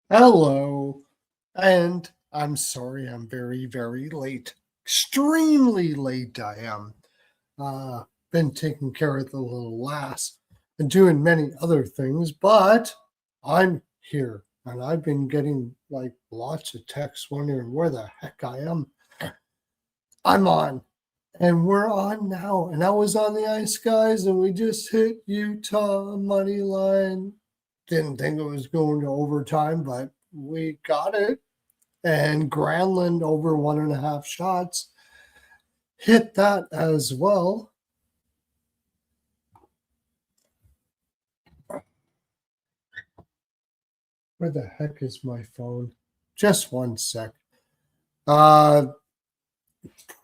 Hello. And I'm sorry I'm very, very late. Extremely late I am. Been taking care of the little lass and doing many other things, but I'm here. And I've been getting like lots of texts wondering where the heck I am. I'm on. And we're on now. And I was on the ice, guys, and we just hit Utah money line. Didn't think it was going to overtime, but we got it. And Granlund over 1.5 shots hit that as well. Where the heck is my phone? Just one sec.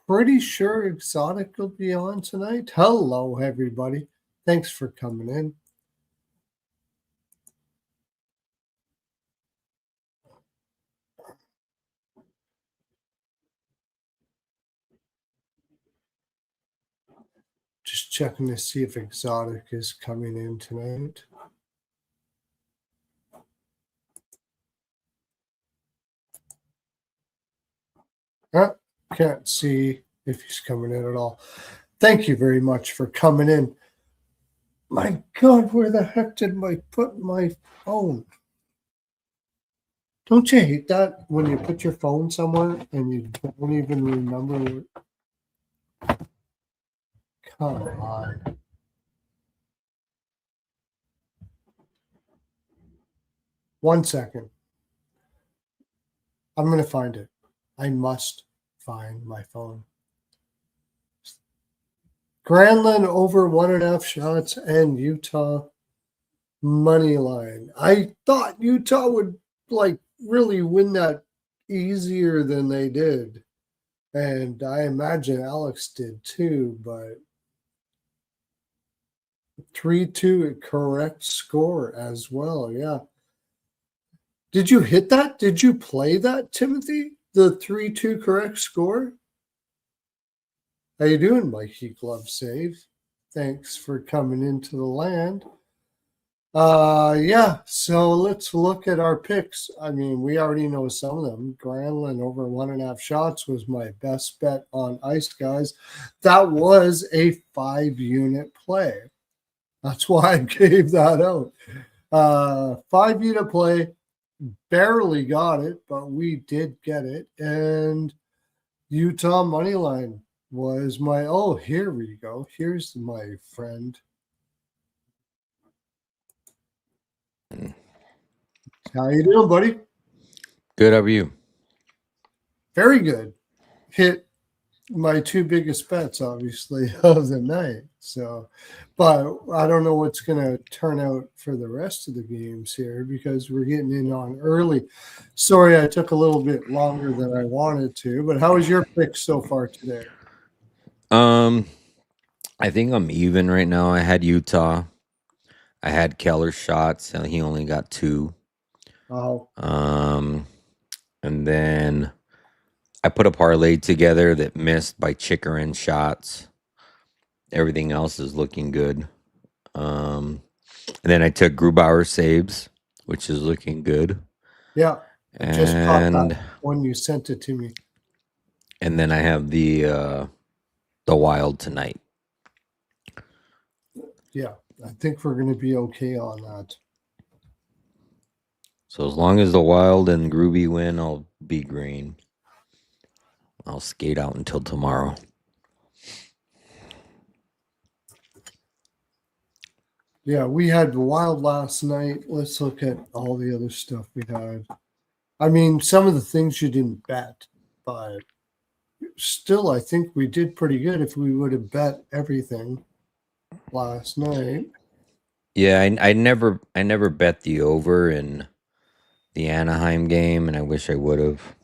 Pretty sure Exotic will be on tonight. Hello, everybody. Thanks for coming in. Just checking to see if Exotic is coming in tonight. Can't see if he's coming in at all. Thank you very much for coming in. My God, where the heck did I put my phone? Don't you hate that when you put your phone somewhere and you don't even remember where? Come on. One second. I'm going to find it. I must find my phone. Granlund over 1.5 shots and Utah money line. I thought Utah would really win that easier than they did. And I imagine Alex did too, but 3-2 correct score as well. Yeah. Did you hit that? Did you play that, Timothy? The 3-2 correct score? How you doing, Mikey Glove Save? Thanks for coming into the land. Yeah, so let's look at our picks. I mean, we already know some of them. Granlund over 1.5 shots was my best bet on ice, guys. That was a 5-unit play. That's why I gave that out. 5-unit play, barely got it, but we did get it. And Utah money line was my, oh, here we go. Here's my friend. How you doing, buddy? Good. How are you? Very good. Hit my 2 biggest bets, obviously, of the night. So, but I don't know what's going to turn out for the rest of the games here because we're getting in on early. Sorry, I took a little bit longer than I wanted to, but how was your pick so far today? I think I'm even right now. I had Utah. I had Keller shots, and he only got 2. Oh, And then I put a parlay together that missed by Chickering shots. Everything else is looking good. And then I took Grubauer saves, which is looking good. yeah. I just caught And that when you sent it to me. and then I have the Wild tonight. Yeah, I think we're going to be okay on that. So as long as the Wild and Groovy win, I'll be green. I'll skate out until tomorrow. Yeah, we had the Wild last night. Let's look at all the other stuff we had. I mean, some of the things you didn't bet, but still, I think we did pretty good if we would have bet everything last night. Yeah, I never bet the over in the Anaheim game, and I wish I would have.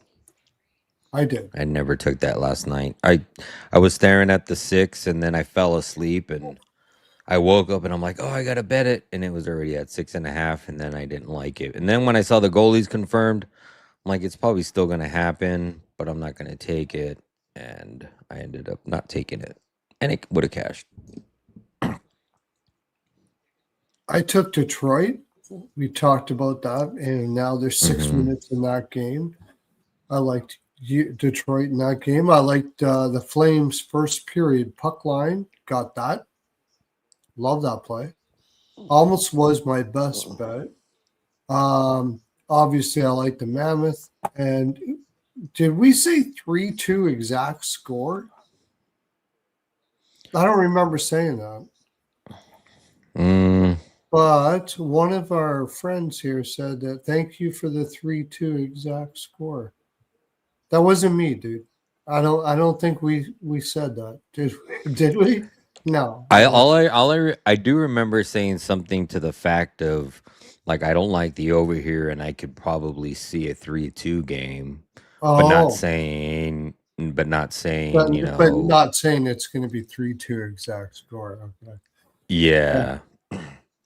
I did. I never took that last night. I was staring at the 6, and then I fell asleep, and I woke up, and I'm like, oh, I gotta bet it, and it was already at 6.5, and then I didn't like it. And then when I saw the goalies confirmed, I'm like, it's probably still gonna happen, but I'm not gonna take it, and I ended up not taking it, and it would have cashed. I took Detroit We talked about that, and now there's 6 minutes in that game. I liked Detroit in that game. I liked the Flames' first period puck line. Got that. Love that play. Almost was my best bet. Obviously, I like the Mammoth. And did we say 3-2 exact score? I don't remember saying that. But one of our friends here said that thank you for the 3-2 exact score. That wasn't me, dude. I don't think we said that. Did we? No. I do remember saying something to the fact of like I don't like the over here and I could probably see a 3-2 game, but not Oh, saying but not saying, but not saying it's going to be 3-2 exact score. Okay. yeah.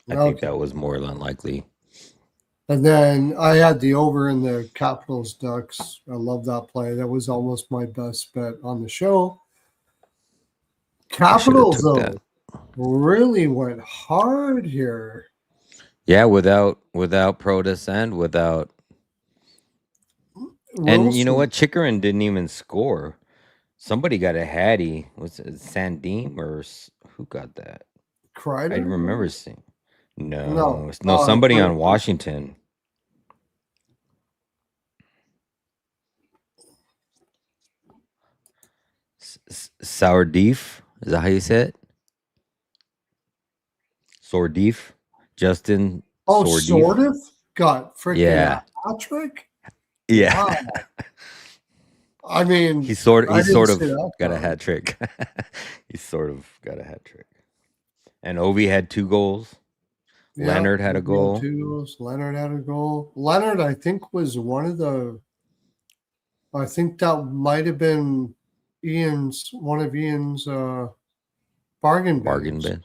I think Okay. that was more than likely. And then I had the over in the Capitals Ducks. I love that play. That was almost my best bet on the show. I should have Capitals, took that. though, really went hard here. Yeah, without Protus and without and you know Wilson, what? Chikrin didn't even score. Somebody got a hattie. Was it Sandeem or who got that? I remember Kreider? seeing. No. No, somebody on Washington. Sourdeef? Is that how you say it? Sourdeef? Justin Oh, Sourdeef? sort of got freaking Yeah. hat trick. Yeah. Wow. I mean, he sort I didn't of see that got a hat trick. He sort of got a hat trick. And Ovi had 2 goals. Yeah, Leonard had a goal. 2 goals. Leonard had a goal. Leonard, I think, was one of the. I think that might have been one of Ian's bargain bins. Bin.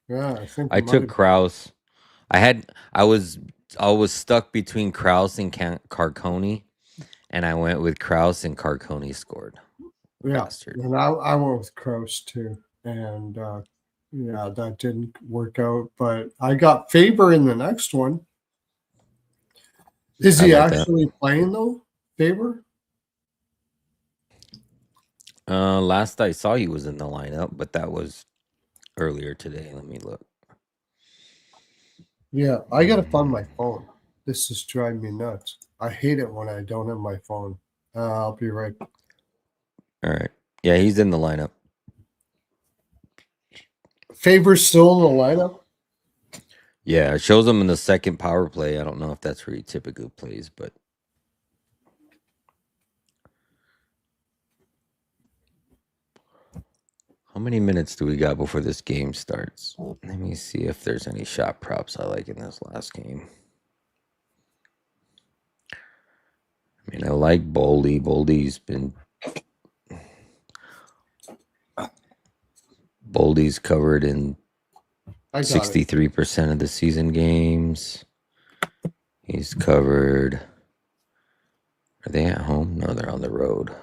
Yeah, I think I took Kraus. I was stuck between Kraus and Carconi, and I went with Kraus and Carconi scored. Yeah, Bastard. and I went with Kraus too, and yeah, that didn't work out. But I got Faber in the next one. Is he actually playing though, Faber? Last I saw he was in the lineup, but that was earlier today. Let me look. Yeah, I gotta find my phone. This is driving me nuts. I hate it when I don't have my phone. I'll be right. All right. Yeah, he's in the lineup. Faber's still in the lineup. Yeah, it shows him in the second power play. I don't know if that's where he typically plays, but how many minutes do we got before this game starts? Let me see if there's any shot props I like in this last game. I mean, I like Boldy. Boldy's covered in 63% of the season games. He's covered. Are they at home? No, they're on the road.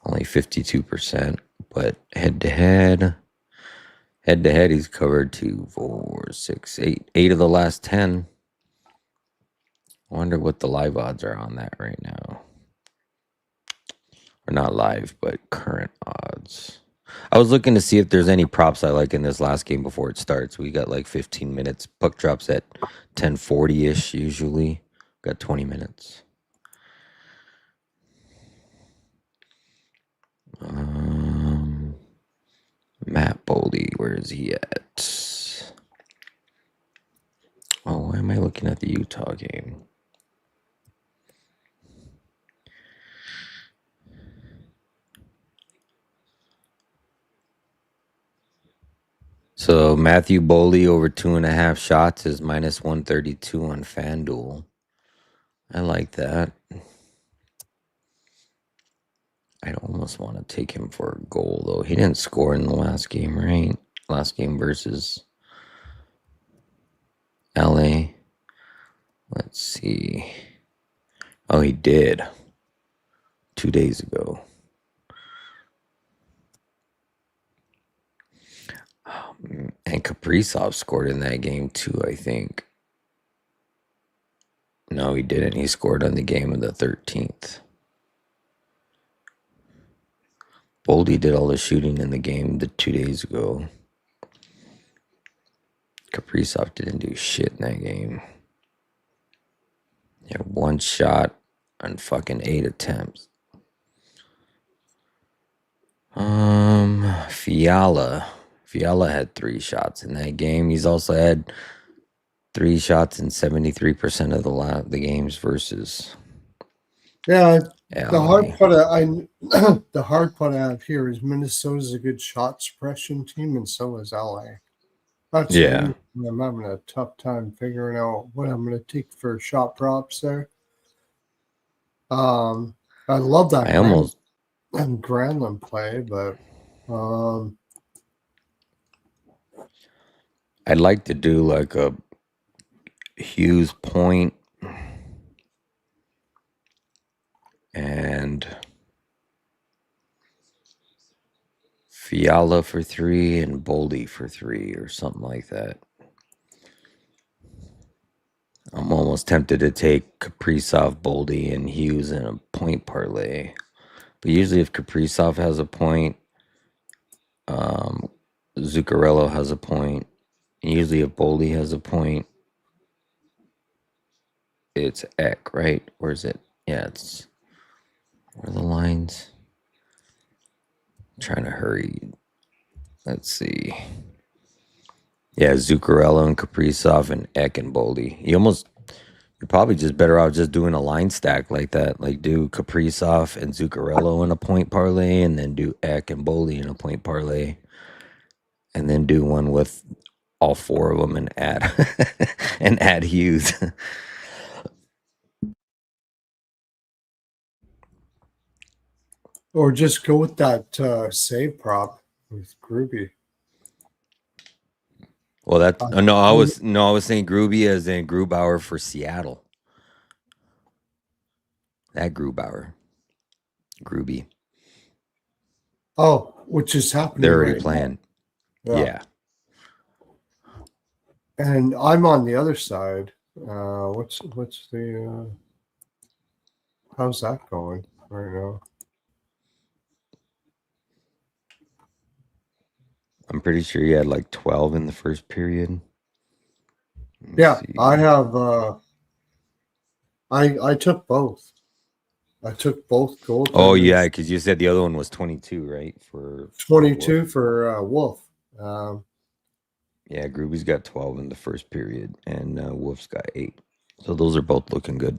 Only 52%. But head to head, he's covered 2, 4, 6, 8. 8 of the last 10. I wonder what the live odds are on that right now. Or not live, but current odds. I was looking to see if there's any props I like in this last game before it starts. We got like 15 minutes. Puck drops at 10:40-ish usually. Got 20 minutes. Matt Boldy, where is he at? Oh, why am I looking at the Utah game? So Matthew Boldy over 2.5 shots is minus 132 on FanDuel. I like that. I'd almost want to take him for a goal, though. He didn't score in the last game, right? Last game versus LA. Let's see. Oh, he did. 2 days ago. And Kaprizov scored in that game, too, I think. No, he didn't. He scored on the game of the 13th. Boldy did all the shooting in the game 2 days ago. Kaprizov didn't do shit in that game. He had 1 shot on fucking 8 attempts. Fiala had 3 shots in that game. He's also had 3 shots in 73% of the games versus. Yeah, LA. the hard part the hard part I have here is Minnesota's a good shot suppression team, and so is LA. That's the only thing I'm having a tough time figuring out what I'm going to take for shot props there. I love that Granlund play, but I'd like to do like a Hughes point and Fiala for 3 and Boldy for 3 or something like that. I'm almost tempted to take Kaprizov, Boldy, and Hughes in a point parlay. But usually if Kaprizov has a point, Zuccarello has a point. And usually if Boldy has a point, it's Eck, right? Where is it? Yeah, it's... Where are the lines? I'm trying to hurry. Let's see. Yeah, Zuccarello and Kaprizov and Eck and Boldy. You're probably just better off just doing a line stack like that. Like do Kaprizov and Zuccarello in a point parlay, and then do Eck and Boldy in a point parlay, and then do one with all 4 of them and add and add Hughes. or just go with that save prop with Groovy. Well, that's I was saying Gruby as in Grubauer for Seattle. That Grubauer. Gruby. Oh, which is happening. They're already playing. Yeah. And I'm on the other side. What's the how's that going right now? I'm pretty sure you had like 12 in the first period. Yeah, I have I took both. I took both goals. Oh yeah, because you said the other one was 22, right? For 22 Wolf. For Wolf. Yeah, Gruby's got 12 in the first period, and Wolf's got 8. So those are both looking good.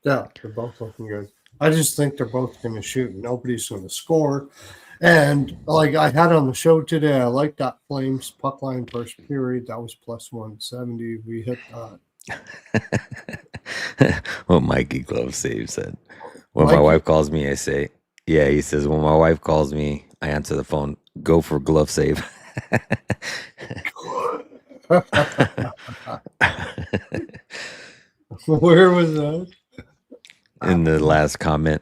Yeah, they're both looking good. I just think they're both going to shoot. Nobody's going to score. And like I had on the show today, I like that Flames puck line first period. That was plus 170. We hit that. What Mikey Glove Save said. When my wife calls me, I say, yeah, he says, when my wife calls me, I answer the phone, go for glove save. Where was that? In the last comment,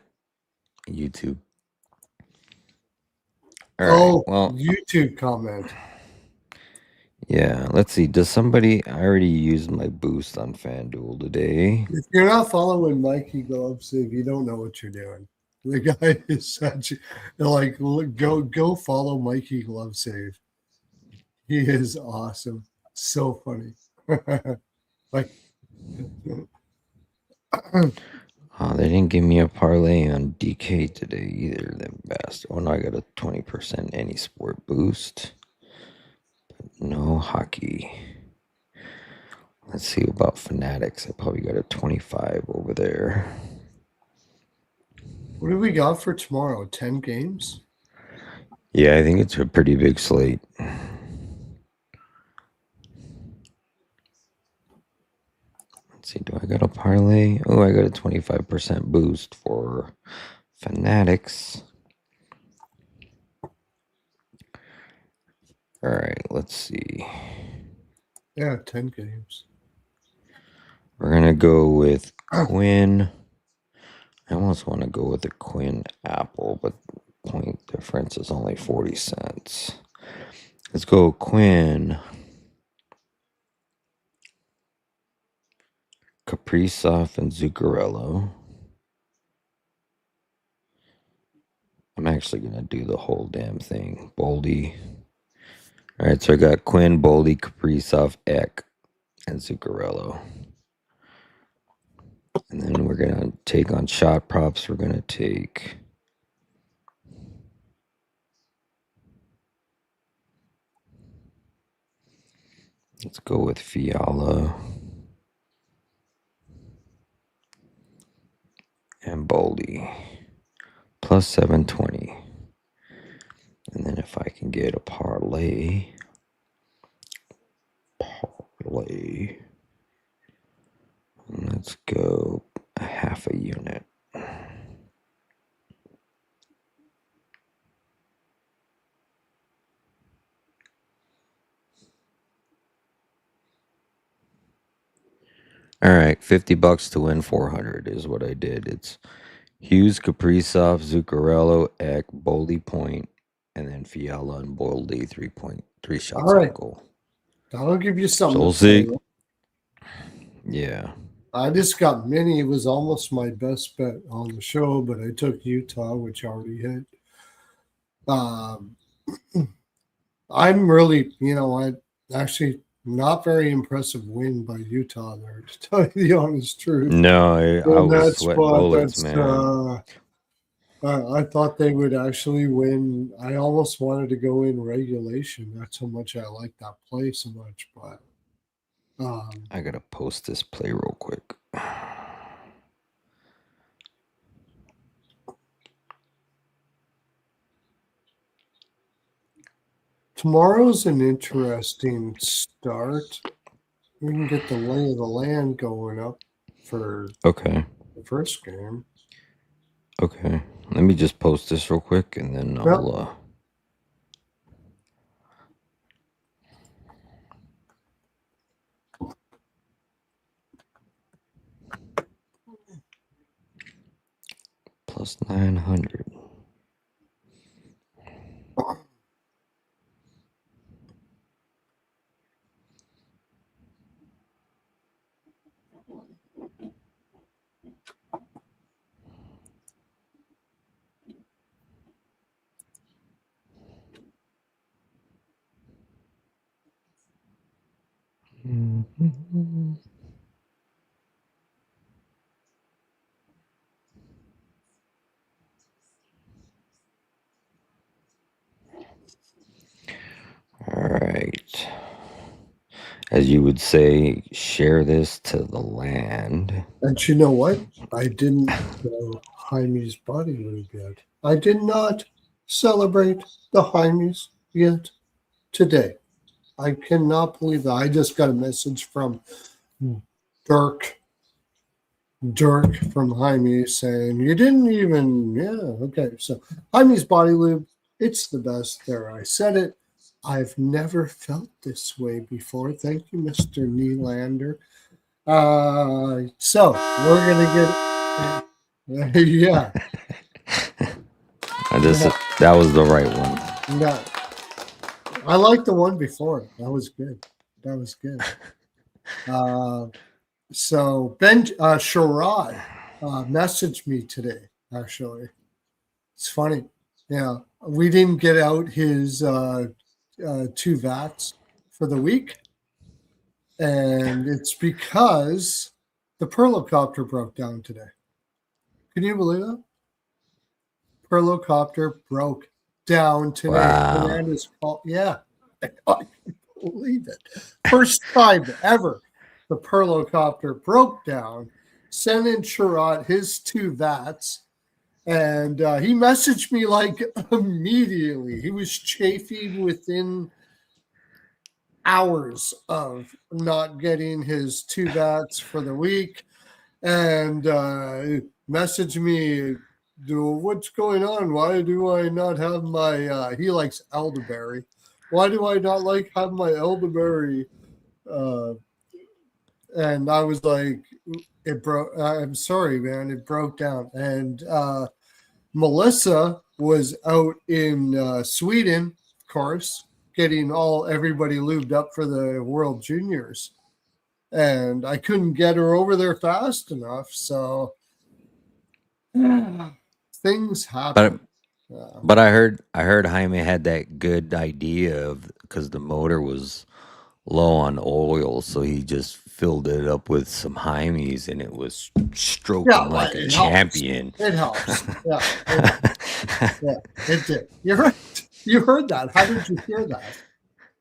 YouTube. All right, well, YouTube comment. Yeah, let's see. Does somebody... I already used my boost on FanDuel today. If you're not following Mikey Gloves, if you don't know what you're doing. The guy is such like go follow Mikey Glove Save. He is awesome. So funny. Like they didn't give me a parlay on DK today either. Them bastard. Oh no, I got a 20% any sport boost. But no hockey. Let's see about Fanatics. I probably got a 25 over there. What do we got for tomorrow? 10 games? Yeah, I think it's a pretty big slate. Let's see, do I got a parlay? Oh, I got a 25% boost for Fanatics. All right, let's see. Yeah, 10 games. We're going to go with Quinn. I almost want to go with the Quinn Apple, but point difference is only 40 cents. Let's go Quinn. Kaprizov and Zuccarello. I'm actually going to do the whole damn thing. Boldy. All right, so I got Quinn, Boldy, Kaprizov, Eck, and Zuccarello. And then we're going to take on shot props. We're going to take... Let's go with Fiala and Boldy. Plus 720. And then if I can get a parlay. Let's go a half a unit. All right, $50 to win 400 is what I did. It's Hughes, Kaprizov, Zuccarello, Eck, Boldy point, and then Fiala and Boldy 3 shots All right. on goal. I'll give you something So we'll to say. see. Yeah. I just got Mini. It was almost my best bet on the show, but I took Utah, which already hit. I'm really, I actually not very impressive win by Utah there, to tell you the honest truth. No, I was sweating bullets, man. I thought they would actually win. I almost wanted to go in regulation. That's how much I like that play so much. But I gotta post this play real quick. tomorrow's an interesting start. We can get the lay of the land going up for Okay. the first game. Okay. Let me just post this real quick and then I'll plus 900. Mm-hmm. All right. As you would say, share this to the land. And you know what? I didn't Hymes body lube yet. I did not celebrate the Hymes yet today. I cannot believe that. I just got a message from Dirk from Jaime saying, you didn't even, okay. So Jaime's body lube, it's the best there. I said it. I've never felt this way before. Thank you, Mr. Nylander. So we're going to get, yeah. That was the right one. No, I like the one before. That was good. So Ben Sherrod messaged me today, actually. It's funny. Yeah, we didn't get out his 2 vats for the week. And it's because the Pearlo broke down today. Can you believe that? Pearlo broke down today. Wow. Yeah, I can't believe it. First time ever the Pearlo broke down, sent in Sherrod his 2 vats, and he messaged me like immediately. He was chafing within hours of not getting his 2 vats for the week, and messaged me, what's going on? Why do I not have my he likes elderberry. Why do I not have my elderberry? And I was like, it broke. I'm sorry, man. It broke down. And Melissa was out in Sweden, of course, getting everybody lubed up for the World Juniors. and I couldn't get her over there fast enough. So things happen. But I heard Jaime had that good idea of because the motor was low on oil, so he just filled it up with some Hymes and it was Yeah, stroking well, like a it helps. champion. It helps. Yeah, it helps. Yeah, it did. You're right. You heard that. How did you hear that?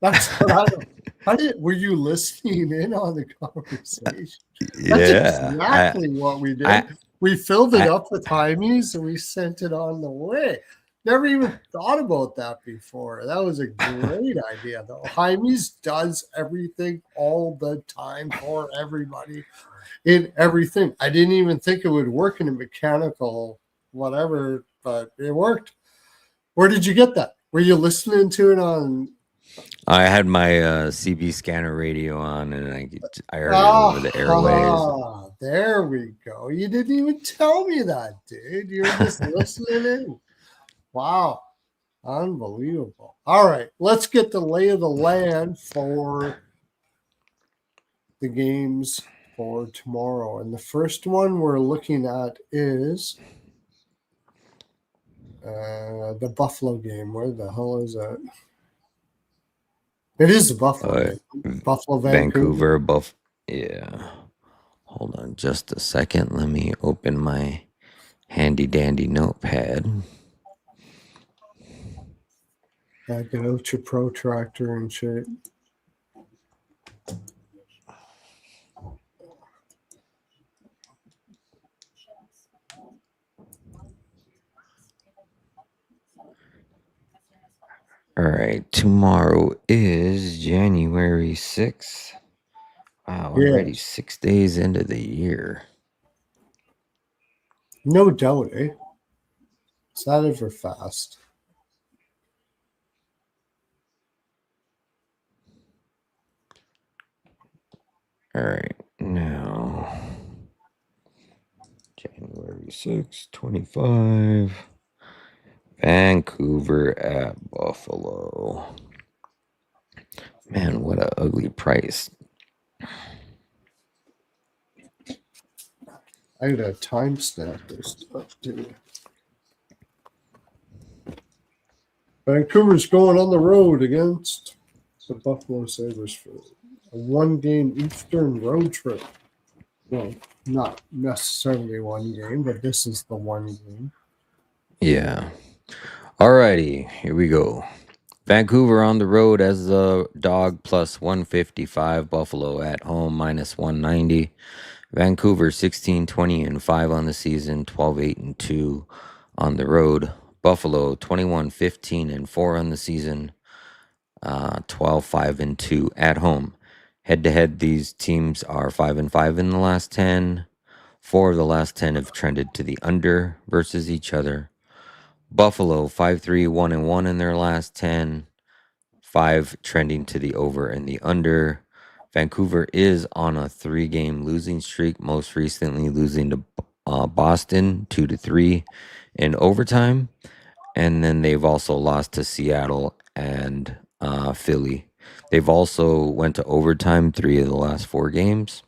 That's what I don't. Were you listening in on the conversation? That's Yeah, exactly what we I, did. We filled it I, up with Hymes and we sent it on the way. Never even thought about that before. That was a great idea, though. Hymes does everything all the time for everybody in everything. I didn't even think it would work in a mechanical whatever, but it worked. Where did you get that? Were you listening to it on? I had my CB scanner radio on, and I heard it over the airwaves. There we go. You didn't even tell me that, dude. You were just listening in. Wow. Unbelievable. All right. Let's get the lay of the land for the games for tomorrow. And the first one we're looking at is the Buffalo game. Where the hell is that? It is the Buffalo game. Buffalo, Vancouver. Yeah. Hold on just a second. Let me open my handy dandy notepad. Get out your protractor and shit. All right. Tomorrow is January 6th. Wow, already Yes. 6 days into the year. No doubt, eh? It's not ever fast. All right. Now, January 6th, 25. Vancouver at Buffalo. Man, what a ugly price. I gotta timestamp this stuff too. Vancouver's going on the road against the Buffalo Sabres for a one-game Eastern road trip. Well, not necessarily one game, but this is the one game. Yeah. Alrighty, here we go. Vancouver on the road as a dog plus 155. Buffalo at home minus 190. Vancouver 16-20-5 on the season, 12-8-2 on the road. Buffalo 21-15-4 on the season, 12-5-2 at home. Head to head, these teams are 5-5 in the last 10. 4 of the last 10 have trended to the under versus each other. Buffalo 5-3-1-1 in their last 10. 5 trending to the over and the under. Vancouver is on a 3-game losing streak, most recently losing to Boston 2-3 in overtime. And then they've also lost to Seattle and Philly. They've also went to overtime 3 of the last 4 games.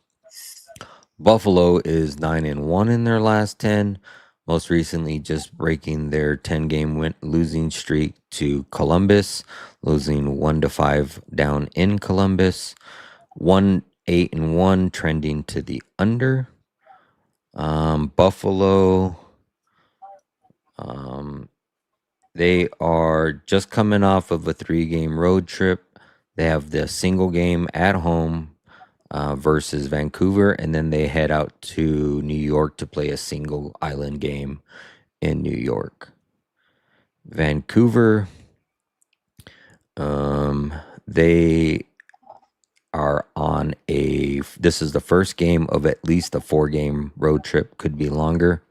Buffalo is 9-1 in their last 10. Most recently, just breaking their 10-game losing streak to Columbus, losing 1-5 down in Columbus. 1-8-1, trending to the under. Buffalo, they are just coming off of a 3-game road trip. They have the single game at home versus Vancouver, and then they head out to New York to play a single island game in New York. Vancouver, they are on this is the first game of at least a 4-game road trip, could be longer.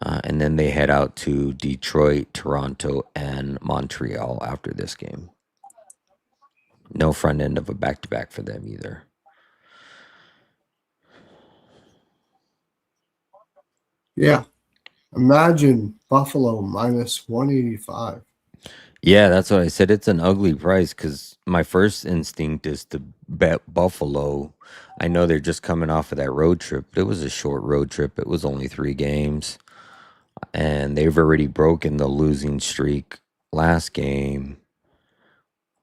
And then they head out to Detroit, Toronto, and Montreal after this game. No front end of a back-to-back for them either. Yeah. Imagine Buffalo minus 185. Yeah, that's what I said. It's an ugly price because my first instinct is to bet Buffalo. I know they're just coming off of that road trip, but it was a short road trip. It was only 3 games, and they've already broken the losing streak last game.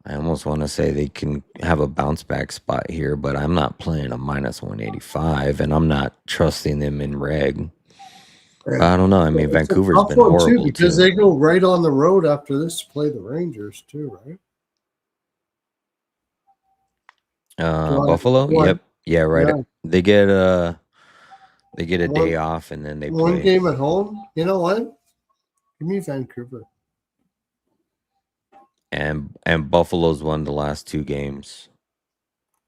I almost want to say they can have a bounce back spot here, but I'm not playing a minus 185, and I'm not trusting them in reg. I don't know. I mean, It's a Vancouver's tough been one too horrible because too. they go right on the road after this to play the Rangers too, right? Buffalo, One, yep, yeah, right. yeah, They get a day one, off and then they one play. game at home. You know what? Give me Vancouver. And Buffalo's won the last 2 games.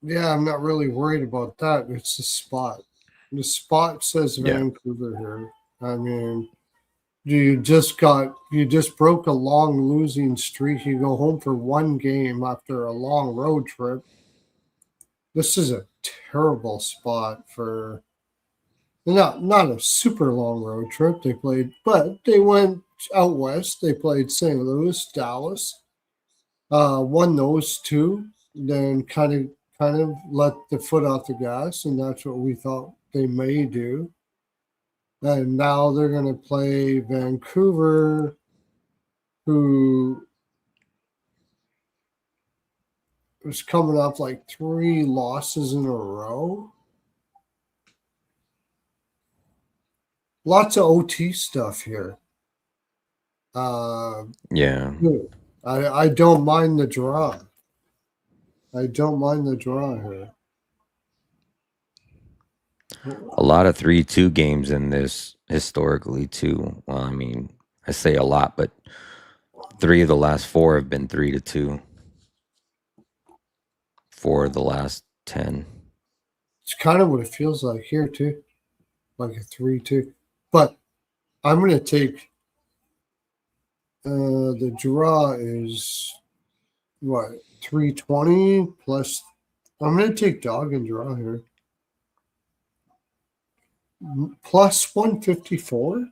Yeah, I'm not really worried about that. It's the spot. The spot says Yeah. Vancouver here. I mean, you just broke a long losing streak. You go home for one game after a long road trip. This is a terrible spot for not a super long road trip they played, but they went out west. They played St. Louis, Dallas, won those two, then kind of let the foot off the gas, and that's what we thought they may do. And now they're going to play Vancouver, who was coming off like 3 losses in a row. Lots of OT stuff here. Yeah. I don't mind the draw. I don't mind the draw here. A lot of 3-2 games in this historically too. Well, I mean, I say a lot, but 3 of the last 4 have been 3-2. 4 of the last 10. It's kind of what it feels like here too, like a 3-2. But I'm going to take the draw is what 320 plus. I'm going to take dog and draw here. Plus 154.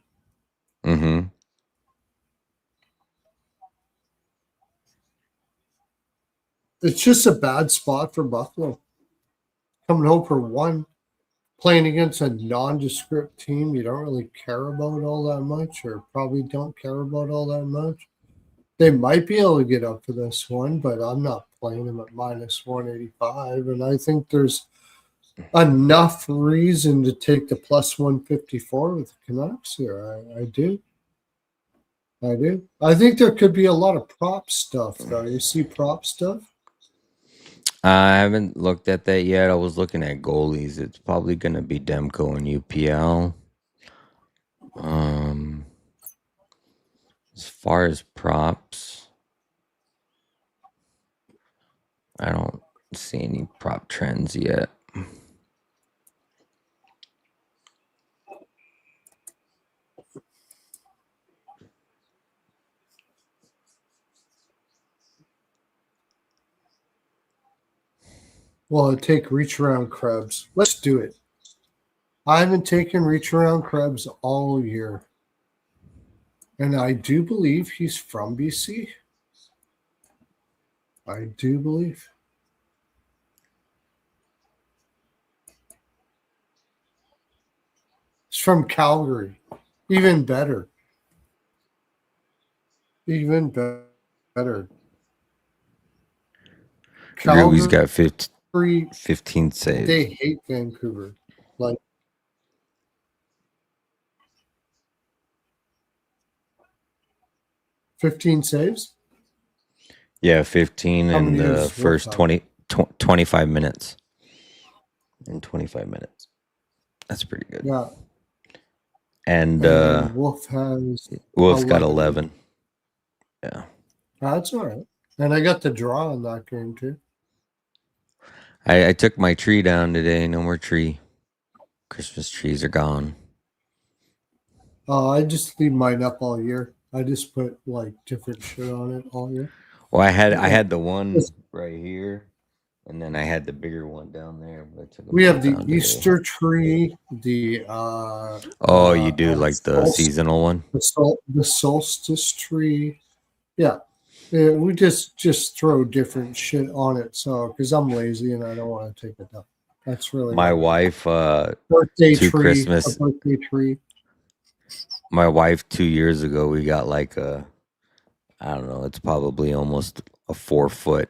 Mm-hmm. It's just a bad spot for Buffalo. Coming home for one, playing against a nondescript team you don't really care about all that much, or probably don't care about all that much. They might be able to get up for this one, but I'm not playing them at minus 185. And I think there's enough reason to take the plus 154 with the Canucks here. I do. I do. I think there could be a lot of prop stuff, though. You see prop stuff? I haven't looked at that yet. I was looking at goalies. It's probably going to be Demko and UPL. As far as props, I don't see any prop trends yet. Well, take reach around Krebs. Let's do it. I haven't taken reach around Krebs all year. And I do believe he's from BC. I do believe. He's from Calgary. Even better. Even better. Ruby's got Calgary, 15 saves. they hate Vancouver. Like, $15 saves? Yeah, 15 How in many the is first Wolf 25 minutes. In 25 minutes. That's pretty good. Yeah. And Wolf has Wolf's got 11. Yeah. That's all right. And I got the draw in that game too. I took my tree down today. No more tree. Christmas trees are gone. I just leave mine up all year. I just put like different shit on it all year. Well, I had the one right here, and then I had the bigger one down there. But I took We have the down Easter today. tree, the Oh, you do like the seasonal one? the solstice tree. Yeah. Yeah, we just throw different shit on it. So because I'm lazy and I don't want to take it down. That's really My what it is. wife, Birthday two tree, a Christmas, birthday tree. my wife 2 years ago, we got like I don't know, it's probably almost a 4 foot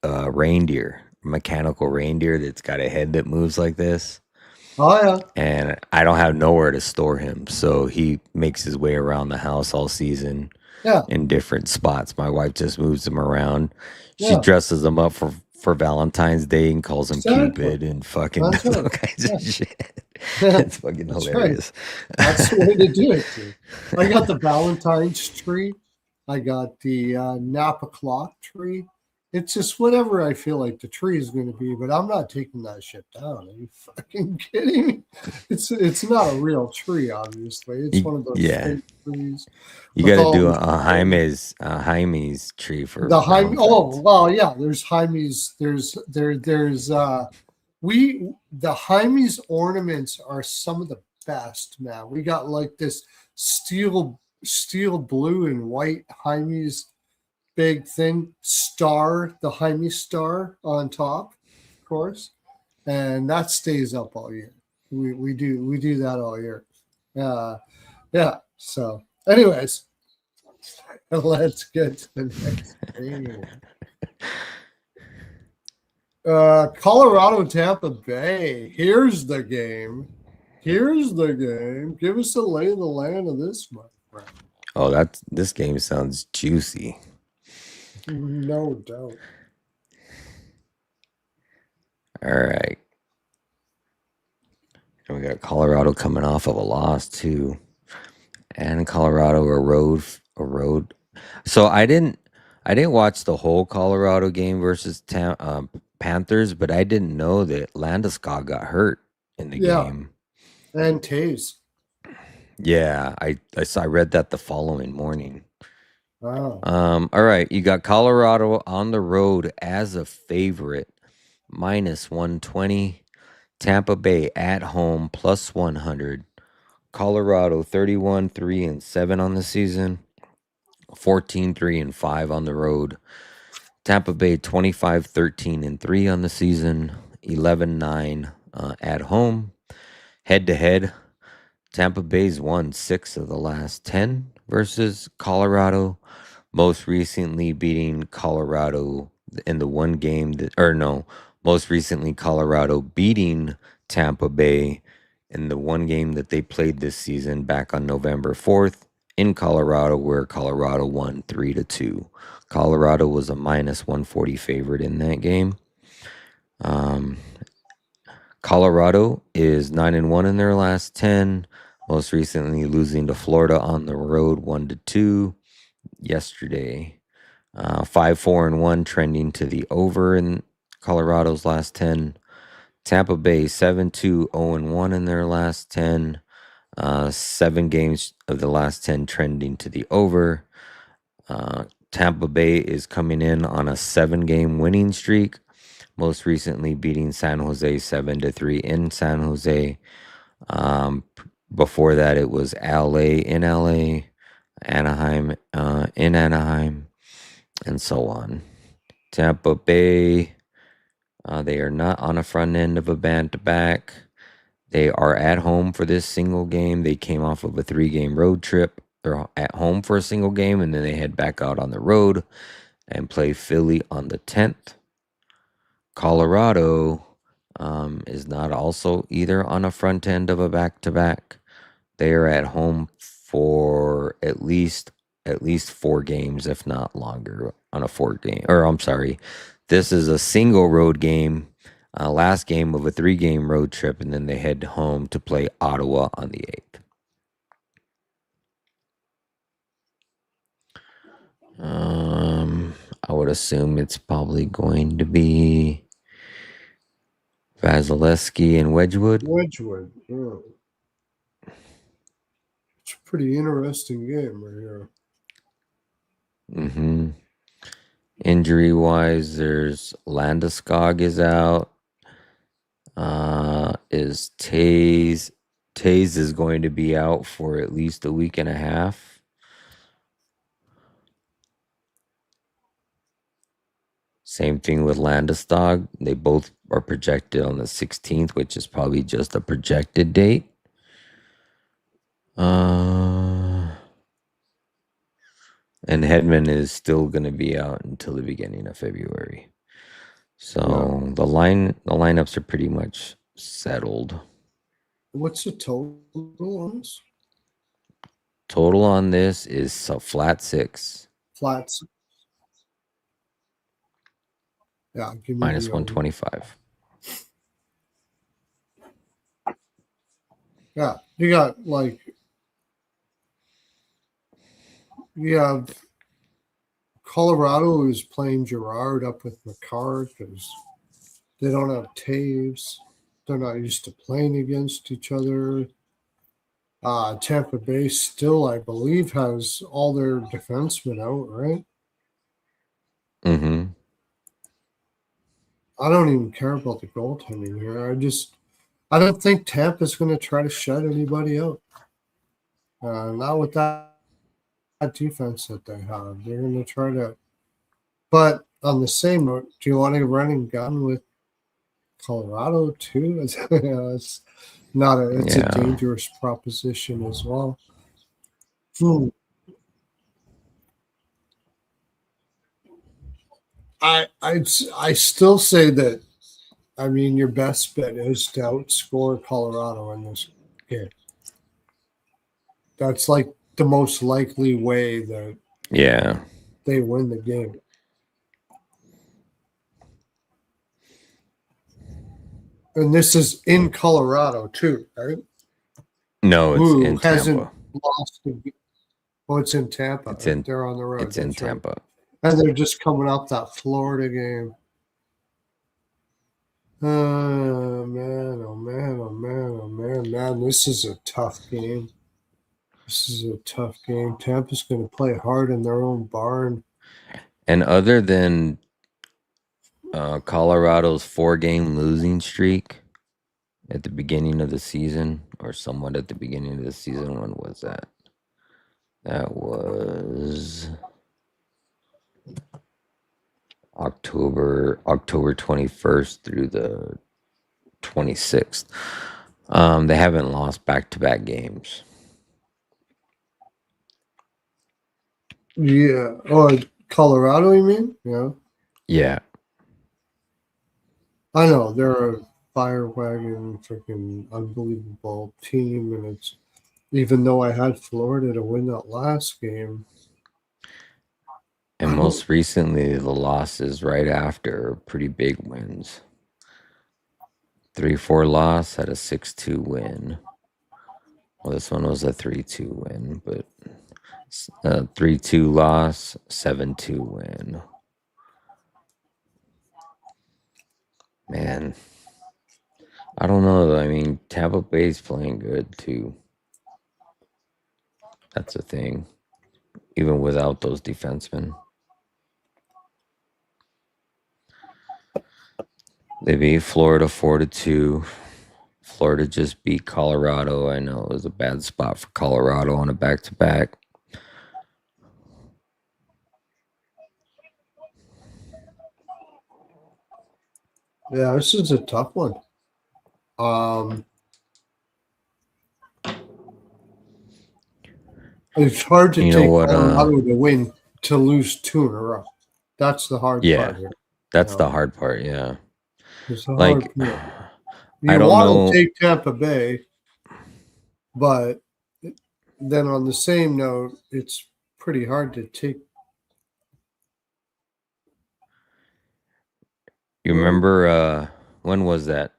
reindeer, mechanical reindeer that's got a head that moves like this. Oh yeah, And I don't have nowhere to store him. So he makes his way around the house all season yeah, in different spots. My wife just moves him around. She yeah. dresses him up for Valentine's Day and calls him Exactly. Cupid and fucking That's does all right. kinds Yeah, of shit. yeah. It's fucking That's right. hilarious. That's the way to do it, dude. I got the Valentine's tree. I got the Napa clock tree. It's just whatever I feel like the tree is going to be, but I'm not taking that shit down. Are you fucking kidding me? It's not a real tree, obviously. It's one of those Yeah. fake trees You with got to all do the a shine. Hymes tree for The Hymes. Oh Valentine's. well, yeah. There's Hymes. There's we the Hymes ornaments are some of the best, man. We got like this steel blue and white Hymes big thing star, the Hymes star on top, of course, and that stays up all year. We do that all year. Uh, yeah. So, anyways, let's get to the next game. Colorado, Tampa Bay. Here's the game. Here's the game. Give us a lay of the land of this, my friend. Oh, this game sounds juicy. No doubt. All right. And we got Colorado coming off of a loss too. And Colorado a road. So I didn't watch the whole Colorado game versus Panthers, but I didn't know that Landeskog got hurt in the Yeah, game. and Taves. Yeah, I read that the following morning. Wow. All right, you got Colorado on the road as a favorite, -120. Tampa Bay at home +100. Colorado 31-3-7 on the season, 14-3-5 on the road. Tampa Bay 25-13-3 on the season, 11-9 at home. Head to head, Tampa Bay's won 6 of the last 10 versus Colorado, most recently beating Colorado in the one game that, or no, most recently Colorado beating Tampa Bay in the one game that they played this season back on November 4th in Colorado, where Colorado won 3-2. Colorado was a -140 favorite in that game. Um, Colorado is 9-1 in their last 10, most recently losing to Florida on the road 1-2 yesterday. 5-4-1, trending to the over in Colorado's last 10. Tampa Bay 7-2-0-1 in their last 10. 7 games of the last 10 trending to the over. Tampa Bay is coming in on a 7-game winning streak, most recently beating San Jose 7-3 in San Jose. Before that, it was LA in LA, Anaheim in Anaheim, and so on. Tampa Bay, they are not on a front end of a back-to-back. They are at home for this single game. They came off of a 3-game road trip. They're at home for a single game, and then they head back out on the road and play Philly on the 10th. Colorado is not also either on a front end of a back-to-back. They are at home for at least 4 games, if not longer, on a 4 game. Or I'm sorry, this is a single road game, last game of a 3-game road trip, and then they head home to play Ottawa on the 8th. I would assume it's probably going to be Vasilevsky and Wedgwood. Wedgwood. Yeah. It's a pretty interesting game right here. Mm-hmm. Injury wise, there's Landeskog is out. Is Taze is going to be out for at least a week and a half. Same thing with Landeskog. They both are projected on the 16th, which is probably just a projected date. And Hedman is still going to be out until the beginning of February. So the lineups are pretty much settled. What's the total on this? Total on this is a flat 6. Flats. Yeah, give me minus the 125. Yeah, you got you have Colorado is playing Girard up with McCarr because they don't have Taves. They're not used to playing against each other. Tampa Bay still, I believe, has all their defensemen out, right? Mm-hmm. I don't even care about the goaltending here. I don't think Tampa's going to try to shut anybody out. Not with that defense that they have. They're going to try to. But on the same note, do you want to run and gun with Colorado too? It's not a. It's a dangerous proposition as well. I still say that. I mean, your best bet is to outscore Colorado in this game. That's like the most likely way that they win the game. And this is in Colorado too, right? No, it's in Tampa. Lost it's in Tampa. They're on the road. It's in Tampa. Right. And they're just coming off that Florida game. Oh man, oh man, oh man, oh man. This is a tough game. This is a tough game. Tampa's going to play hard in their own barn. And other than Colorado's 4-game losing streak at the beginning of the season, or somewhat at the beginning of the season, when was that? That was October 21st through the 26th. They haven't lost back-to-back games. Yeah. Oh, Colorado, you mean? Yeah. Yeah. I know. They're a fire wagon, freaking unbelievable team. And it's, even though I had Florida to win that last game. And most recently, the losses right after pretty big wins. 3-4 loss, had a 6-2 win. Well, this one was a 3-2 win, but 3-2 loss, 7-2 win. Man, I don't know. I mean, Tampa Bay's playing good too. That's the thing. Even without those defensemen. They beat Florida 4-2. Florida just beat Colorado. I know it was a bad spot for Colorado on a back-to-back. Yeah, this is a tough one. It's hard to take Colorado to win, to lose 2 in a row. That's the hard part here. That's the hard part, yeah. It's the hard part. You want to take Tampa Bay, but then on the same note, it's pretty hard to take. You remember when was that?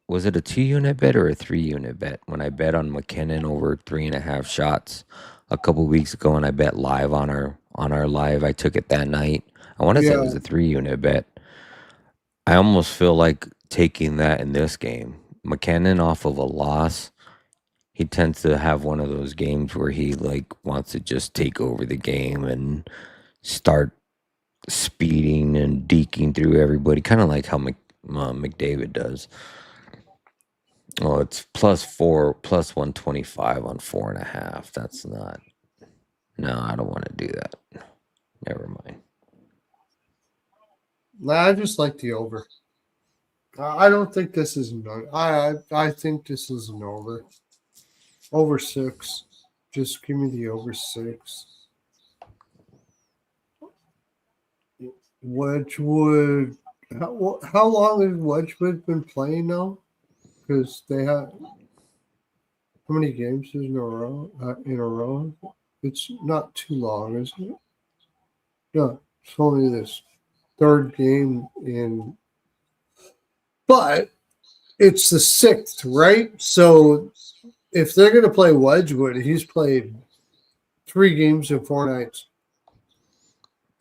Was it a 2-unit bet or a 3-unit bet? When I bet on McKinnon over 3.5 shots a couple weeks ago, and I bet live on our live. I took it that night. I want to say it was a 3-unit bet. I almost feel like taking that in this game. McKinnon off of a loss, he tends to have one of those games where he wants to just take over the game and start speeding and deking through everybody, kind of like how McDavid does. Oh, it's +4, +125 on 4.5. That's not. No, I don't want to do that. Never mind. I just like the over. I don't think this is no. I think this is an over. Over 6. Just give me the over 6. Wedgwood. How long has Wedgwood been playing now? Because they have how many games in a row? It's not too long, is it? No, it's only this third game in, but it's the 6th, right? So if they're going to play Wedgwood, he's played 3 games in 4 nights.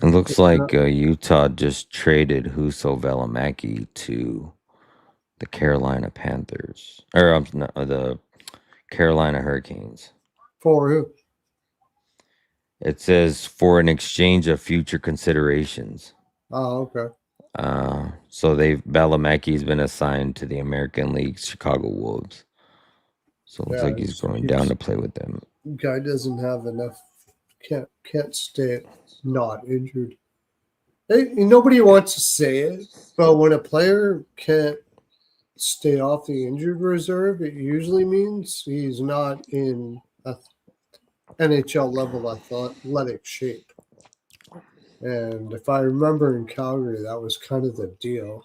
It looks like Utah just traded Huso Velamaki to the Carolina Panthers, or the Carolina Hurricanes. For who? It says for an exchange of future considerations. Oh, okay. So Velamaki's been assigned to the American League's Chicago Wolves. So it looks like he's going down to play with them. Guy doesn't have enough. Can't stay not injured. Hey, nobody wants to say it, but when a player can't stay off the injured reserve, it usually means he's not in a NHL level athletic shape. And if I remember in Calgary, that was kind of the deal.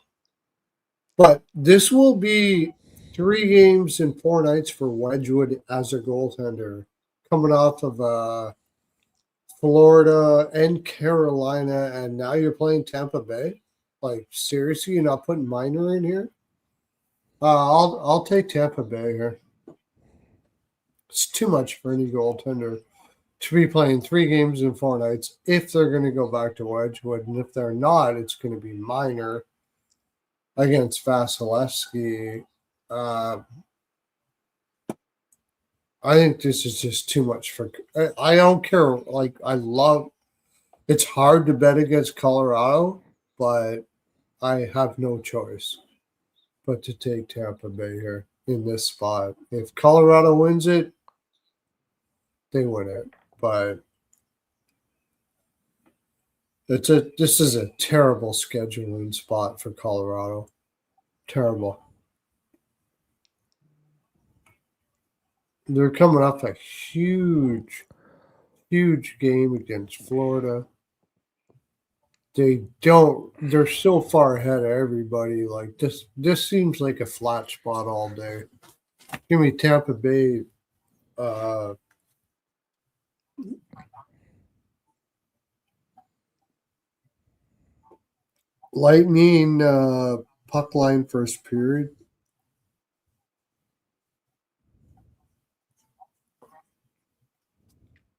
But this will be 3 games in 4 nights for Wedgwood as a goaltender, coming off of Florida and Carolina, and now you're playing Tampa Bay. Like, seriously, you're not putting Minor in here? I'll take Tampa Bay here. It's too much for any goaltender to be playing 3 games in 4 nights if they're going to go back to Wedgwood, and if they're not, it's going to be Minor against Vasilevsky. I think this is just too much for. I don't care. Like, I love. It's hard to bet against Colorado, but I have no choice but to take Tampa Bay here in this spot. If Colorado wins it, they win it. But this is a terrible scheduling spot for Colorado. Terrible. They're coming off a huge game against Florida. They're so far ahead of everybody. Like, this seems like a flat spot all day. Give me Tampa Bay. Lightning puck line first period.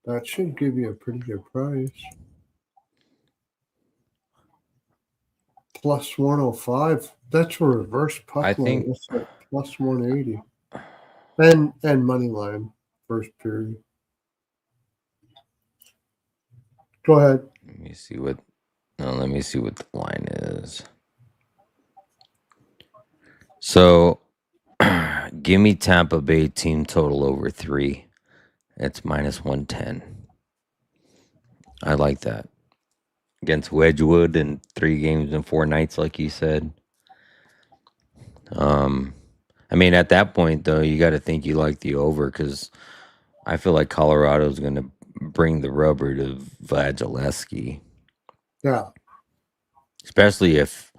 That should give you a pretty good price. Plus 105. That's a reverse puck line. Think that's like plus 180. And money line first period. Go ahead. Let me see what the line is. So give me Tampa Bay team total over 3. It's minus 110. I like that. Against Wedgwood in 3 games in 4 nights, like you said. I mean, at that point, though, you got to think you like the over, because I feel like Colorado's going to bring the rubber to Vasilevsky. Yeah. Especially if,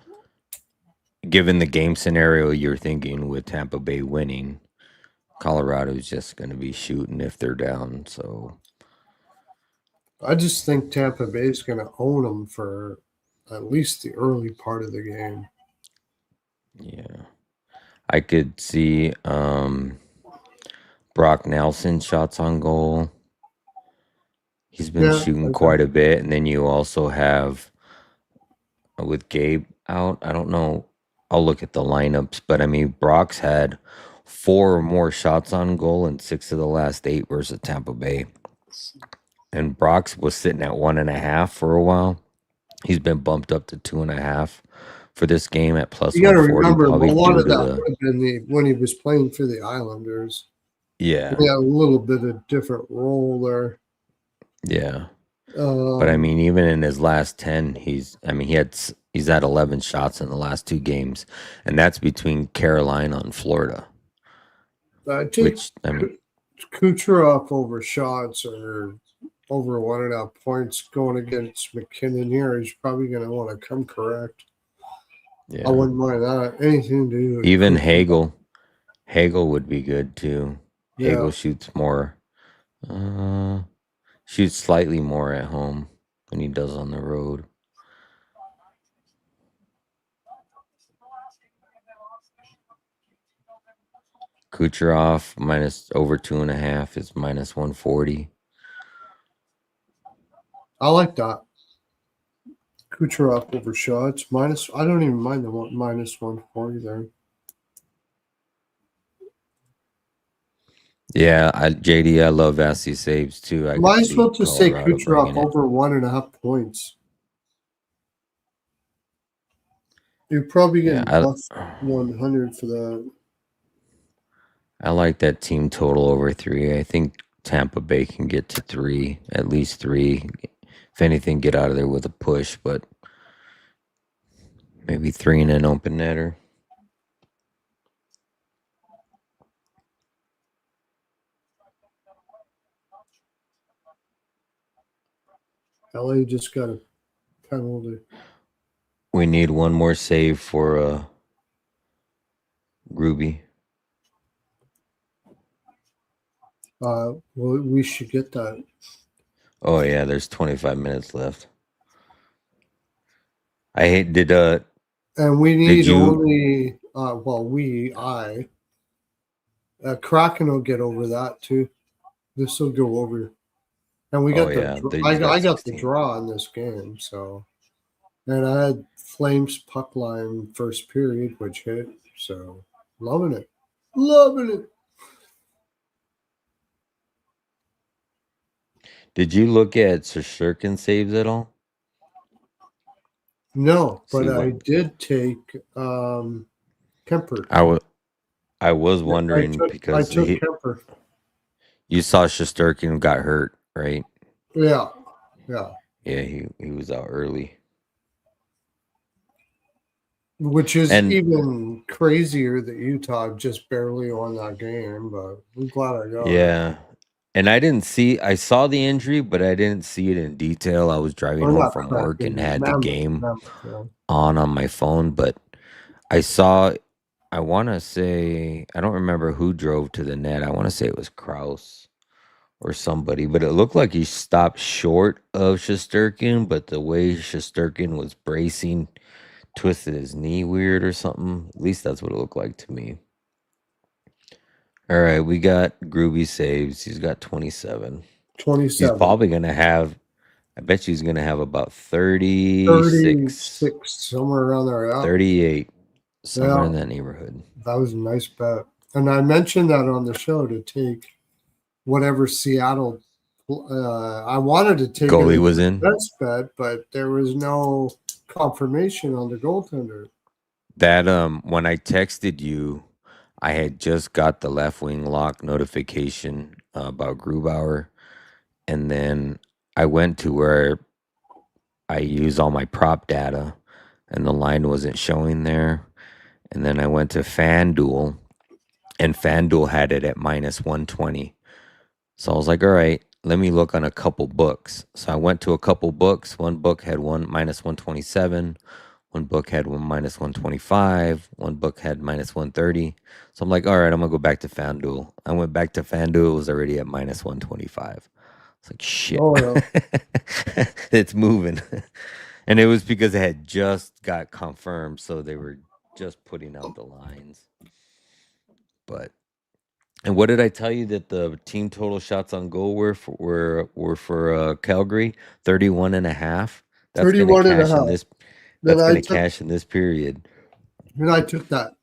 given the game scenario you're thinking with Tampa Bay winning, Colorado's just going to be shooting if they're down. So I just think Tampa Bay is going to own them for at least the early part of the game. Yeah. I could see Brock Nelson shots on goal. He's been shooting quite a bit. And then you also have, with Gabe out, I don't know. I'll look at the lineups. But, I mean, Brock's had 4 or more shots on goal in 6 of the last 8 versus Tampa Bay. And Brock's was sitting at 1.5 for a while. He's been bumped up to 2.5 for this game at plus 140. You got to remember, a lot of that would have been when he was playing for the Islanders. Yeah. He had a little bit of different role there. Yeah. But I mean, even in his last 10, he's had 11 shots in the last 2 games, and that's between Carolina and Florida. I take Which I mean, Kucherov over shots or over 1.5 points going against McKinnon here. He's probably going to want to come correct. yeah. I wouldn't mind that. Anything to do with Even Kucherov. Hagel would be good too. Hagel Yeah. shoots more, shoots slightly more at home than he does on the road. Kucherov minus over 2.5 is minus 140. I like that. Kucherov over shots. I don't even mind the minus 140 there. Yeah, JD, I love Vasi saves too. I could Might as see well just say Colorado Kucherov bringing it. over 1.5 points. You're probably getting plus 100 for that. I like that team total over 3. I think Tampa Bay can get to 3, at least 3. If anything, get out of there with a push, but maybe 3 and an open netter. LA just got a penalty. We need one more save for Gruby. Well, we should get that. Oh yeah, there's 25 minutes left. And we need you only Kraken will get over that too. This will go over. And we got I got the 16. draw in this game, so and I had Flames puck line first period, which hit, so loving it. Loving it. Did you look at Shesterkin saves at all? No, but I did take Kemper. I was wondering I because took Kemper. You saw Shesterkin got hurt, right? Yeah. Yeah, he was out early. Which is even crazier that Utah just barely won that game, but I'm glad I got it. Yeah. And I saw the injury, but I didn't see it in detail. I was driving home from work and had the game on my phone, but I want to say, I don't remember who drove to the net. I want to say it was Kraus or somebody, but it looked like he stopped short of Shesterkin, but the way Shesterkin was bracing, twisted his knee weird or something. At least that's what it looked like to me. All right, we got Gruby saves. He's got 27. 27. He's probably going to have, I bet you he's going to have about 36. Somewhere around there. Yeah. 38, somewhere in that neighborhood. That was a nice bet. And I mentioned that on the show to take whatever Seattle. I wanted to take goalie was in. Best bet, but there was no confirmation on the goaltender. That when I texted you, I had just got the left wing lock notification about Grubauer, and then I went to where I use all my prop data, and the line wasn't showing there. And then I went to FanDuel, and FanDuel had it at minus 120. So I was like, all right, let me look on a couple books. So I went to a couple books. One book had minus 127. One book had minus 125. One book had minus 130. So I'm like, all right, I'm going to go back to FanDuel. I went back to FanDuel. It was already at minus 125. It's like, shit. Oh, yeah. It's moving. And it was because it had just got confirmed. So they were just putting out the lines. And what did I tell you that the team total shots on goal were for Calgary? 31.5. That's going to cash in this. That's going to cash in this period. And I took that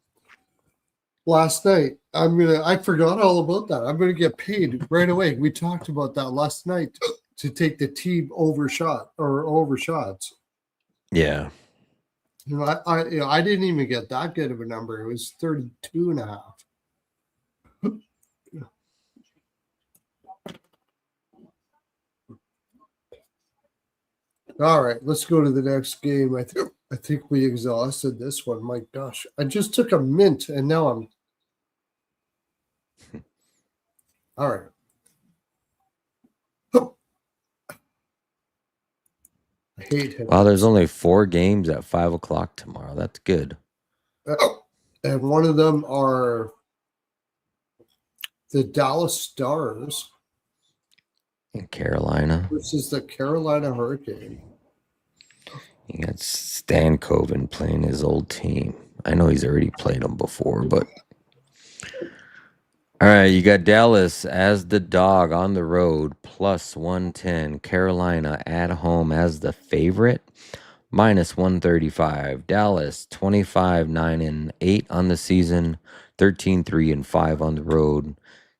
last night. I forgot all about that. I'm gonna get paid right away. We talked about that last night to take the team overshot or overshots. Yeah. I didn't even get that good of a number. It was 32.5. All right, let's go to the next game. I think we exhausted this one. My gosh, I just took a mint and now I'm all right. I hate him. Wow, there's only 4 games at 5 o'clock tomorrow. That's good. And one of them are the Dallas Stars In Carolina, versus the Carolina Hurricane. you got Stan Coven playing his old team. I know he's already played them before, but all right, you got Dallas as the dog on the road, plus 110. Carolina at home as the favorite, minus 135. Dallas 25-9-8 on the season, 13-3-5 on the road.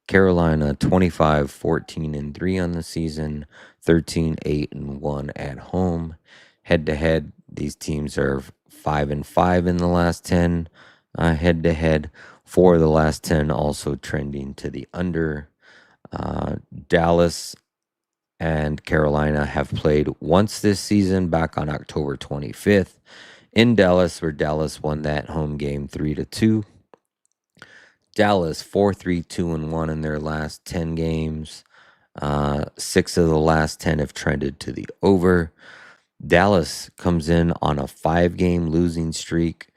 Carolina 25-14-3 on the season, 13-8-1 at home. Head to head, these teams are 5-5 in the last 10. Head to head, 4 of the last 10 also trending to the under. Dallas and Carolina have played once this season, back on October 25th in Dallas, where Dallas won that home game 3-2. Dallas 4-3-2-1 in their last 10 games. 6 of the last 10 have trended to the over. Dallas comes in on a 5-game losing streak.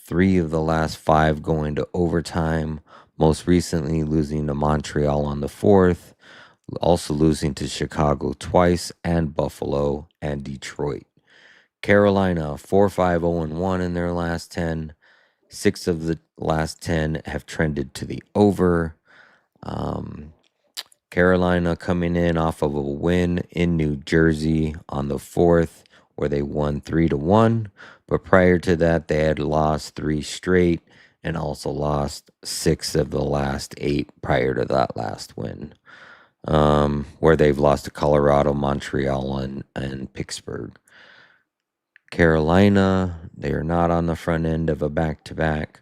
3 of the last 5 going to overtime. Most recently losing to Montreal on the 4th. Also losing to Chicago twice, and Buffalo and Detroit. Carolina 4-5-0-1 in their last 10. 6 of the last 10 have trended to the over. Carolina coming in off of a win in New Jersey on the 4th, where they won 3-1. But prior to that, they had lost 3 straight and also lost 6 of the last 8 prior to that last win, where they've lost to Colorado, Montreal, and Pittsburgh. Carolina, they are not on the front end of a back-to-back.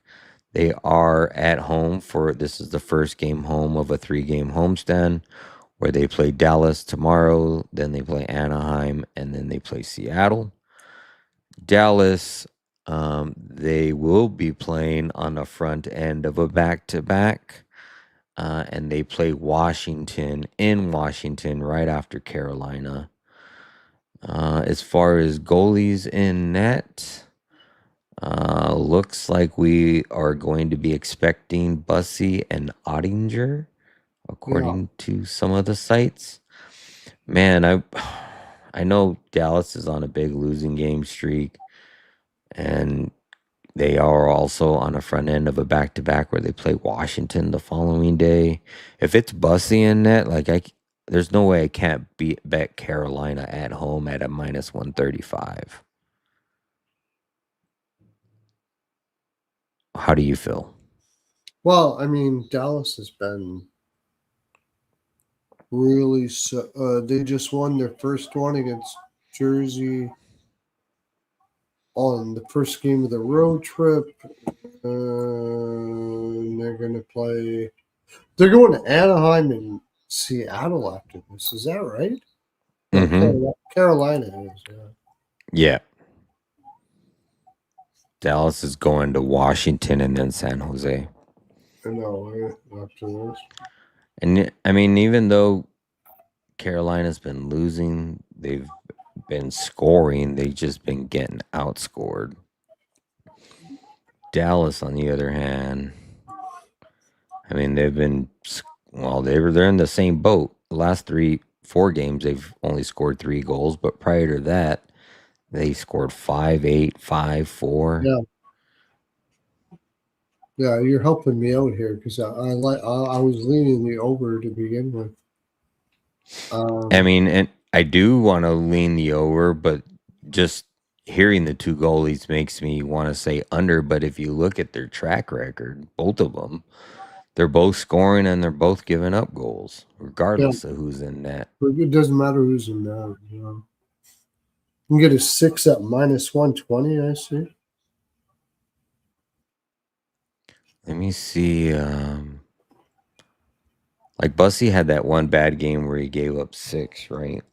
They are at home this is the first game home of a 3-game homestand, where they play Dallas tomorrow, then they play Anaheim, and then they play Seattle. Dallas, they will be playing on the front end of a back-to-back, and they play Washington in Washington right after Carolina. As far as goalies in net, looks like we are going to be expecting Bussy and Ottinger, according to some of the sites. Man, I know Dallas is on a big losing game streak, and they are also on the front end of a back-to-back where they play Washington the following day. If it's Bussy in net, there's no way I can't bet Carolina at home at a minus 135. How do you feel? Well, I mean, Dallas has been really they just won their first one against Jersey on the first game of the road trip. They're going to play. They're going to Anaheim and Seattle after this. Is that right? No, Carolina is. Yeah. Dallas is going to Washington and then San Jose. I know after this. And I mean, even though Carolina's been losing, they've been scoring. They've just been getting outscored. Dallas, on the other hand, I mean, they're in the same boat. The last 4 games, they've only scored 3 goals, but prior to that, they scored 5-8, 5-4. Yeah. Yeah, you're helping me out here because I was leaning the over to begin with. I mean, and I do want to lean the over, but just hearing the 2 goalies makes me want to say under. But if you look at their track record, both of them, they're both scoring and they're both giving up goals, regardless of who's in net. It doesn't matter who's in net. You can get a 6 at minus 120, I see. Let me see. Like Bussy had that one bad game where he gave up 6, right?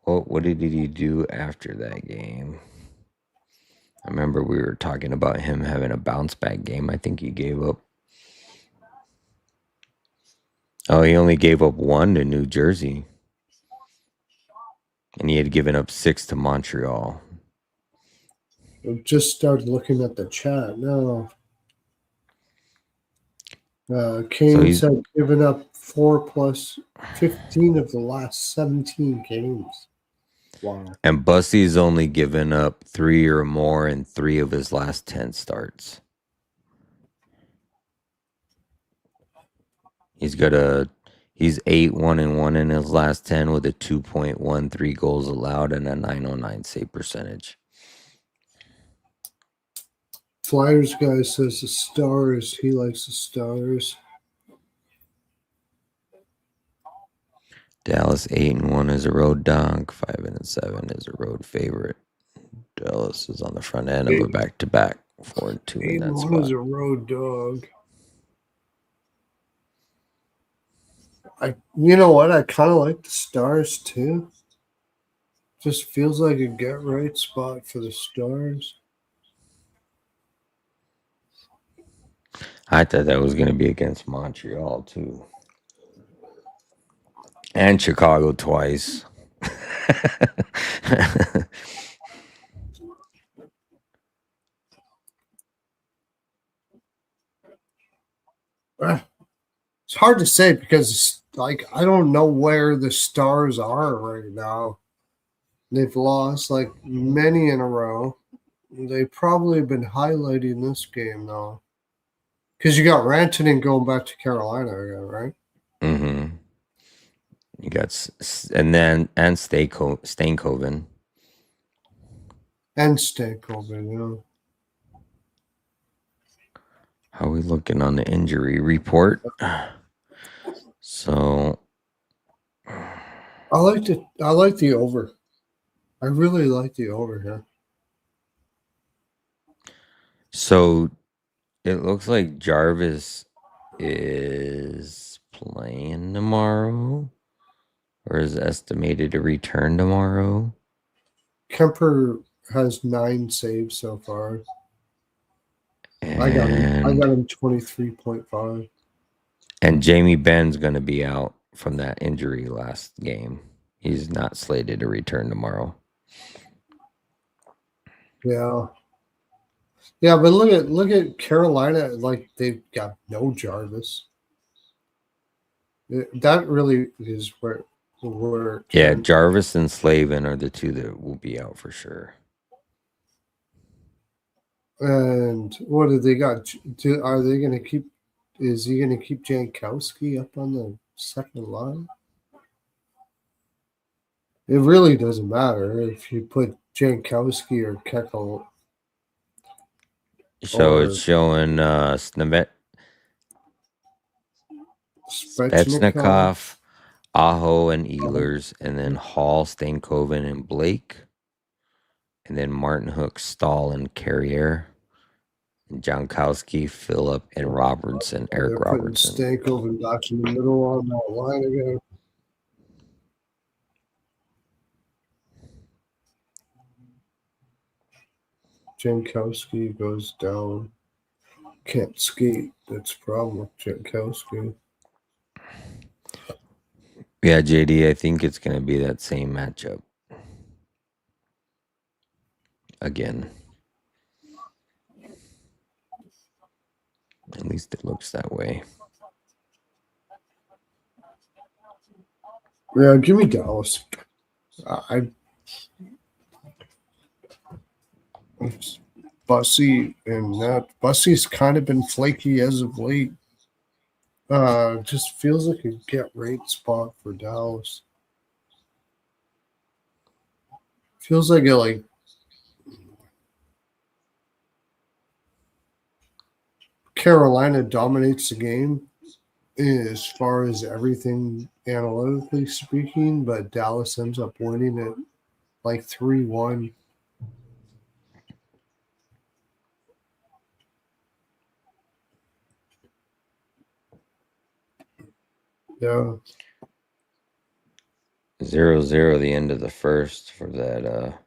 What did he do after that game? I remember we were talking about him having a bounce back game. I think he gave up. Oh, he only gave up 1 to New Jersey. And he had given up 6 to Montreal. I just started looking at the chat now. Canes have given up 4 plus 15 of the last 17 games. Wow. And Bussy's only given up 3 or more in 3 of his last 10 starts. He's 8-1-1 in his last 10 with a 2.13 goals allowed and a .909 save percentage. Flyers guy says the Stars. He likes the Stars. Dallas 8-1 is a road dog. 5-7 is a road favorite. Dallas is on the front end of a back-to-back. 4-2 in that 8-1 spot. is a road dog. You know what? I kind of like the Stars too. Just feels like a get right spot for the Stars. I thought that was going to be against Montreal too. And Chicago twice. It's hard to say because like I don't know where the Stars are right now. They've lost like many in a row. They probably have been highlighting this game though, because you got Rantanen going back to Carolina again, right? Mm-hmm. You got Stankoven. And Stankoven, you know. How are we looking on the injury report? So I like the over. I really like the over here. So it looks like Jarvis is playing tomorrow or is estimated to return tomorrow. Kemper has 9 saves so far. And I got him 23.5. And Jamie Benn's going to be out from that injury last game. He's not slated to return tomorrow. Yeah. Yeah, but look at Carolina, like they've got no Jarvis. That really is where Yeah, Jarvis and Slavin are the 2 that will be out for sure. And what do they got? Are they going to keep? Is he going to keep Jankowski up on the second line? It really doesn't matter if you put Jankowski or Keckle. So it's showing Svechnikov, Aho, and Ehlers, and then Hall, Stankoven, and Blake, and then Martin Hook, Stahl, and Carrier, and Jankowski, Phillip, and Robertson, Eric Robertson. Stankoven back in the middle on that line again. Jankowski goes down. Can't skate. That's a problem with Jankowski. Yeah, JD, I think it's going to be that same matchup again. At least it looks that way. Yeah, give me Dallas. It's Bussy and that Bussy's kind of been flaky as of late. Just feels like a get right spot for Dallas. Feels like Carolina dominates the game as far as everything analytically speaking, but Dallas ends up winning it like 3-1. Yeah. 0-0 the end of the first for that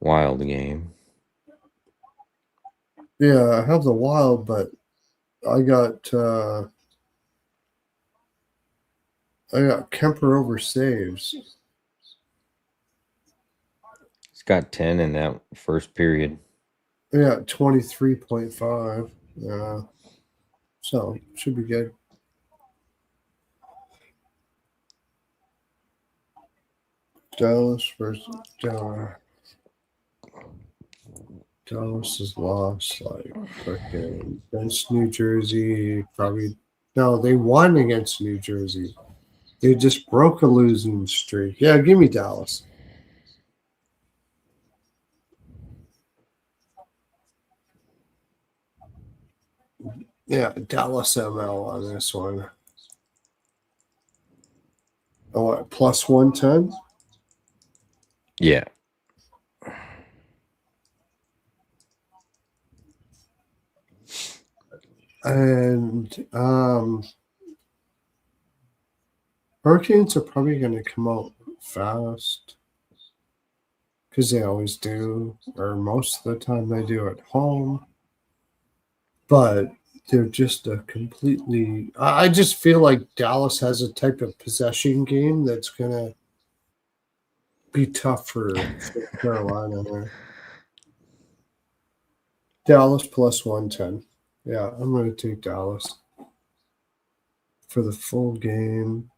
Wild game. Yeah, I have the Wild, but I got Kemper over saves. He's got 10 in that first period. Yeah, 23.5. Yeah. So should be good. Dallas versus Dallas is lost like freaking against New Jersey. Probably no, they won against New Jersey. They just broke a losing streak. Yeah, give me Dallas. Yeah, Dallas ML on this one. Oh, what, plus 110? Yeah. And Hurricanes are probably going to come out fast because they always do, or most of the time they do at home. But they're just a completely. I just feel like Dallas has a type of possession game that's going to be tough for Carolina there. Dallas plus 110. Yeah, I'm going to take Dallas for the full game.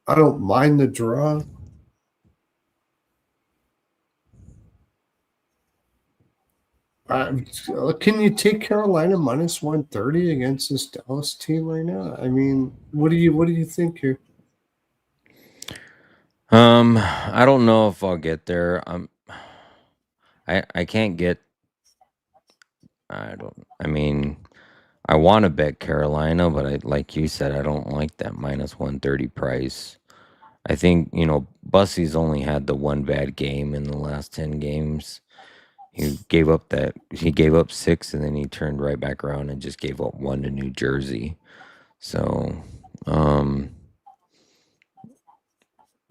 I don't mind the draw. Can you take Carolina minus 130 against this Dallas team right now? I mean, what do you think here? I don't know if I'll get there. I can't get. I mean, I want to bet Carolina, but like you said, I don't like that minus 130 price. I think, Bussy's only had the one bad game in the last 10 games. He gave up 6 and then he turned right back around and just gave up 1 to New Jersey. So,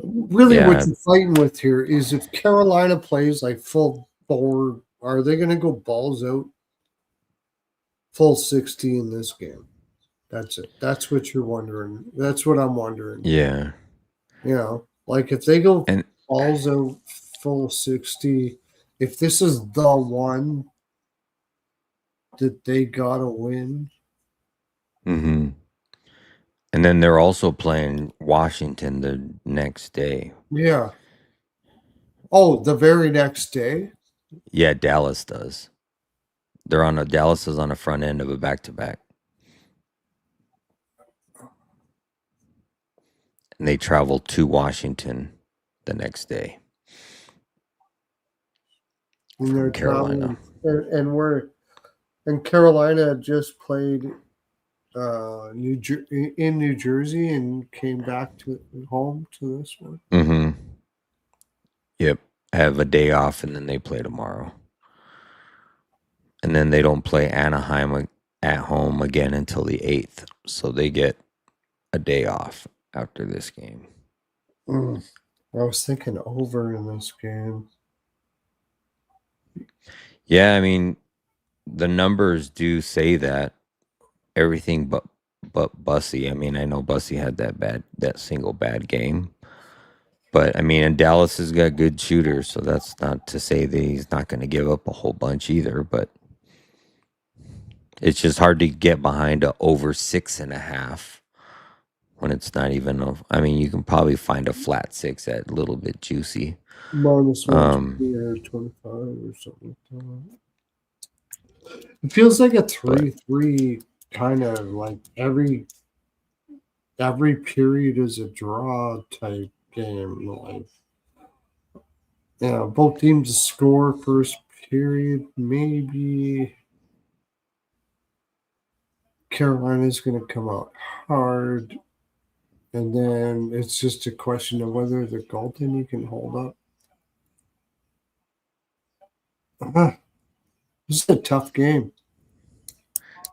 Really, what yeah. you're fighting with here is if Carolina plays like full forward, are they going to go balls out full 60 in this game? That's it. That's what you're wondering. That's what I'm wondering. Yeah. Like if they go And balls out full 60, if this is the one that they got to win. mhm. And then they're also playing Washington the next day. Yeah. Oh, the very next day? Yeah, Dallas does. Dallas is on the front end of a back-to-back. And they travel to Washington the next day And they're from Carolina. traveling. And Carolina just played in New Jersey and came back to home to this one. Mhm. Yep. Have a day off and then they play tomorrow. And then they don't play Anaheim at home again until the 8th. So they get a day off after this game. I was thinking over in this game. Yeah, I mean, the numbers do say that everything but Bussy. I mean, I know Bussy had that single bad game. But I mean, and Dallas has got good shooters, so that's not to say that he's not going to give up a whole bunch either. But it's just hard to get behind a over 6.5 when it's not even. I mean, you can probably find a flat 6 at a little bit juicy. Minus Um, 125 or something like that. It feels like a but 3-3 kind of like every period is a draw type game. Like, both teams score first period. Maybe Carolina's going to come out hard. And then it's just a question of whether the goaltending can hold up. This is a tough game.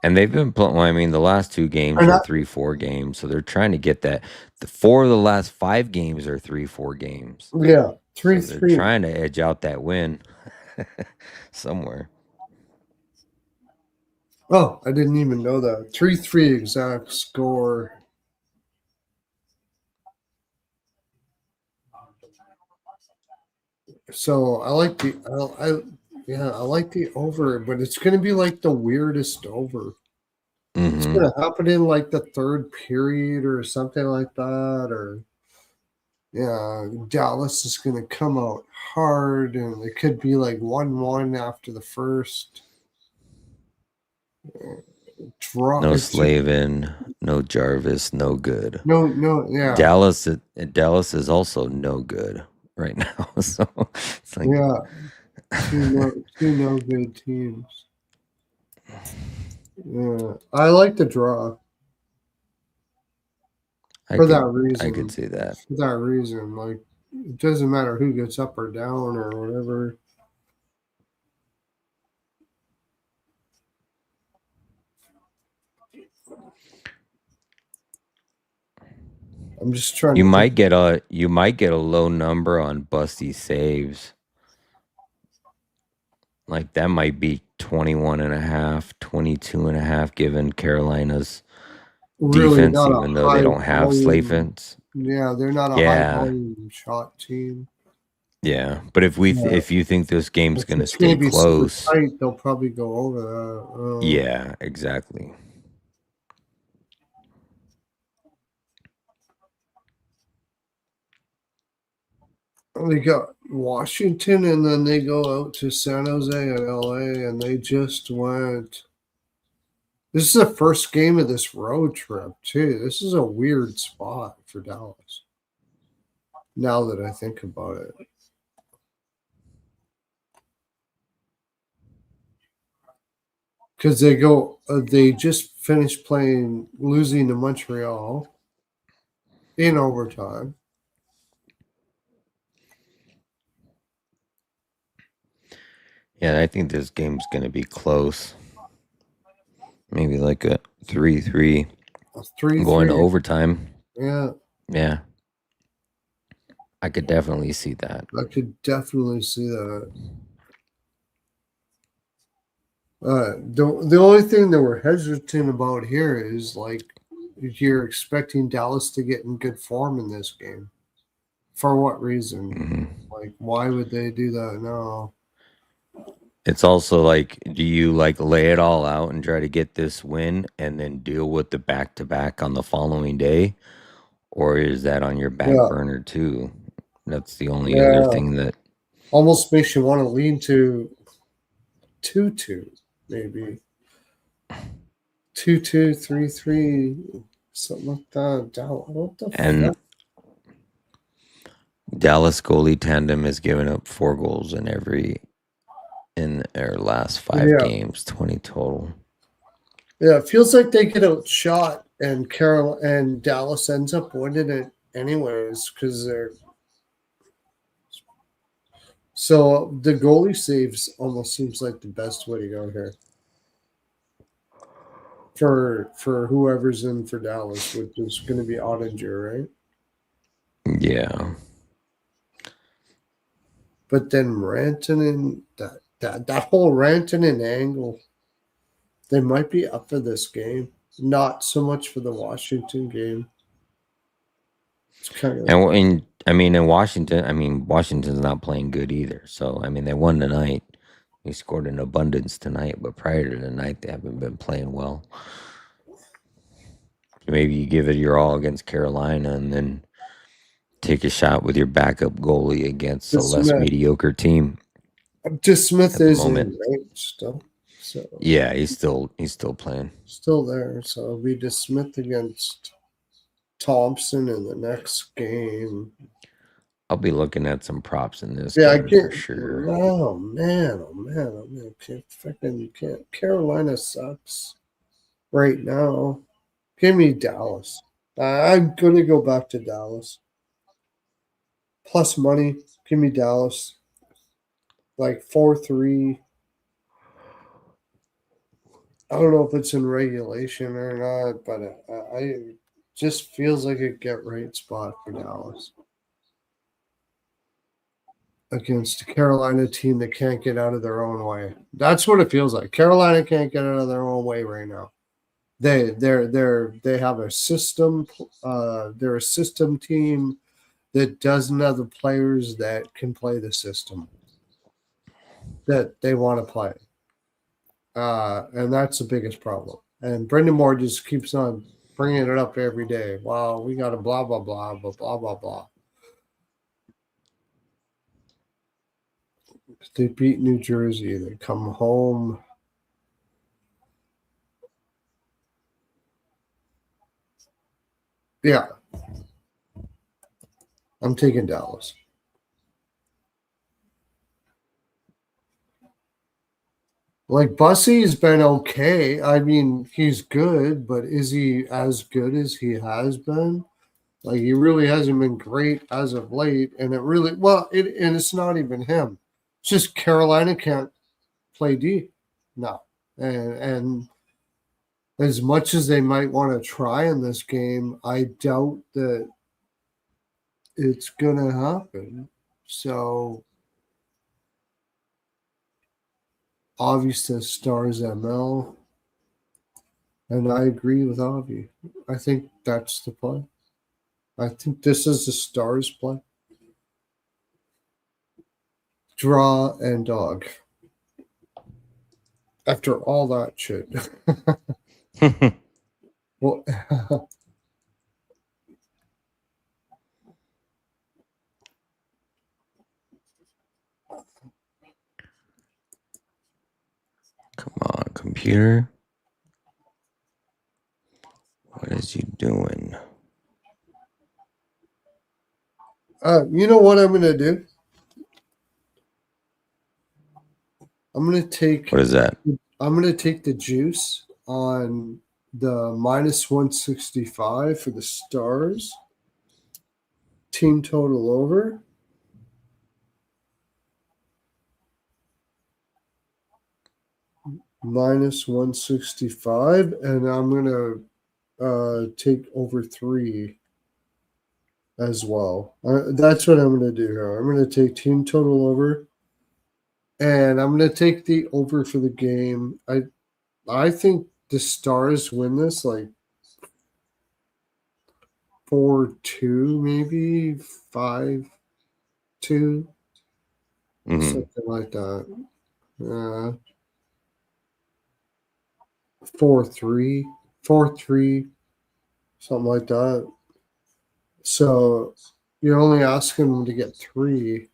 And they've been playing. Well, I mean, the last 2 games And are 3-4 games, so they're trying to get that. The 4 of the last 5 games are 3-4 games, yeah, so they're 3-3. trying to edge out that win somewhere. Oh, I didn't even know that. 3-3 exact score. So I like the I like the over, but it's gonna be like the weirdest over. It's Hmm. gonna happen in like the third period or something like that, or yeah, Dallas is gonna come out hard, and it could be like 1-1 after the first draw. No It's just, Slavin, no Jarvis, no good. no, yeah, Dallas is also no good right now. So it's like yeah, two no good teams. Yeah, I like the draw I for that could reason. see that. For that reason, like it doesn't matter who gets up or down or whatever. I'm just trying You to think. might get a low number on busty saves. Like that might be 21.5, 22.5, given Carolina's Really, defense, not a even though they high don't have volume. Slavins. Yeah, they're not a high Yeah. volume shot team. Yeah. But Yeah. if you think this game's If gonna it's going stay to be super close, tight, they'll probably go over that. yeah, exactly. They got Washington, and then they go out to San Jose and LA, and they just went. This is the first game of this road trip, too. This is a weird spot for Dallas, now that I think about it. Because they just finished losing to Montreal in overtime. Yeah, I think this game's gonna be close. Maybe like a 3-3 3 going to 3. overtime. Yeah, Yeah. I could definitely see that. I could definitely see that. The only thing that we're hesitant about here is like you're expecting Dallas to get in good form in this game. For what reason? Hmm. Like, why would they do that? No. It's also like, do you like lay it all out and try to get this win and then deal with the back to back on the following day? Or is that on your back Yeah. burner too? That's the only other Yeah. thing that, Almost makes you want to lean to 2-2, maybe 2-2, 3-3, something like that. What the and fuck? Dallas goalie tandem has given up 4 goals in their last 5 Yeah. games, 20 total. Yeah. It feels like they get outshot, and Carol and Dallas ends up winning it anyways because they're. So the goalie saves almost seems like the best way to go here for whoever's in for Dallas, which is going to be Ottinger, right? Yeah. But then Rantanen, that whole Rantanen angle, they might be up for this game. Not so much for the Washington game. It's kind of In Washington, Washington's not playing good either. So I mean, they won tonight. They scored in abundance tonight, but prior to tonight, they haven't been playing well. Maybe you give it your all against Carolina, and then take a shot with your backup goalie against a less Smith. mediocre team Smith at the is in, moment. right? Still, so Yeah, he's still playing. still there. So it'll be Smith against Thompson in the next game. I'll be looking at some props in this Yeah, I game for can't. sure. Oh man, oh man, oh man! Can't. Carolina sucks right now. Give me Dallas. I'm gonna go back to Dallas. Plus money. Give me Dallas. Like 4-3. I don't know if it's in regulation or not, but I just feels like a get right spot for Dallas against a Carolina team that can't get out of their own way. That's what it feels like. Carolina can't get out of their own way right now. They have a system. They're a system team that doesn't have the players that can play the system that they want to play. And that's the biggest problem. And Brendan Moore just keeps on bringing it up every day. Well, we got to blah, blah, blah, blah, blah, blah, blah. They beat New Jersey. They come home. Yeah, I'm taking Dallas. Like Bussy's been okay. I mean, he's good, but is he as good as he has been? Like he really hasn't been great as of late, and and it's not even him. It's just Carolina can't play D. No, and as much as they might want to try in this game, I doubt that it's gonna happen. So obviously stars ML, and I agree with Avi. I think that's the play. I think this is the stars play. Draw and dog. After all that shit. Well, Come on, computer. What is you doing? you know what I'm gonna do? I'm gonna take What is that? I'm gonna take the juice on the minus 165 for the stars. Team total over. Minus 165. And I'm gonna take over 3 as well. That's what I'm gonna do here. I'm gonna take team total over. And I'm gonna take the over for the game. I think the stars win this like 4-2, maybe 5-2, Mm-hmm. something like that. 4-3, 4-3, something like that. So you're only asking them to get 3.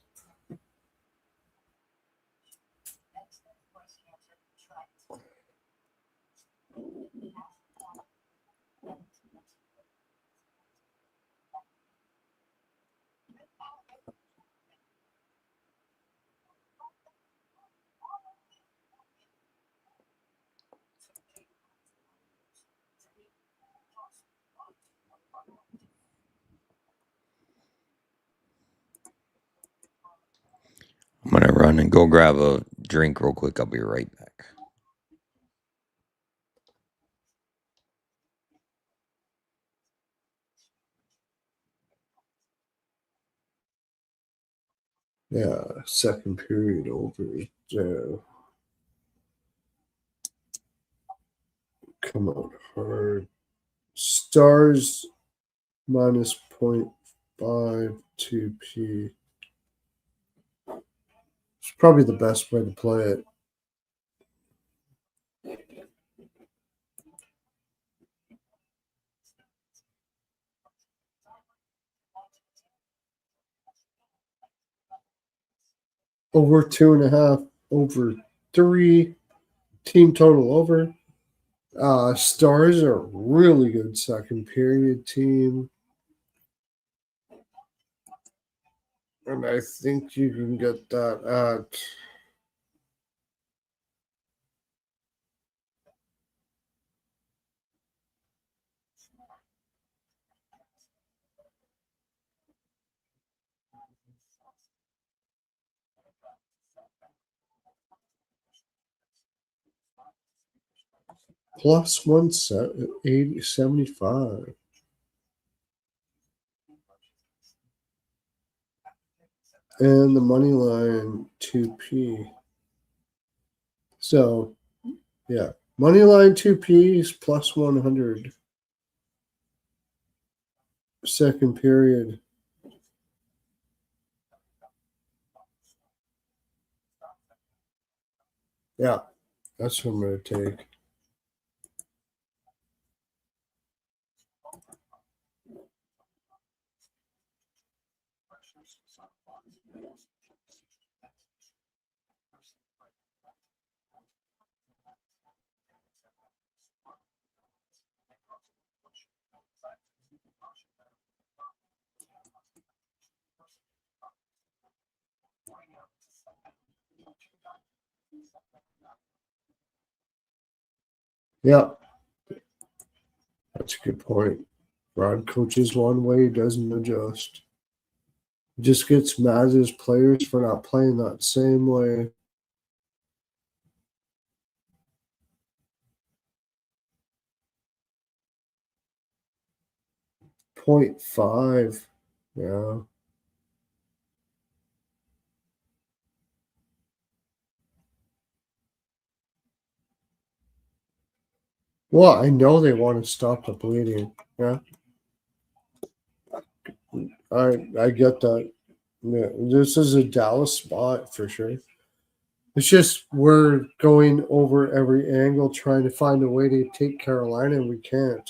I'm gonna run and go grab a drink real quick. I'll be right back. Yeah, second period over. So come out hard. Stars minus 0.52p. It's probably the best way to play it. Over 2.5, over 3, team total over. Stars are a really good second period team. And I think you can get that at Plus 175. And the money line 2P. So, yeah. Money line 2P is plus 100. Second period. Yeah, that's what I'm going to take. Yeah, that's a good point. Rod coaches one way, doesn't adjust. Just gets mad at his players for not playing that same way. .5. Yeah. Well, I know they want to stop the bleeding. Yeah. I get that. Yeah, this is a Dallas spot for sure. It's just we're going over every angle trying to find a way to take Carolina and we can't.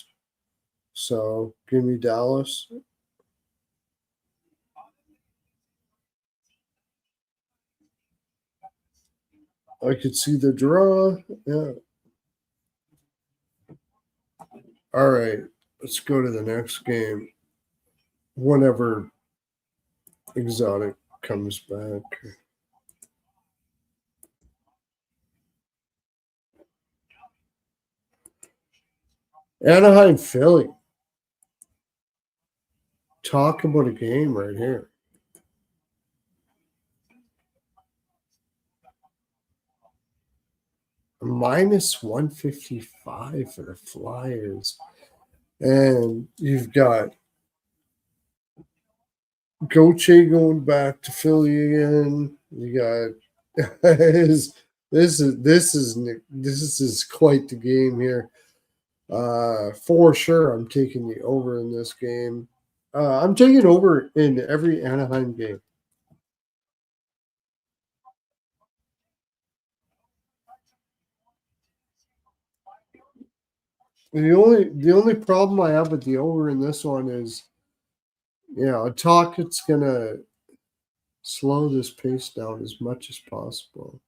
So give me Dallas. I could see the draw. Yeah. All right. Let's go to the next game. Whenever Exotic comes back. Anaheim, Philly. Talk about a game right here. Minus 155 for the Flyers. And you've got Goche going back to Philly again. You got this is quite the game here. For sure, I'm taking the over in this game. I'm taking over in every Anaheim game. The only problem I have with the over in this one is, talk it's gonna slow this pace down as much as possible.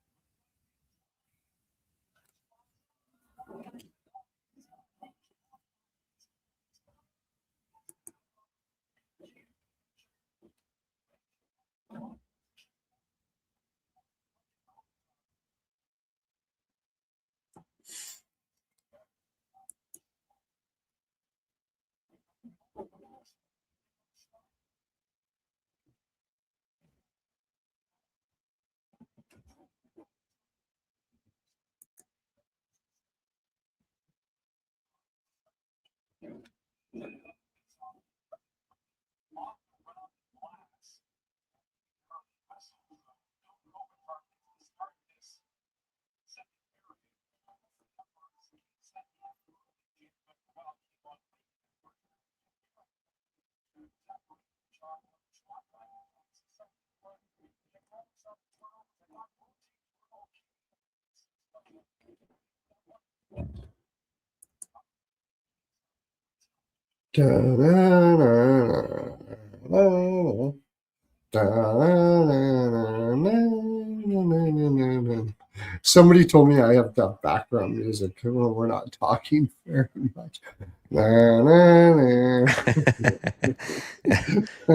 Somebody told me I have that background music when we're not talking very much.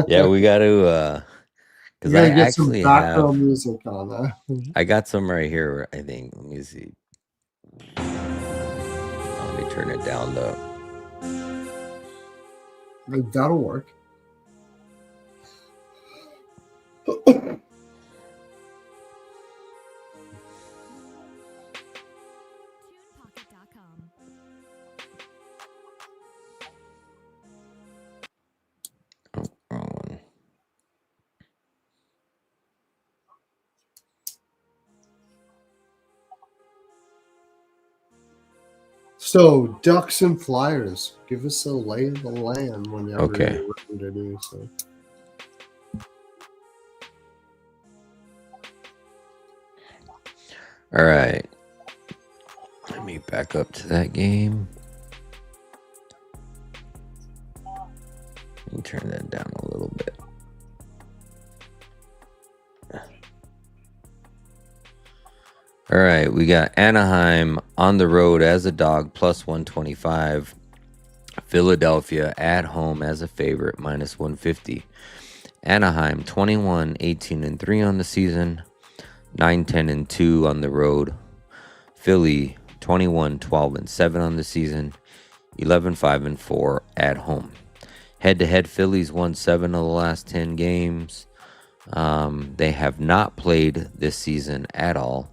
Yeah, we got to You because I gotta get some actually have background music on that. I got some right here, I think. Let me see. Let me turn it down though. That'll work. TunePocket.com. So, Ducks and Flyers. Give us a lay of the land whenever Okay. you're ready to do so. All right. Let me back up to that game. Let me turn that down a little bit. All right, we got Anaheim on the road as a dog, plus 125. Philadelphia at home as a favorite, minus 150. Anaheim 21, 18, and 3 on the season, 9, 10, and 2 on the road. Philly 21, 12, and 7 on the season, 11, 5, and 4 at home. Head-to-head, Phillies won 7 of the last 10 games. They have not played this season at all.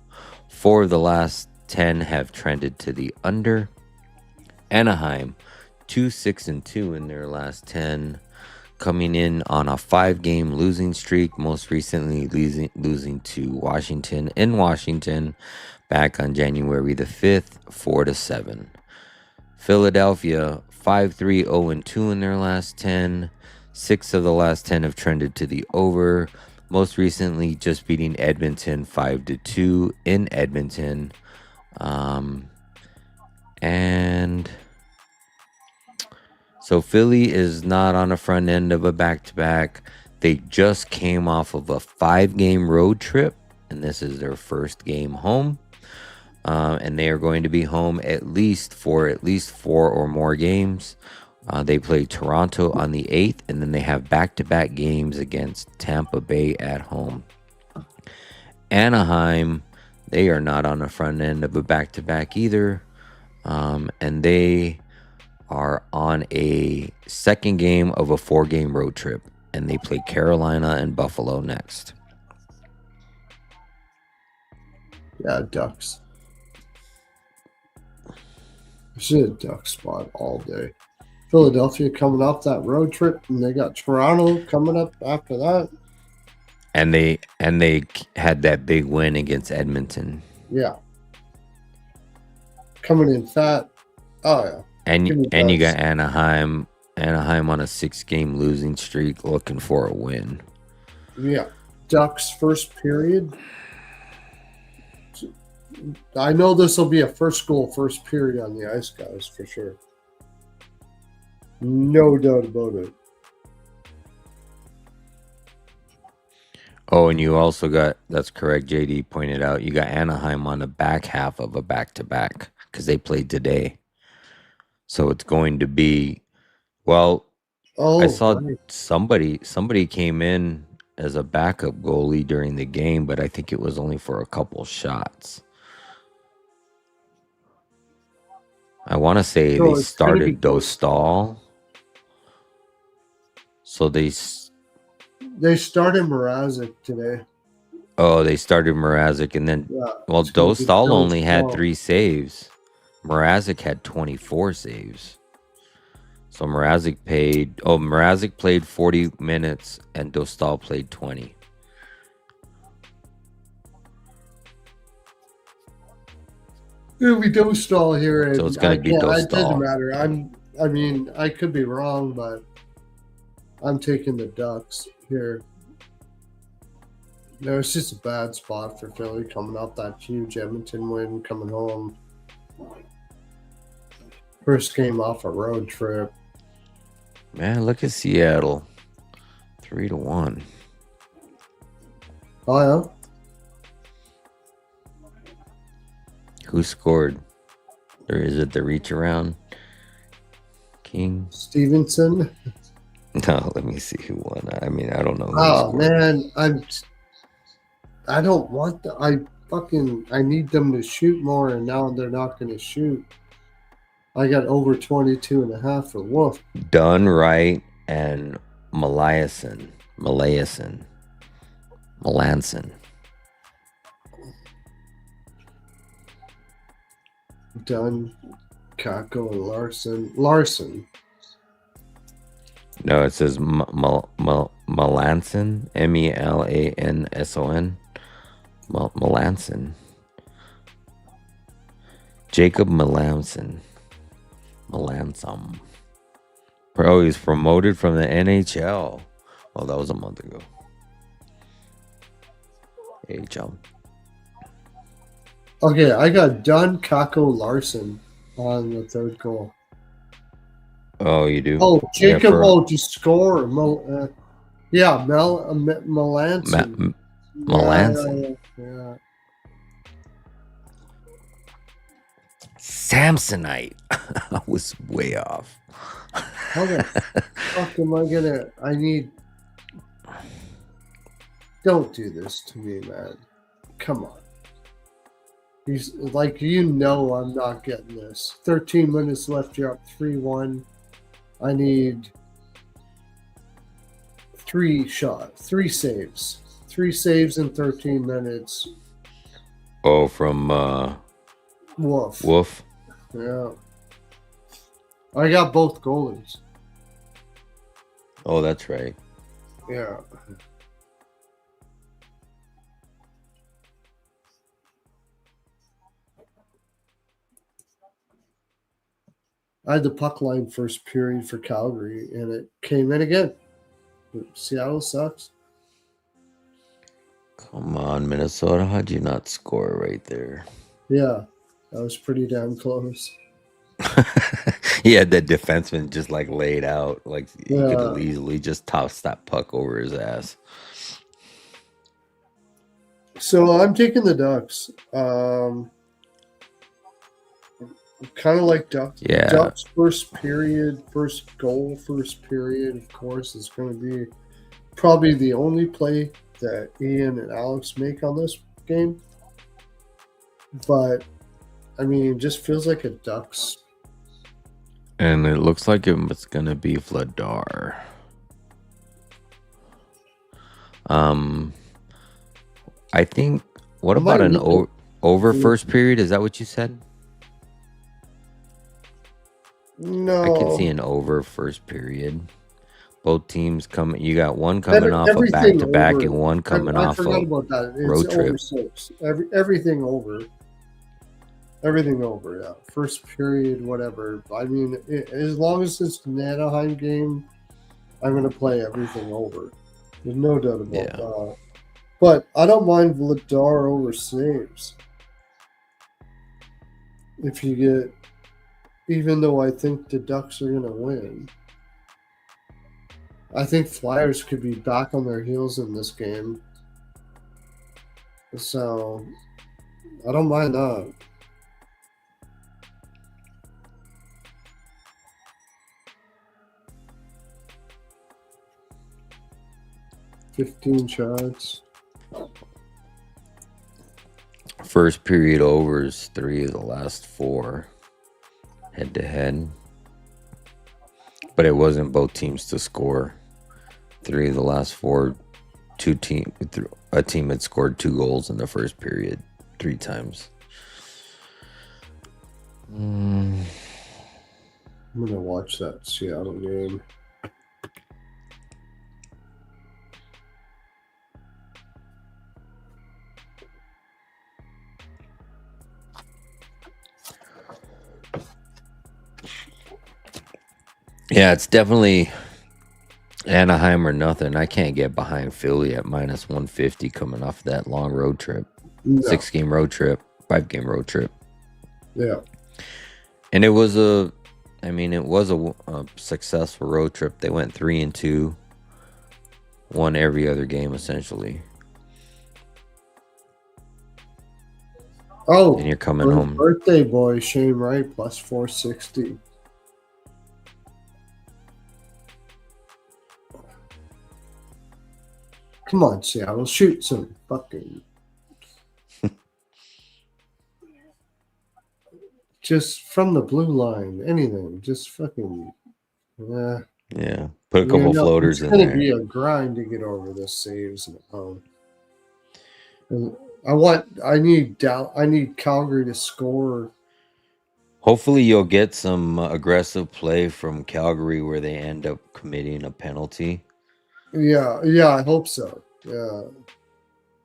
4 of the last 10 have trended to the under. Anaheim 2, 6, and 2 in their last 10, coming in on a 5-game losing streak, most recently losing to Washington in Washington back on January the 5th, 4-7. Philadelphia 5-3, 0, and 2 in their last 10. 6 of the last 10 have trended to the over, most recently just beating Edmonton 5-2 in Edmonton. And so Philly is not on the front end of a back-to-back. They just came off of a 5-game road trip, and this is their first game home. And they are going to be home at least 4 or more games. They play Toronto on the 8th, and then they have back-to-back games against Tampa Bay at home. Anaheim, they are not on the front end of a back-to-back either. And they are on a second game of a 4-game road trip, and they play Carolina and Buffalo next. Yeah, Ducks. I should have Duck spot all day. Philadelphia coming off that road trip, and they got Toronto coming up after that. And they had that big win against Edmonton. Yeah. Coming in fat. Oh, yeah. And you got Anaheim on a 6-game losing streak, looking for a win. Yeah. Ducks first period. I know this will be a first goal, first period on the ice, guys, for sure. No doubt about it. Oh, and you also got, that's correct, JD pointed out, you got Anaheim on the back half of a back-to-back because they played today. So it's going to be, well, I saw right. somebody came in as a backup goalie during the game, but I think it was only for a couple shots. I want to say they started Dostal. So they started Mrazek today. Oh, they started Mrazek, and then Dostal only had 3 saves. Mrazek had 24 saves. So Mrazek played 40 minutes and Dostal played 20. It'll be Dostal here. So it's gonna be Dostal. It doesn't matter. I mean, I could be wrong, but I'm taking the Ducks here. No, it's just a bad spot for Philly coming off that huge Edmonton win, coming home. First game off a road trip. Man, look at Seattle. 3-1. Oh, yeah? Who scored? Or is it the reach around? King? Stevenson? No, let me see who won. I mean, I don't know. Oh, man. I don't want the. I need them to shoot more, and now they're not going to shoot. I got over 22.5 for Wolf. Dunn, Wright, and Melanson. Dunn, Kako, and Larson. No, it says Melanson. Melanson. Melanson. Jacob Melanson. Melancon. Bro, he's promoted from the NHL. Well, that was a month ago. AHL. Okay, I got Dunn Kako Larson on the third goal. Oh, you do? Oh, Jacob for to score. Melanson. Melanson. Yeah. Samsonite. I was way off. How the fuck am I gonna? I need. Don't do this to me, man. Come on. He's like, I'm not getting this. 13 minutes left. You're up 3-1. I need 3 saves. 3 saves in 13 minutes. Oh, from Wolf. Yeah. I got both goalies. Oh, that's right. Yeah. I had the puck line first period for Calgary, and it came in again. Seattle sucks. Come on, Minnesota. How'd you not score right there? Yeah, that was pretty damn close. He had that defenseman just like laid out. Like he could easily just toss that puck over his ass. So I'm taking the Ducks. Kind of like Ducks. Yeah. Ducks first period, first goal, first period, of course, is going to be probably the only play that Ian and Alex make on this game. But, I mean, it just feels like a Ducks. And it looks like it's going to be Vladar. I think, what about an over first period? Is that what you said? No. I can see an over first period. Both teams coming. You got one coming off a back-to-back and one coming off a road trip. Over 6. Everything over. Everything over, yeah. First period, whatever. I mean, as long as it's an Anaheim game, I'm going to play everything over. There's no doubt about that. But I don't mind Vladar over saves. If you get, even though I think the Ducks are going to win, I think Flyers could be back on their heels in this game. So I don't mind that. $15 shots. First period overs 3 of the last 4 head to head, but it wasn't both teams to score. 3 of the last 4, a team had scored 2 goals in the first period 3 times. I'm gonna watch that Seattle game. Yeah, it's definitely Anaheim or nothing. I can't get behind Philly at minus 150 coming off that long road trip. No. 6-game road trip, 5-game road trip. Yeah. And it was a successful road trip. They went 3-2, won every other game essentially. Oh, and you're coming home. Birthday boy Shane Wright plus 460. Come on, Seattle, shoot some fucking. Just from the blue line, anything. Just fucking. Yeah, put a couple floaters in there. It's gonna be a grind to get over the saves. And I need Calgary to score. Hopefully, you'll get some aggressive play from Calgary where they end up committing a penalty. Yeah, I hope so. Yeah.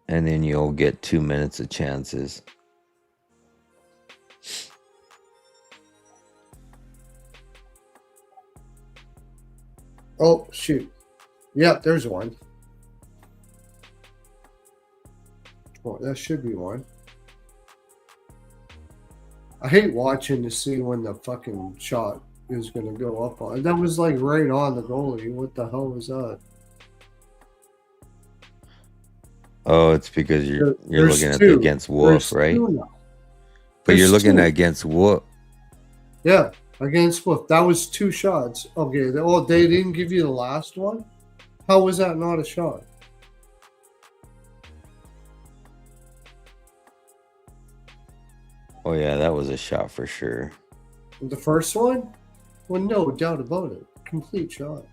And then you'll get 2 minutes of chances. Oh, shoot. Yep, there's one. Oh, that should be one. I hate watching to see when the fucking shot is going to go up on. That was like right on the goalie. What the hell was that? Oh, it's because you're There's looking at two. the against Wolf, There's right? two now. But you're There's looking two. at against Wolf. Yeah, against Wolf. That was two shots. Okay. They didn't give you the last one? How was that not a shot? Oh yeah, that was a shot for sure. The first one? Well, no doubt about it. Complete shot.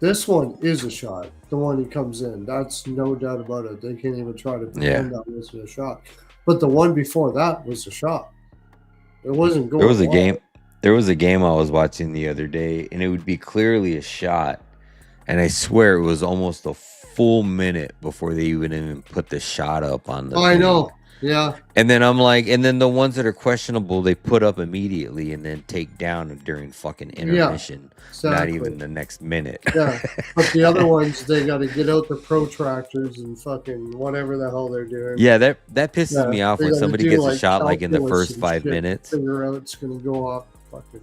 This one is a shot. The one he comes in. That's no doubt about it. They can't even try to pretend that was a shot. But the one before that was a shot. It wasn't going. There was a game. There was a game I was watching the other day, and it would be clearly a shot, and I swear it was almost a full minute before they even put the shot up on the. I know. Yeah. And then I'm like, and then the ones that are questionable, they put up immediately and then take down during fucking intermission. Yeah, exactly. Not even the next minute. Yeah. But the other ones, they got to get out the protractors and fucking whatever the hell they're doing. Yeah, that pisses me off when somebody gets a shot like in the first 5 minutes. Figure out it's going to go off.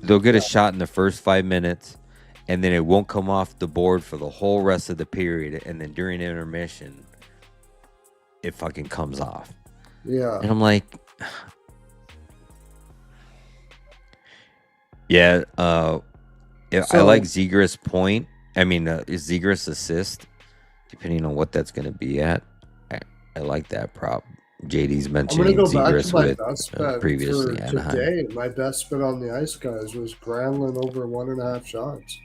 They'll get a shot in the first 5 minutes, and then it won't come off the board for the whole rest of the period. And then during intermission, it fucking comes off. Yeah. And I'm like, yeah, I like Zegras point. I mean, Zegras assist, depending on what that's going to be at. I like that prop. JD's mentioning Zegras with previously Anaheim. Today, my best bet on the ice guys was Granlund over 1.5 shots.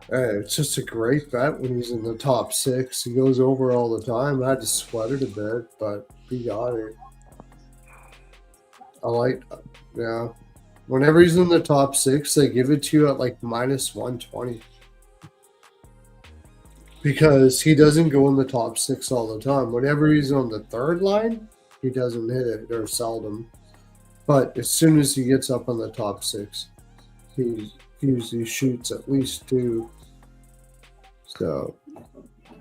It's just a great bet when he's in the top 6. He goes over all the time. I had to sweat it a bit, but he got it. I like, yeah. Whenever he's in the top 6, they give it to you at like minus 120. Because he doesn't go in the top 6 all the time. Whenever he's on the third line, he doesn't hit it, or seldom. But as soon as he gets up on the top 6, he usually shoots at least 2. So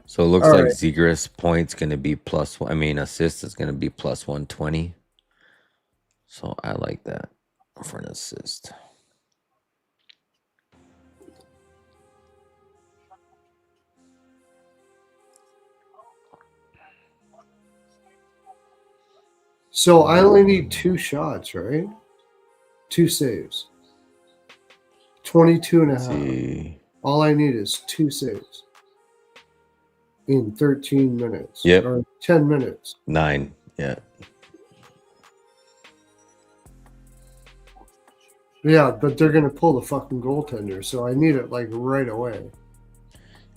it looks like Zegras points going to be assist is going to be plus 120. So I like that for an assist. So I only need 2 shots, right? 2 saves. 22.5. All I need is 2 saves in 13 minutes. Yep. Or 10 minutes. 9. Yeah. Yeah, but they're going to pull the fucking goaltender, so I need it like right away.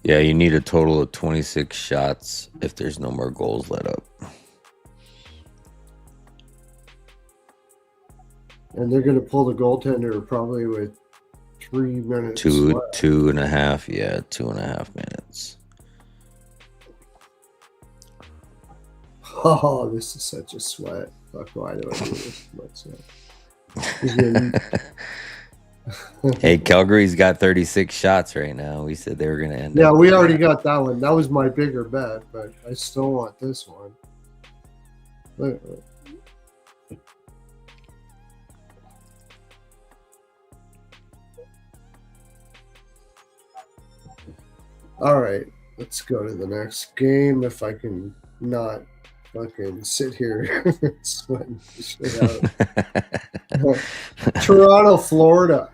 Yeah, you need a total of 26 shots if there's no more goals let up. And they're going to pull the goaltender probably with 3 minutes. 2.5. Yeah, 2.5 minutes. Oh, this is such a sweat. Fuck, why do I do this? Hey, Calgary's got 36 shots right now. We said they were going to end. Yeah, we already got that one. That was my bigger bet, but I still want this one. Look. All right, let's go to the next game. If I can not fucking sit here sweating shit out. Toronto, Florida.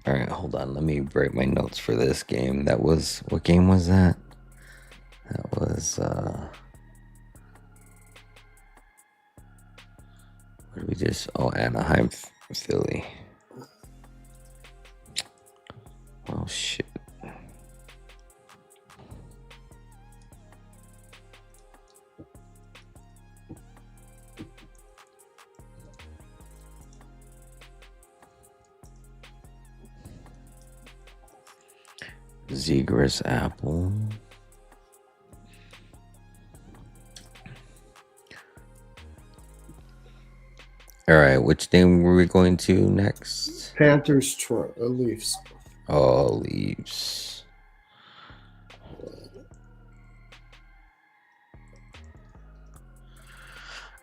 All right, hold on. Let me write my notes for this game. That was, what game was that? That was, what did we just, Anaheim, Philly. Oh, shit. Zegras apple. All right, which game were we going to next? Panthers, Leafs. Oh, Leafs.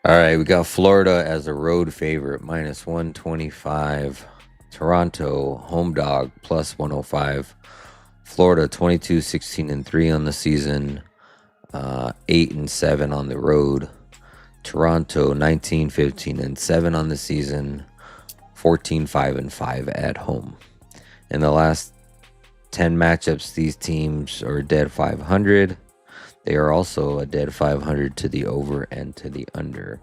All right, we got Florida as a road favorite, minus 125. Toronto, home dog, plus 105. Florida, 22-16-3 on the season, 8-7 on the road. Toronto, 19-15-7 on the season, 14-5-5 at home. In the last 10 matchups, these teams are dead 500. They are also a dead 500 to the over and to the under.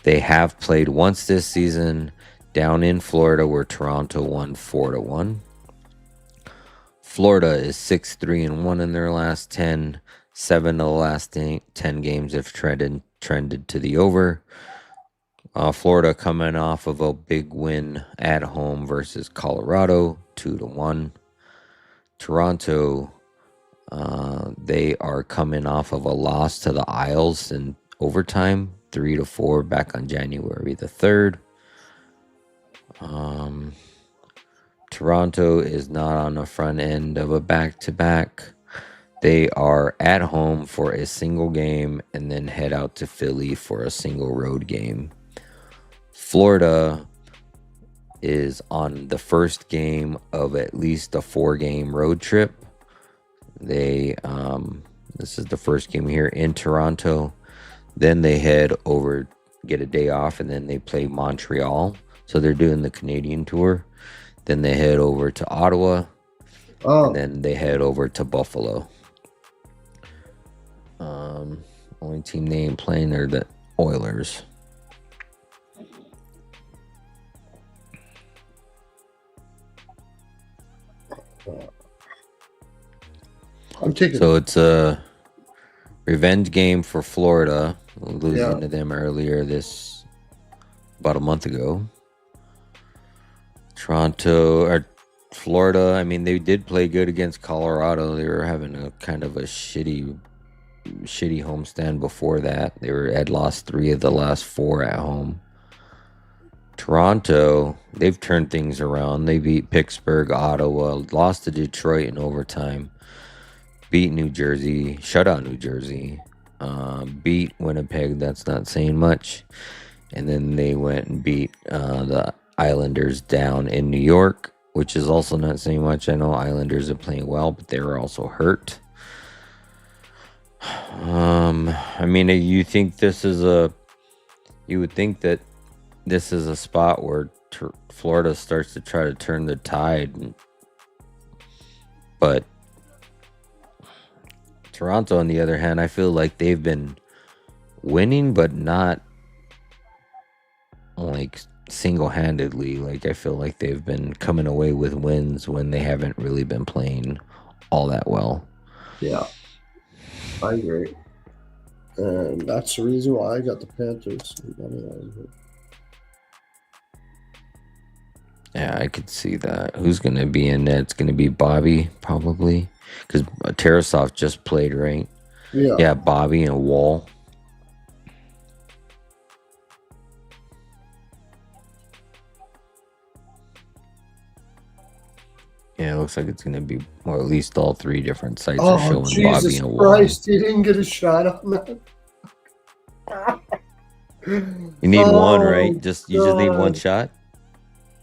They have played once this season down in Florida, where Toronto won 4-1. Florida is 6-3-1 in their last 10. 7 of the last 10 games have trended to the over. Florida coming off of a big win at home versus Colorado, 2-1. Toronto, they are coming off of a loss to the Isles in overtime, 3-4 back on January the 3rd. Toronto is not on the front end of a back-to-back. They are at home for a single game and then head out to Philly for a single road game. Florida is on the first game of at least a 4-game road trip. This is the first game here in Toronto. Then they head over, get a day off, and then they play Montreal. So they're doing the Canadian tour. Then they head over to Ottawa. And then they head over to Buffalo. Only team they ain't playing are the Oilers. So it's a revenge game for Florida, losing to them earlier about a month ago. Florida, I mean, they did play good against Colorado. They were having a kind of a shitty homestand before that. They had lost 3 of the last 4 at home. Toronto, they've turned things around. They beat Pittsburgh, Ottawa, lost to Detroit in overtime, beat New Jersey, shut out New Jersey, beat Winnipeg. That's not saying much. And then they went and beat the Islanders down in New York, which is also not saying much. I know Islanders are playing well, but they were also hurt. I mean, you would think that this is a spot where Florida starts to try to turn the tide, but Toronto, on the other hand, I feel like they've been winning, but not like single-handedly. Like, I feel like they've been coming away with wins when they haven't really been playing all that well. Yeah, I agree. And that's the reason why I got the Panthers. Yeah, I could see that. Who's going to be in there? It's going to be Bobby, probably. Because Tarasov just played, right? Yeah, Bobby and Wall. Yeah, it looks like it's going to be, or at least all 3 different sites are showing Bobby and Wall. Christ, he didn't get a shot on that. You need one, right? You just need one shot?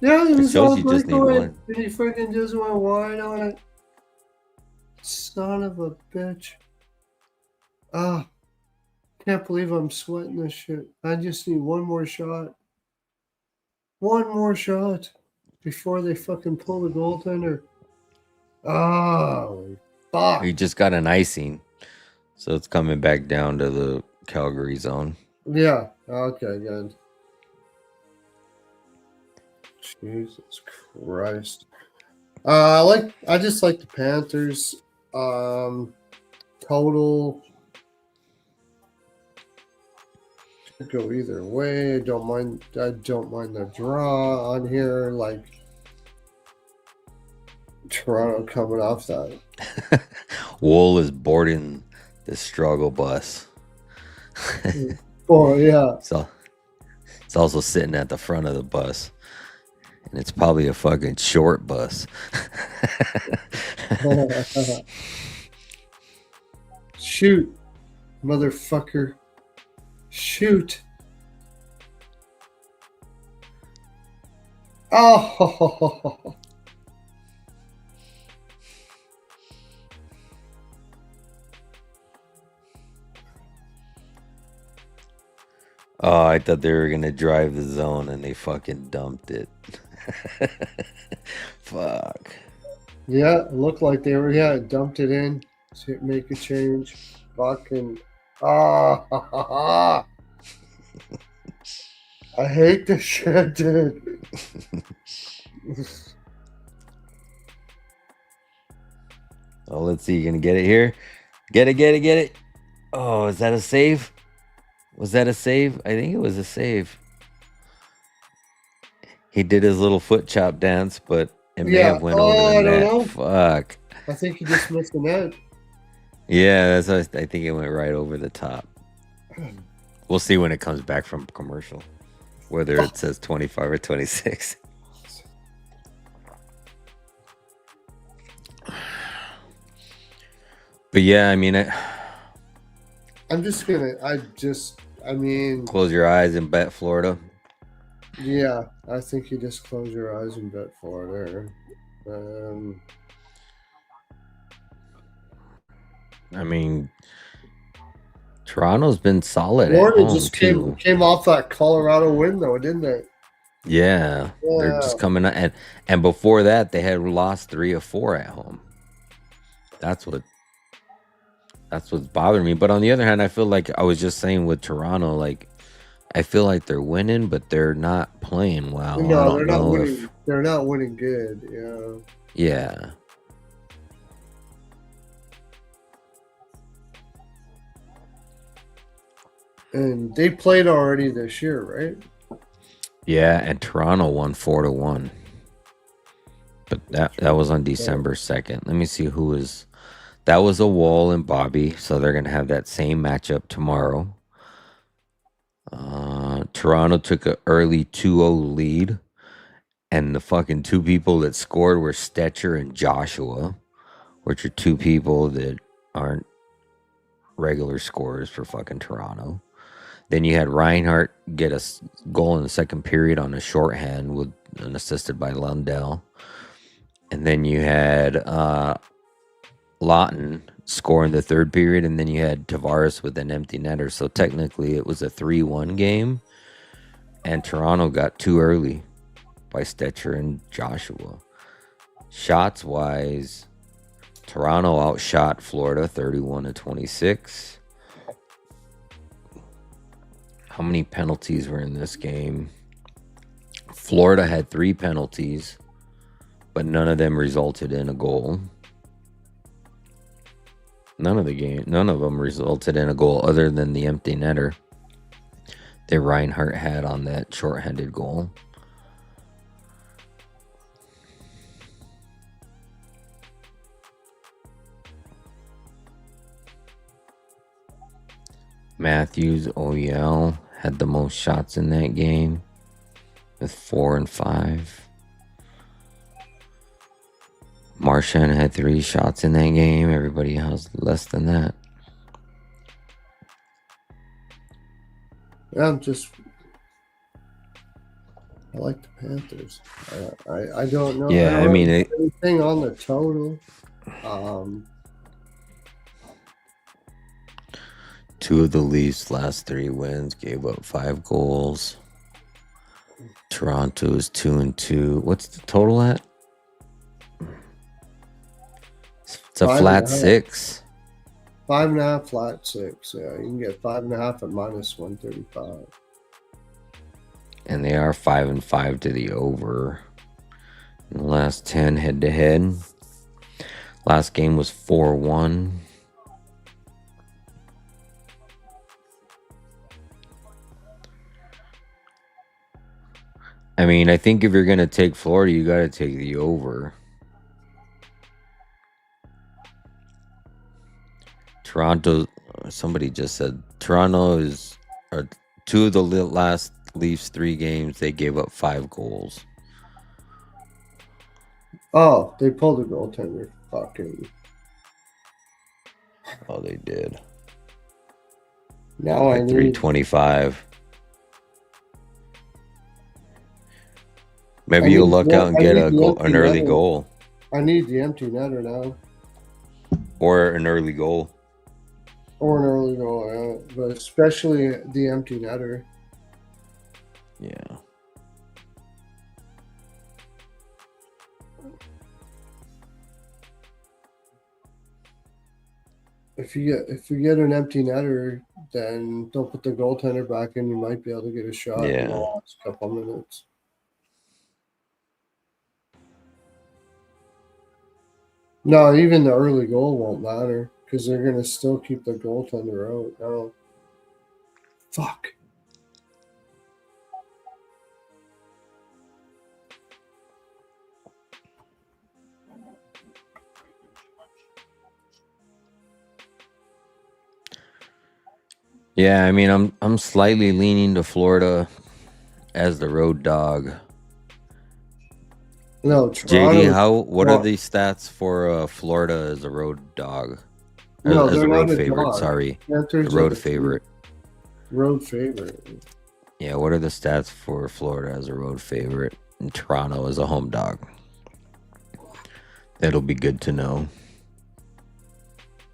Yeah, he was shows you just need one. And he freaking just went wide on it. Son of a bitch. Can't believe I'm sweating this shit. I just need one more shot. One more shot before they fucking pull the goaltender. Oh, fuck. He just got an icing. So it's coming back down to the Calgary zone. Yeah. Okay, good. Jesus Christ. I just like the Panthers. Total could go either way. I don't mind the draw on here. Like Toronto coming off that. Wool is boarding the struggle bus. Oh yeah. So it's also sitting at the front of the bus. And it's probably a fucking short bus. Shoot, motherfucker. Shoot. Oh. Oh, I thought they were gonna drive the zone and they fucking dumped it. Fuck. Yeah, it looked like they were, dumped it in to make a change. Fucking. Ah. I hate this shit, dude. Oh, let's see. You gonna get it here? Get it. Oh, is that a save? Was that a save? I think it was a save. He did his little foot chop dance, but it may have went over the I net. don't know. Fuck. I think he just missed the net. Yeah, I think it went right over the top. We'll see when it comes back from commercial, whether it says 25 or 26. But yeah, I mean, I'm just gonna. I mean, close your eyes and bet Florida. Yeah, I think you just close your eyes and bet Florida. I mean, Toronto's been solid Florida at home just too. came off that Colorado win, though, didn't it? Yeah, they're just coming out, and before that, they had lost 3 or 4 at home. That's what's bothering me. But on the other hand, I feel like I was just saying with Toronto, like I feel like they're winning, but they're not playing well. No, they're not winning. They're not winning good. Yeah. And they played already this year, right? Yeah, and Toronto won 4-1. But that was on December 2nd. Let me see who was. That was a Wall and Bobby, so they're gonna have that same matchup tomorrow. Toronto took an early 2-0 lead, and the fucking 2 people that scored were Stetcher and Joshua, which are 2 people that aren't regular scorers for fucking Toronto. Then you had Reinhardt get a goal in the second period on a shorthand with an assisted by Lundell. And then you had Lawton score in the third period, and then you had Tavares with an empty netter. So technically it was a 3-1 game, and Toronto got 2 early by Stetcher and Joshua. Shots wise, Toronto outshot Florida 31-26. How many penalties were in this game? Florida had 3 penalties, but none of them resulted in a goal. None of them resulted in a goal other than the empty netter that Reinhardt had on that shorthanded goal. Matthews, OEL had the most shots in that game with 4 and 5. Marchand had 3 shots in that game. Everybody has less than that. Yeah, I like the Panthers. I don't know. Yeah, I mean anything on the total. 2 of the Leafs' last 3 wins gave up 5 goals. Toronto is 2-2. What's the total at? It's a flat 6. 5.5 flat 6. Yeah, you can get 5.5 at -135. And they are 5-5 to the over. In the last 10 head-to-head. Last game was 4-1. I mean, I think if you're going to take Florida, you got to take the over. Toronto, somebody just said Toronto is 2 of the last Leafs 3 games, they gave up 5 goals. Oh, they pulled a goaltender. Fucking. Oh, they did. Now I Like need 325. I Maybe you'll need luck out and I get need the an empty early netter. goal I need the empty netter now. or an early goal. Or an early goal, yeah. But especially the empty netter. Yeah. If you get an empty netter, then don't put the goaltender back in. You might be able to get a shot in the Yeah. last couple minutes. No, even the early goal won't matter because they're gonna still keep the goaltender out. No, fuck. Yeah, I mean, I'm slightly leaning to Florida as the road dog. No, JD, Toronto. what are the stats for Florida as a road dog? No, As they're a not road a favorite, dog. sorry. The Panthers are road the favorite. road favorite. Yeah, what are the stats for Florida as a road favorite and Toronto as a home dog? That'll be good to know.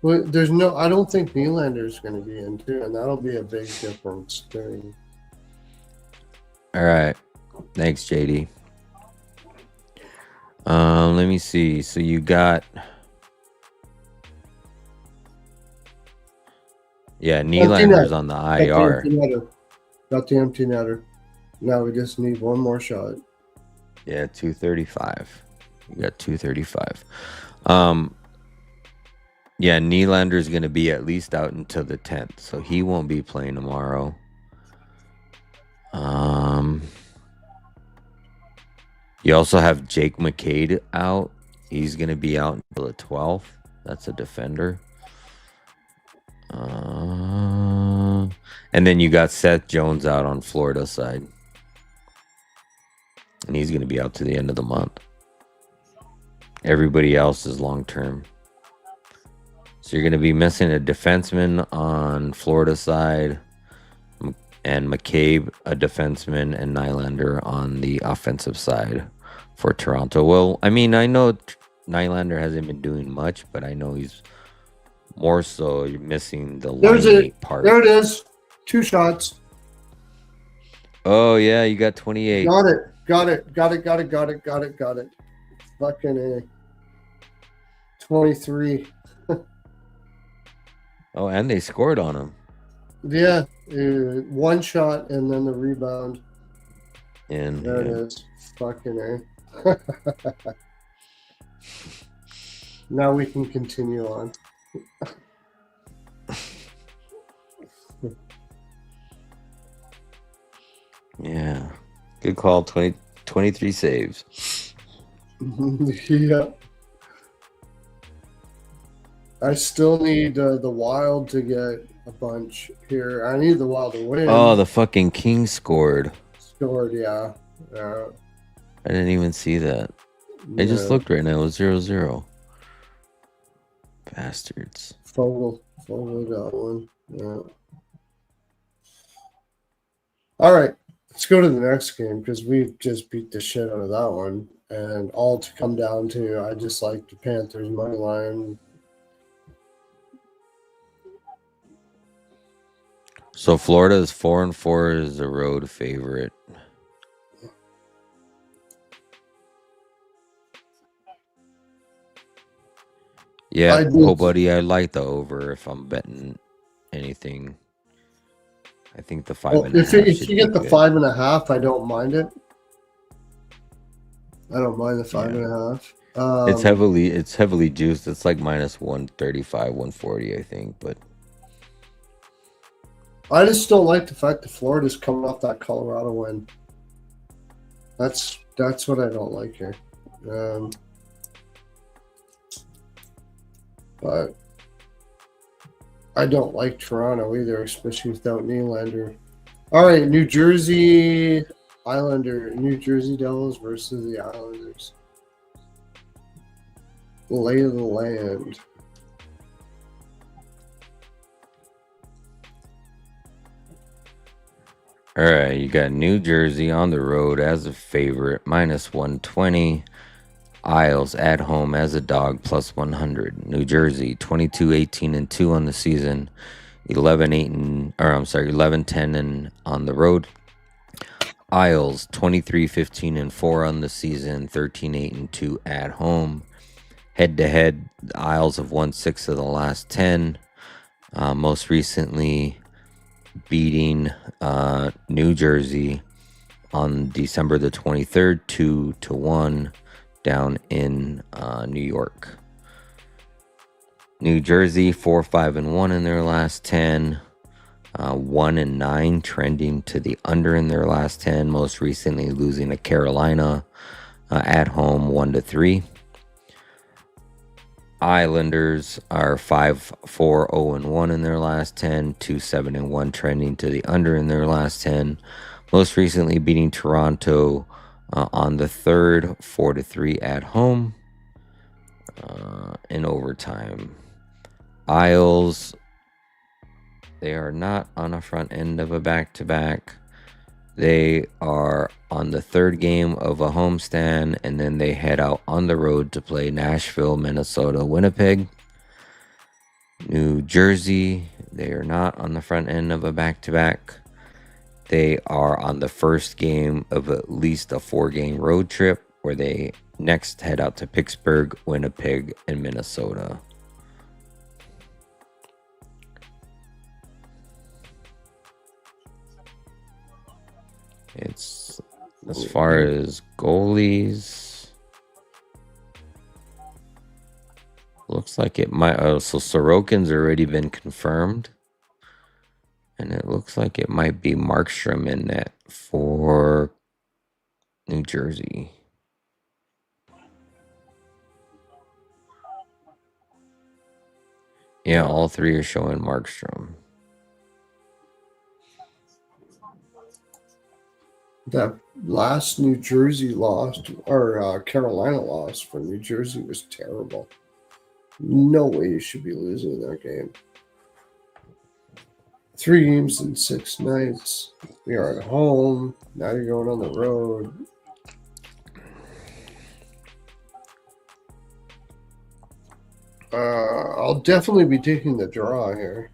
Well, there's no. I don't think Nylander's going to be in too, and that'll be a big difference too. All right. Thanks, JD. Let me see. So you got Nylander's on the Got the IR. empty netter. Got the empty netter. Now we just need one more shot. Yeah, 235. You got 235. Yeah, Nylander's going to be at least out until the 10th, so he won't be playing tomorrow. You also have Jake McCade out. He's going to be out until the 12th. That's a defender. And then you got Seth Jones out on Florida side. And he's going to be out to the end of the month. Everybody else is long-term. So you're going to be missing a defenseman on Florida side, and McCabe, a defenseman, and Nylander on the offensive side for Toronto. Well, I mean, I know Nylander hasn't been doing much, but I know he's more so you're missing the line part. There it is. 2 shots. Oh, yeah, you got 28. Got it. Fucking A. 23. Oh, and they scored on him. Yeah, 1 shot and then the rebound. And there it is. Fucking A. Now we can continue on. Yeah. Good call. 23 saves. Yeah. I still need the Wild to get a bunch here. I need the Wild to win. Oh, the fucking King scored. Yeah. I didn't even see that. I just looked right now. It was 0-0. Bastards. Fogel got one. Yeah. All right. Let's go to the next game because we just beat the shit out of that one. And all to come down to, I just like the Panthers money line. So Florida is 4-4 as a road favorite. Yeah, buddy, I like the over if I'm betting anything. I think the 5.5. If you get the 5.5, I don't mind it. I don't mind the 5.5. It's heavily juiced. It's like minus 135, 140, I think. But I just don't like the fact that Florida's coming off that Colorado win. That's what I don't like here. But I don't like Toronto either, especially without Nylander. All right, New Jersey Devils versus the Islanders. lay of the land. All right, you got New Jersey on the road as a favorite, -120. Isles at home as a dog, +100. New Jersey, 22-18-2 on the season, 11-10 and on the road. Isles, 23-15-4 on the season, 13-8-2 at home. Head to head, the Isles have won 6 of the last 10. Most recently beating New Jersey on December the 23rd, 2-1 down in New York. New Jersey, 4-5-1 in their last 10. 1-9 trending to the under in their last 10. Most recently losing to Carolina at home 1-3. Islanders are 5-4-0-1 in their last 10, 2-7-1 trending to the under in their last 10. Most recently beating Toronto on the 3rd, 4-3 at home in overtime. Isles, they are not on a front end of a back-to-back. They are on the 3rd game of a homestand, and then they head out on the road to play Nashville, Minnesota, Winnipeg. New Jersey, they are not on the front end of a back-to-back. They are on the first game of at least a 4-game road trip where they next head out to Pittsburgh, Winnipeg, and Minnesota. It's as far as goalies, looks like it might. So Sorokin's already been confirmed, and it looks like it might be Markstrom in net for New Jersey. Yeah, all 3 are showing Markstrom. That last New Jersey loss, or Carolina loss for New Jersey, was terrible. No way you should be losing that game. 3 games in 6 nights. We are at home. Now you're going on the road. I'll definitely be taking the draw here.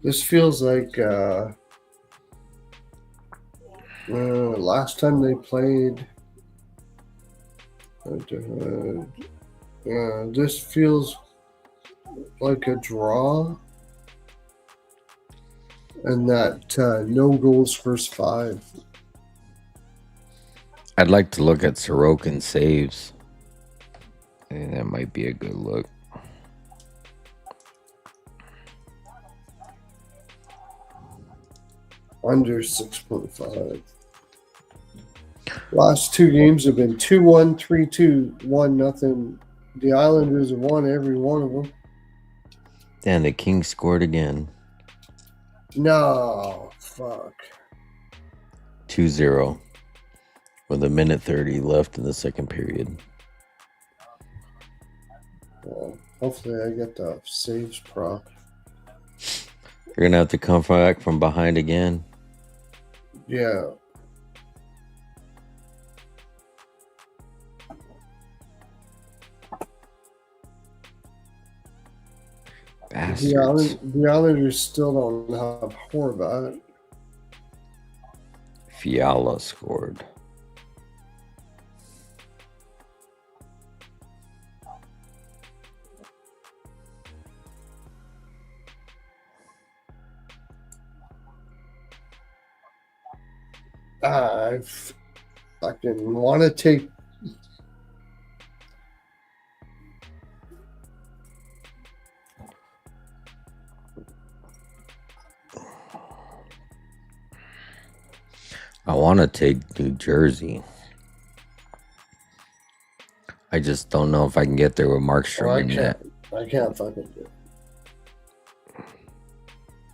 This feels like last time they played. This feels like a draw, and that no goals first 5. I'd like to look at Sorokin saves. I think that might be a good look. Under 6.5. Last 2 games have been 2-1, 3-2, 1-0. The Islanders have won every one of them. And the Kings scored again. No, fuck. 2-0 with 1:30 left in the second period. Well, hopefully I get the saves prop. You're going to have to come back from behind again. Yeah. Bastards. The Islanders still don't have Horvat. Fiala scored. I fucking want to take. I want to take New Jersey. I just don't know if I can get there with Markstrom in net. I can't fucking do it.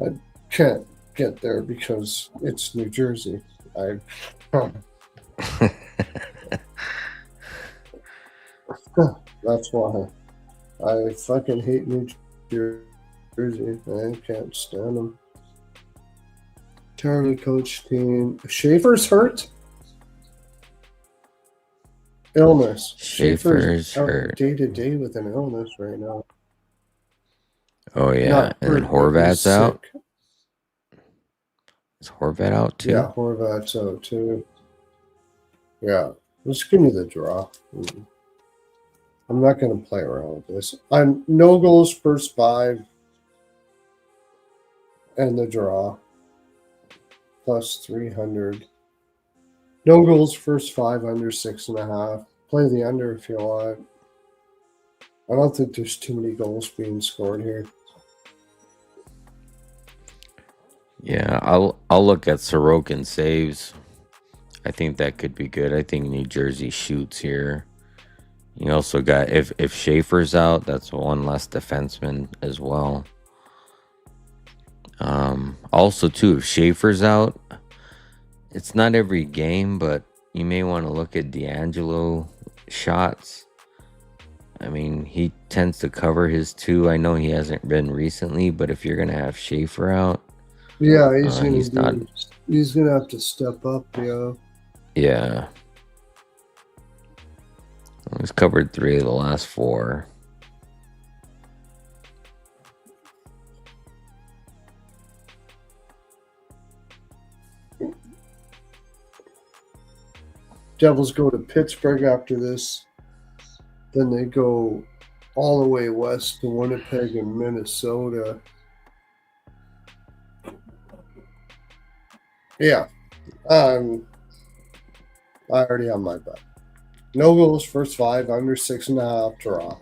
I can't get there because it's New Jersey. That's why I fucking hate New Jersey. I can't stand them. Terribly coached team. Schaefer's hurt. Illness. Schaefer's out hurt. day to day with an illness right now. Oh yeah, Not and then hurt, but he's Horvat's out. sick. Is Horvat out too? Yeah, Horvat's out too. Yeah, just give me the draw. I'm not going to play around with this. I'm no goals first 5 and the draw plus 300. No goals first 5 under 6.5. Play the under if you want. I don't think there's too many goals being scored here. Yeah, I'll look at Sorokin saves. I think that could be good. I think New Jersey shoots here. You also got if Schaefer's out, that's one less defenseman as well. Also too, if Schaefer's out, it's not every game, but you may want to look at D'Angelo shots. I mean, he tends to cover his 2. I know he hasn't been recently, but if you're gonna have Schaefer out, yeah, he's gonna have to step up. Yeah. He's covered 3 of the last 4. Devils go to Pittsburgh after this. Then they go all the way west to Winnipeg and Minnesota. Yeah. I already have my bet. No goals first 5 under 6.5 draw.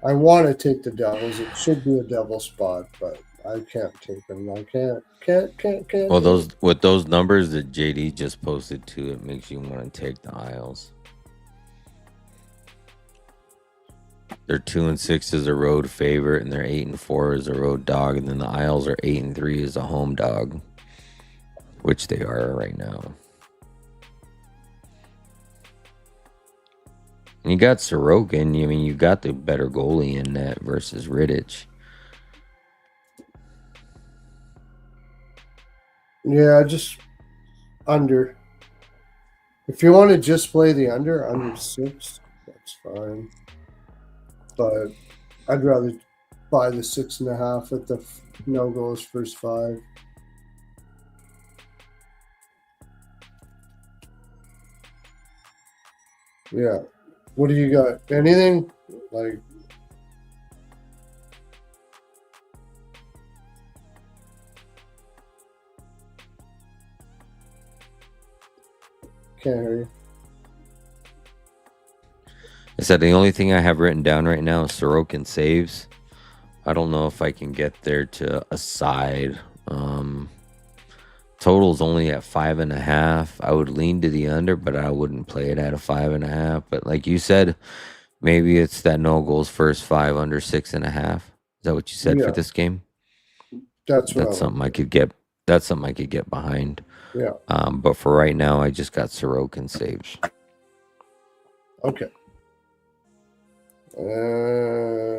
I want to take the Devils. It should be a Devil spot, but I can't take them. I can't. Well, those numbers that JD just posted too, it makes you want to take the Isles. They're 2-6 as a road favorite, and they're 8-4 as a road dog, and then the Isles are 8-3 as a home dog, which they are right now. And you got Sorokin. I mean, you got the better goalie in that versus Rittich. Yeah, just under. If you want to just play the under 6, that's fine. But I'd rather buy the 6.5 at the no goals first 5. Yeah. What do you got? Anything? Like, can't hear you. I said the only thing I have written down right now is Sorokin saves. I don't know if I can get there to a side. Total's only at 5.5. I would lean to the under, but I wouldn't play it at a 5.5. But like you said, maybe it's that no goals first 5 under 6.5. Is that what you said for this game? That's something I could get. That's something I could get behind. Yeah. But for right now, I just got Sorokin saves. Okay.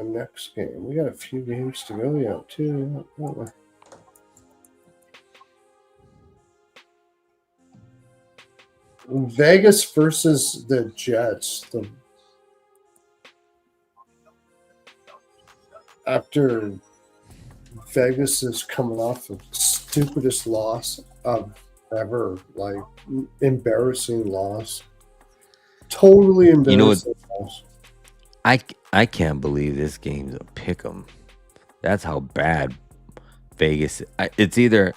Next game. We got a few games to go yet, too. Vegas versus the Jets. After Vegas is coming off the stupidest loss of ever, like embarrassing loss. Totally embarrassing loss. I can't believe this game's a pick'em. That's how bad Vegas. It's either.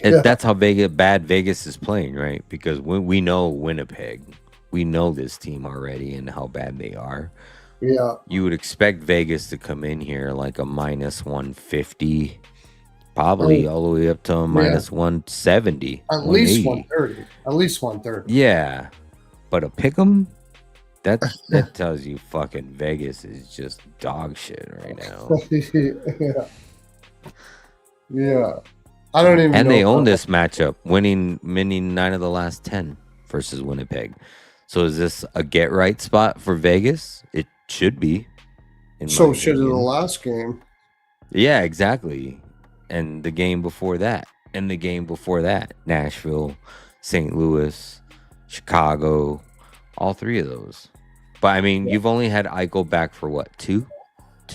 That's how bad Vegas is playing, right? Because we know Winnipeg, we know this team already and how bad they are. Yeah, you would expect Vegas to come in here like a minus 150, probably all the way up to a minus 170, at least 130. At least 130. Yeah, but a pick'em. That tells you fucking Vegas is just dog shit right now. Yeah. I don't even And know. they own this matchup, winning 9 of the last 10 versus Winnipeg. So is this a get right spot for Vegas? It should be, in my So should have the opinion. last game. Yeah, exactly. And the game before that, and the game before that, Nashville, St. Louis, Chicago, all three of those. But I mean, Yeah. you've only had Eichel back for what, two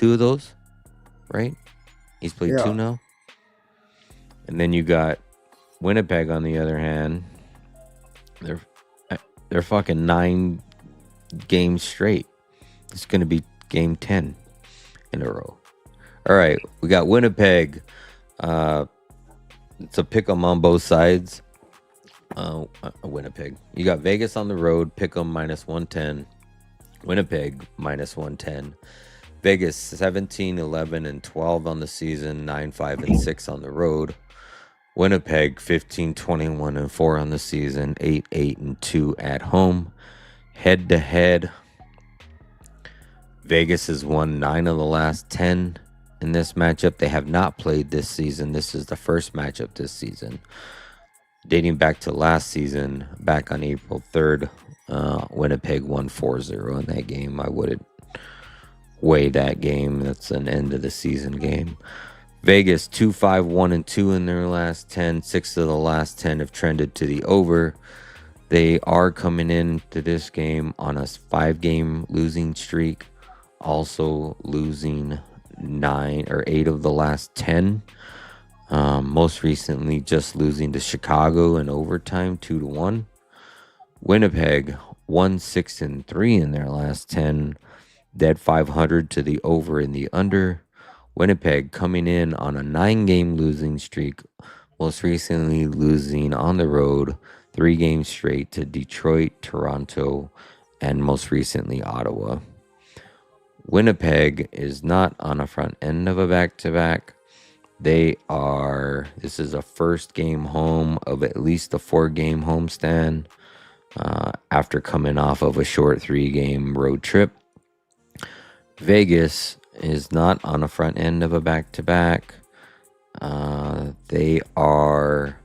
of those, right? He's played two now. And then you got Winnipeg on the other hand. They're fucking 9 games straight. It's gonna be game 10 in a row. All right, we got Winnipeg. It's a pick 'em on both sides. Winnipeg. You got Vegas on the road, pick 'em -110. Winnipeg -110. Vegas 17, 11, and 12 on the season, 9, 5, and 6 on the road. Winnipeg 15, 21, and 4 on the season, 8, 8, and 2 at home. Head to head, Vegas has won 9 of the last 10 in this matchup. They have not played this season. This is the first matchup this season. Dating back to last season, back on April 3rd, Winnipeg won 4-0 in that game. I wouldn't weigh that game. That's an end of the season game. Vegas 2-5, 1-2 in their last 10. 6 of the last 10 have trended to the over. They are coming into this game on a 5-game losing streak, also losing 9 or 8 of the last 10. Most recently, just losing to Chicago in overtime, 2-1. Winnipeg 1-6-3 in their last 10, dead 500 to the over and the under. Winnipeg coming in on a 9-game losing streak, most recently losing on the road 3 games straight to Detroit, Toronto, and most recently Ottawa. Winnipeg is not on a front end of a back-to-back. This is a first game home of at least a 4-game homestand after coming off of a short 3-game road trip. Vegas is not on a front end of a back-to-back. They are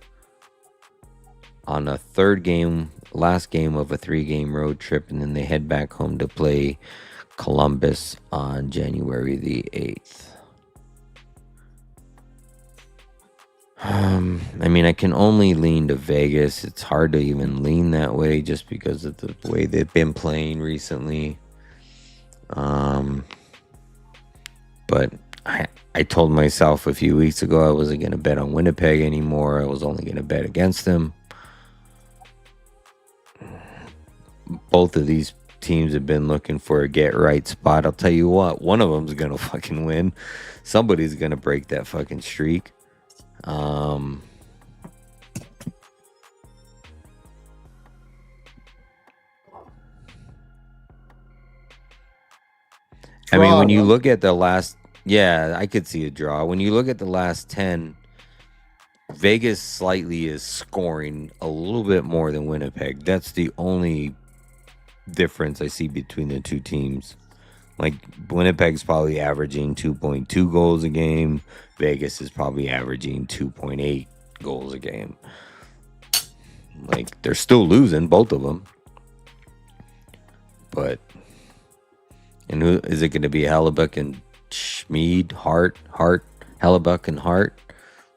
on a last game of a 3-game road trip, and then they head back home to play Columbus on January the 8th. I mean, I can only lean to Vegas. It's hard to even lean that way just because of the way they've been playing recently. But I told myself a few weeks ago I wasn't going to bet on Winnipeg anymore. I was only going to bet against them. Both of these teams have been looking for a get-right spot. I'll tell you what, one of them's going to fucking win. Somebody's going to break that fucking streak. I mean, when you look at the last, I could see a draw. When you look at the last 10, Vegas slightly is scoring a little bit more than Winnipeg. That's the only difference I see between the two teams. Like, Winnipeg's probably averaging 2.2 goals a game. Vegas is probably averaging 2.8 goals a game. Like, they're still losing, both of them. But, and who is it going to be? Hellebuck and Schmid, Hart, Hellebuck and Hart?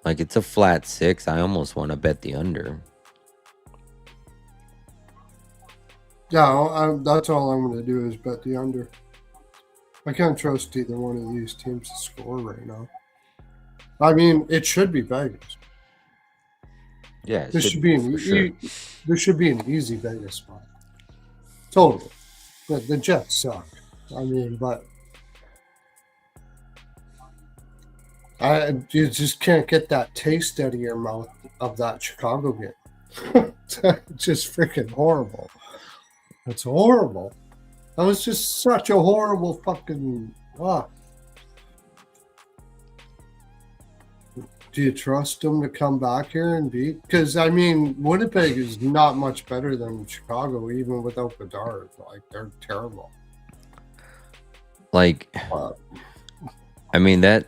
Like, it's a flat 6. I almost want to bet the under. Yeah, that's all I'm going to do is bet the under. I can't trust either one of these teams to score right now. I mean, it should be Vegas. Yeah, This should be an easy Vegas spot. Totally. The Jets suck. I mean, but you just can't get that taste out of your mouth of that Chicago game. It's just freaking horrible. It's horrible. That was just such a horrible fucking. Do you trust them to come back here and beat? Because, I mean, Winnipeg is not much better than Chicago, even without Bedard. Like, they're terrible. Like, I mean, that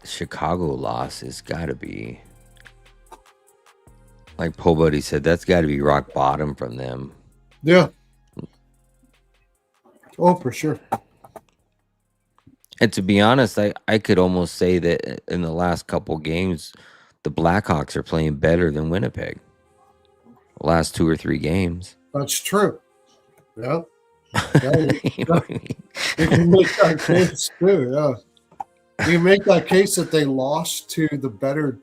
Chicago loss has got to be like Po Buddy said, that's got to be rock bottom from them. Yeah. Oh, for sure. And to be honest, I could almost say that in the last couple games, the Blackhawks are playing better than Winnipeg. The last 2 or 3 games. That's true. Yeah. You know what I mean? You can make that case too, yeah. You can make that case that they lost to the better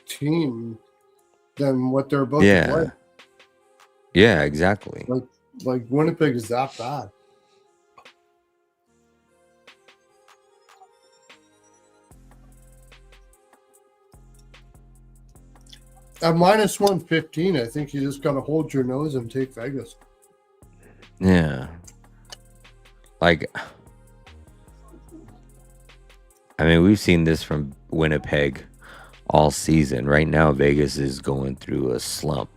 team than what they're about to play. Yeah, exactly. Like Winnipeg is that bad. At minus 115, I think you just got to hold your nose and take Vegas. Yeah. Like, I mean, we've seen this from Winnipeg all season. Right now, Vegas is going through a slump.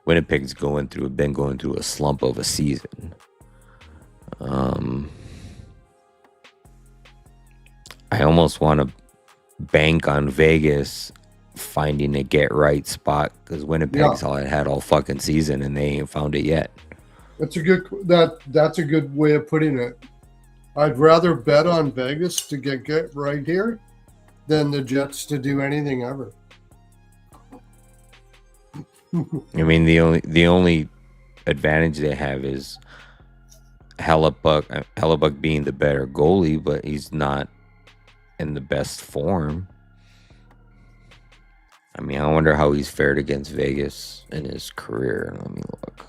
Winnipeg's been going through a slump of a season. I almost want to bank on Vegas finding a get right spot because Winnipeg's had all fucking season and they ain't found it yet. That's a good way of putting it. I'd rather bet on Vegas to get right here than the Jets to do anything ever. I mean, the only advantage they have is Hellebuck being the better goalie, but he's not in the best form. I mean, I wonder how he's fared against Vegas in his career. Let me look.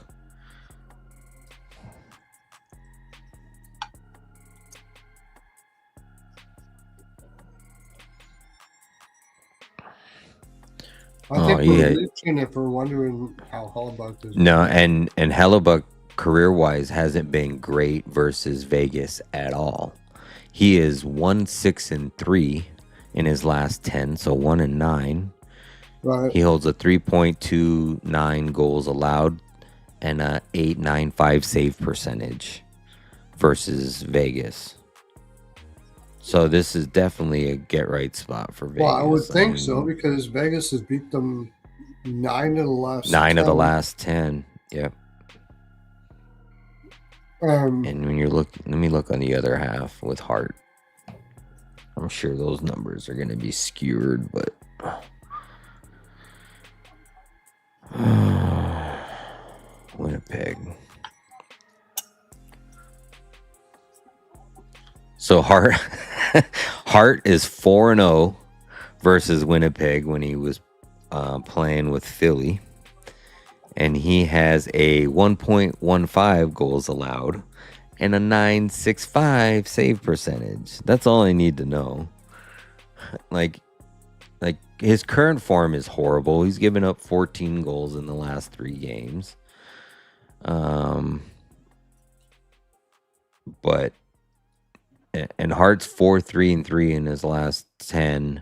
I think we're reaching if we're wondering how Hellebuck is. No, and Hellebuck career-wise hasn't been great versus Vegas at all. He is 1-6-3 in his last 10, so 1-9. Right. He holds a 3.29 goals allowed and a 8.95 save percentage versus Vegas. So this is definitely a get right spot for Vegas. Well, I would think so because Vegas has beat them 9 of the last 9 10. of the last 10. Yep. And when you're looking, let me look on the other half with Hart. I'm sure those numbers are going to be skewed, but Winnipeg. So Hart is 4-0 versus Winnipeg when he was playing with Philly. And he has a 1.15 goals allowed and a 9.65 save percentage. That's all I need to know. Like his current form is horrible. He's given up 14 goals in the last 3 games. But Hart's 4-3-3 in his last 10.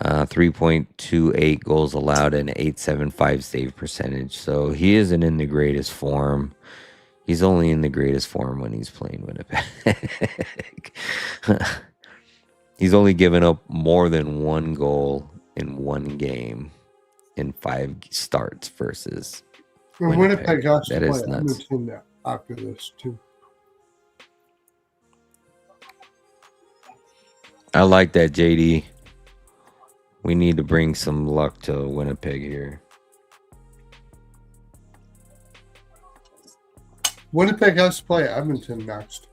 3.28 goals allowed and 8.75 save percentage. So he isn't in the greatest form. He's only in the greatest form when he's playing Winnipeg. He's only given up more than 1 goal in 1 game in 5 starts versus Winnipeg has to that play is nuts. Edmonton after this too. I like that, JD. We need to bring some luck to Winnipeg here. Winnipeg has to play Edmonton next.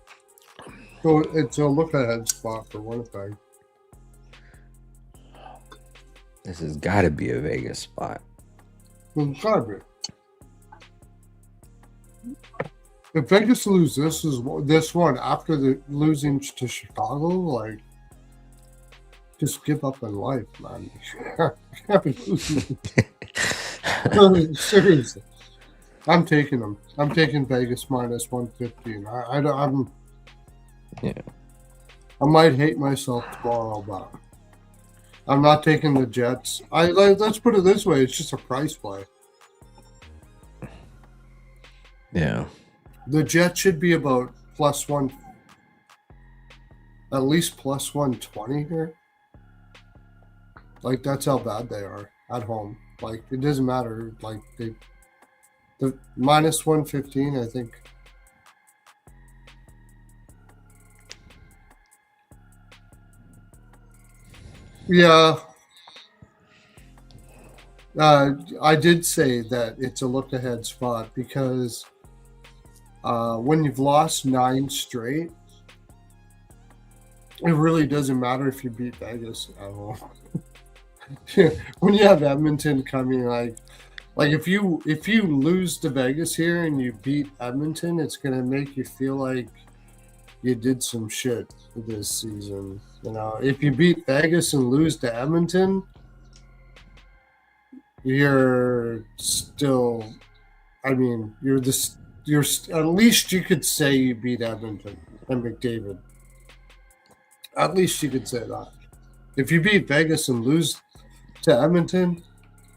So it's a look-ahead spot for Winnipeg. This has got to be a Vegas spot. Well, it's gotta be. If Vegas loses this one after the losing to Chicago, like, just give up on life, man. You can't be losing. Seriously. I'm taking them. I'm taking Vegas minus 115. I might hate myself tomorrow, but I'm not taking the Jets. Let's put it this way: it's just a price play. Yeah. The Jets should be about +1, at least +120 here. Like, that's how bad they are at home. Like it doesn't matter. Like the minus 115, I think. Yeah, I did say that it's a look ahead spot because when you've lost 9 straight, it really doesn't matter if you beat Vegas at all. When you have Edmonton coming, like if you lose to Vegas here and you beat Edmonton, it's gonna make you feel like you did some shit this season. You know, if you beat Vegas and lose to Edmonton, you're still. I mean, You're at least you could say you beat Edmonton and McDavid. At least you could say that. If you beat Vegas and lose to Edmonton,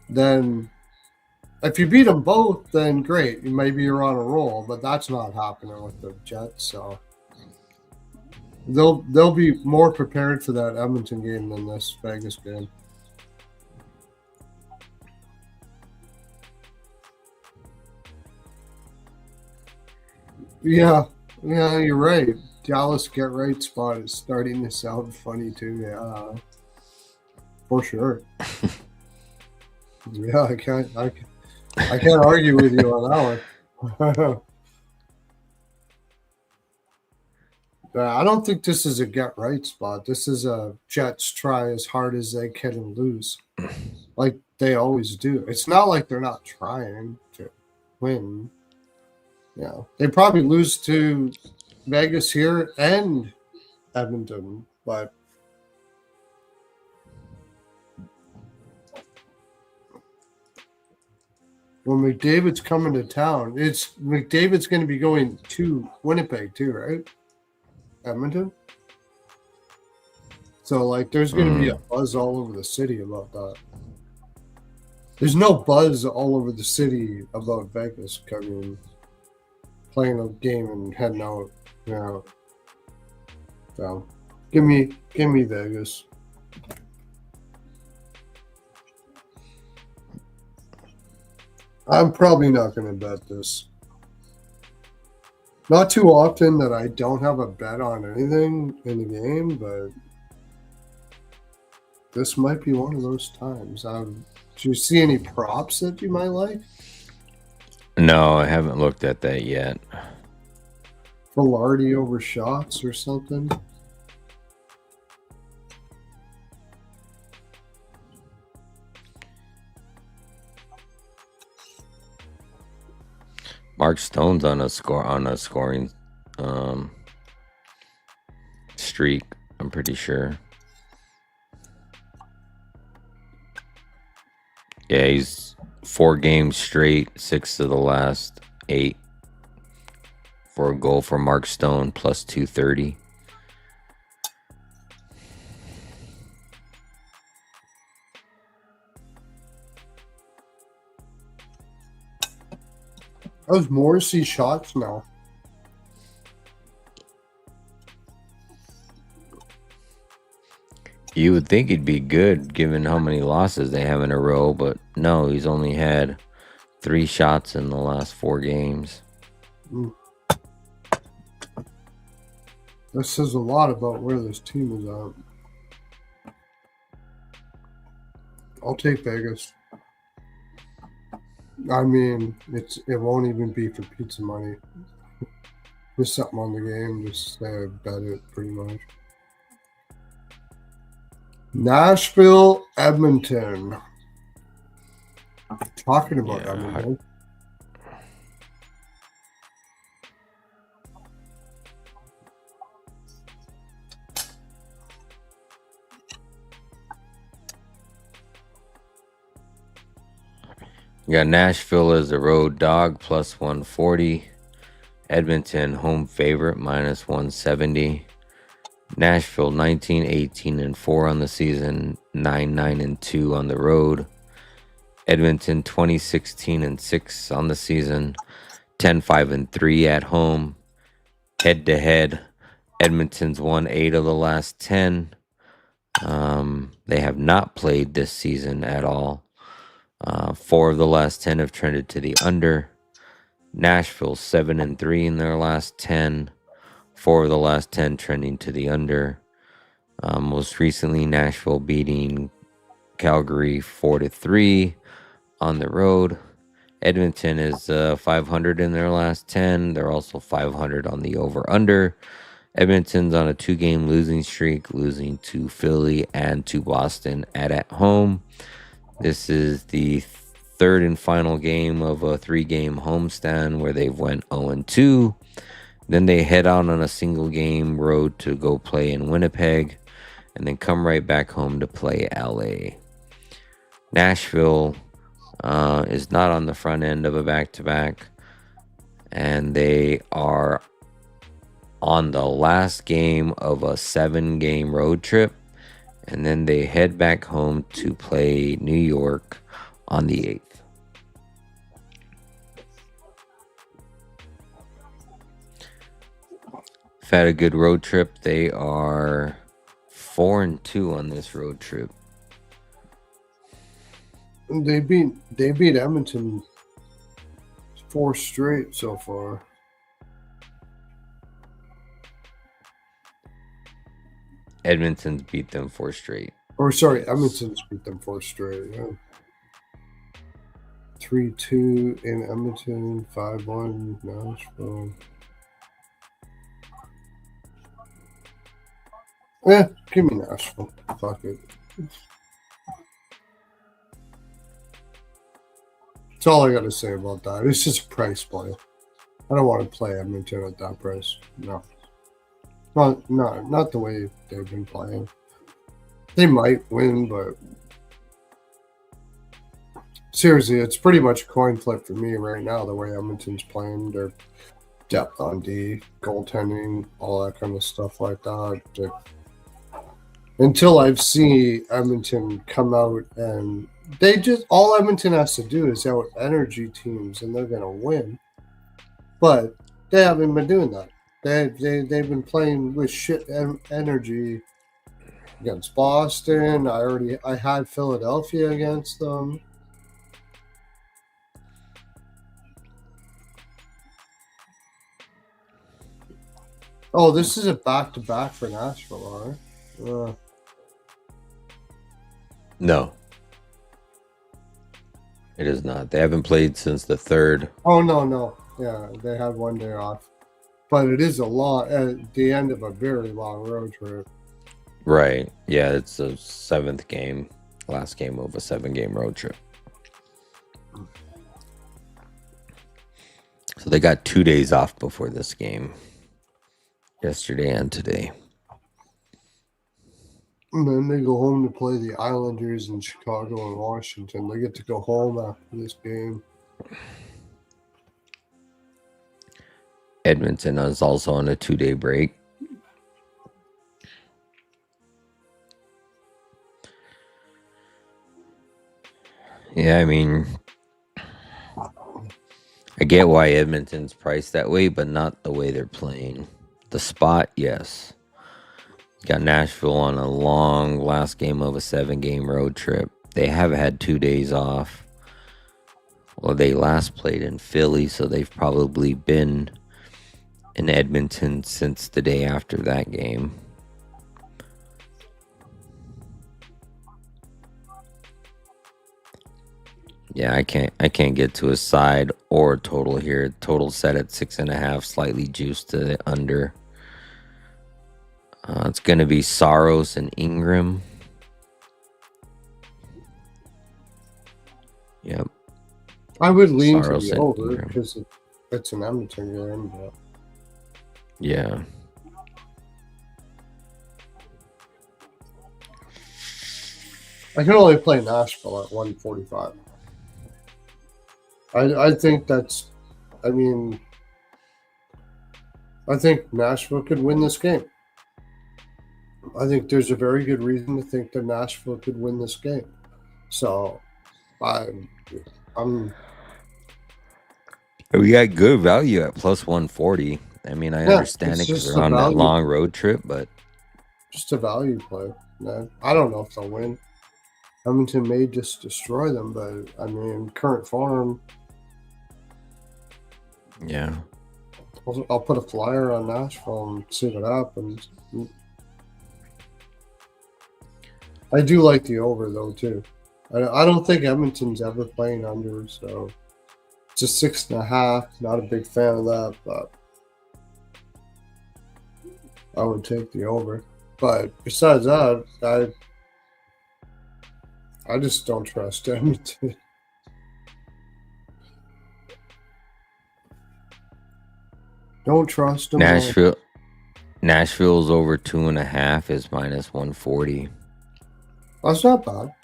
then if you beat them both, then great. Maybe you're on a roll, but that's not happening with the Jets. So they'll be more prepared for that Edmonton game than this Vegas game. Yeah, you're right. Dallas get right spot is starting to sound funny too. Yeah, for sure. Yeah, I can't argue with you on that one. I don't think this is a get right spot. This is a Jets try as hard as they can and lose, like they always do. It's not like they're not trying to win. Yeah, they probably lose to Vegas here and Edmonton, but when McDavid's coming to town, it's McDavid's going to be going to Winnipeg too, right? Edmonton. So like, there's going to be a buzz all over the city about that. There's no buzz all over the city about Vegas coming, playing a game and heading out. You know. So, give me Vegas. I'm probably not going to bet this. Not too often that I don't have a bet on anything in the game, but this might be one of those times. Do you see any props that you might like? No, I haven't looked at that yet. Velarde over shots or something? Mark Stone's on a scoring streak, I'm pretty sure. Yeah, he's 4 games straight, 6 of the last 8 for a goal for Mark Stone, plus 230. How's Morrissey shots now? You would think he'd be good given how many losses they have in a row, but no, he's only had 3 shots in the last 4 games. That says a lot about where this team is at. I'll take Vegas. I mean, it won't even be for pizza money. There's something on the game, just bet it pretty much. Nashville, Edmonton. Talking about Edmonton. You got Nashville as the road dog, plus 140. Edmonton, home favorite, minus 170. Nashville, 19, 18, and 4 on the season, 9, 9, and 2 on the road. Edmonton, 20, 16, and 6 on the season, 10, 5, and 3 at home. Head-to-head, Edmonton's won 8 of the last 10. They have not played this season at all. 4 of the last 10 have trended to the under. Nashville 7-3 in their last 10. 4 of the last 10 trending to the under. Most recently, Nashville beating Calgary 4-3 on the road. Edmonton is 500 in their last 10. They're also 500 on the over-under. Edmonton's on a 2-game losing streak, losing to Philly and to Boston at home. This is the third and final game of a 3-game homestand where they've went 0-2. Then they head out on a single-game road to go play in Winnipeg, and then come right back home to play LA. Nashville is not on the front end of a back-to-back, and they are on the last game of a 7-game road trip, and then they head back home to play New York on the 8th. Had a good road trip. They are 4-2 on this road trip. They beat Edmonton 4 straight so far. Edmonton's beat them 4 straight. Or sorry, Edmonton's beat them 4 straight. Yeah. 3-2 in Edmonton, 5-1 Nashville. Yeah, give me Nashville. Fuck it. That's all I got to say about that. It's just a price play. I don't want to play Edmonton at that price. No. Not the way they've been playing. They might win, but seriously, it's pretty much a coin flip for me right now, the way Edmonton's playing. Their depth on D, goaltending, all that kind of stuff like that. Until I've seen Edmonton come out and all Edmonton has to do is out energy teams and they're going to win. But they haven't been doing that. They've been playing with shit energy against Boston. I had Philadelphia against them. Oh, this is a back-to-back for Nashville, all right? No. It is not. They haven't played since the 3rd. Oh, no. Yeah, they had 1 day off. But it is at the end of a very long road trip. Right. Yeah, it's the 7th game. Last game of a 7-game road trip. So they got 2 days off before this game. Yesterday and today. And then they go home to play the Islanders in Chicago and Washington. They get to go home after this game. Edmonton is also on a 2-day break. Yeah, I mean, I get why Edmonton's priced that way, but not the way they're playing. The spot, yes. Got Nashville on a long last game of a 7-game road trip. They have had 2 days off. Well, they last played in Philly, so they've probably been in Edmonton since the day after that game. Yeah, I can't get to a side or a total here. Total set at 6.5, slightly juiced to the under. It's going to be Saros and Ingram. Yep. I would lean Saros to the and over Ingram. because it's an Edmonton game. But Yeah. I can only play Nashville at 145. I think that's. I mean, I think Nashville could win this game. I think there's a very good reason to think that Nashville could win this game. So, I'm. We got good value at plus 140. I mean, I understand it because they're on that long road trip, but just a value play. Man. I don't know if they'll win. Edmonton may just destroy them, but I mean, current form, Yeah. I'll put a flyer on Nashville and see what happens. I do like the over though too. I don't think Edmonton's ever playing under, so it's a 6.5. Not a big fan of that, but I would take the over. But besides that, I just don't trust Edmonton. Don't trust them. Nashville's over 2.5 is -140. That's not bad.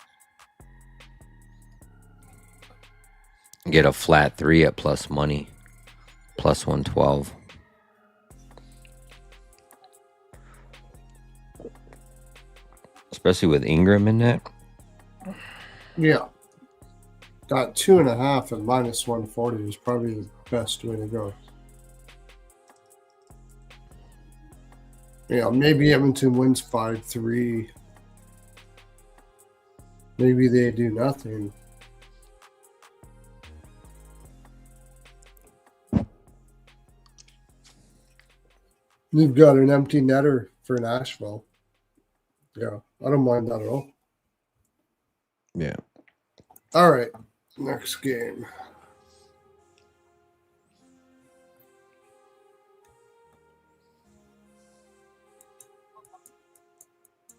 Get a flat 3 at plus money, +112. Especially with Ingram in that. Yeah. Got 2.5 at -140 is probably the best way to go. Yeah, maybe Edmonton wins 5-3. Maybe they do nothing. You've got an empty netter for Nashville. Yeah, I don't mind that at all. Yeah. All right, next game.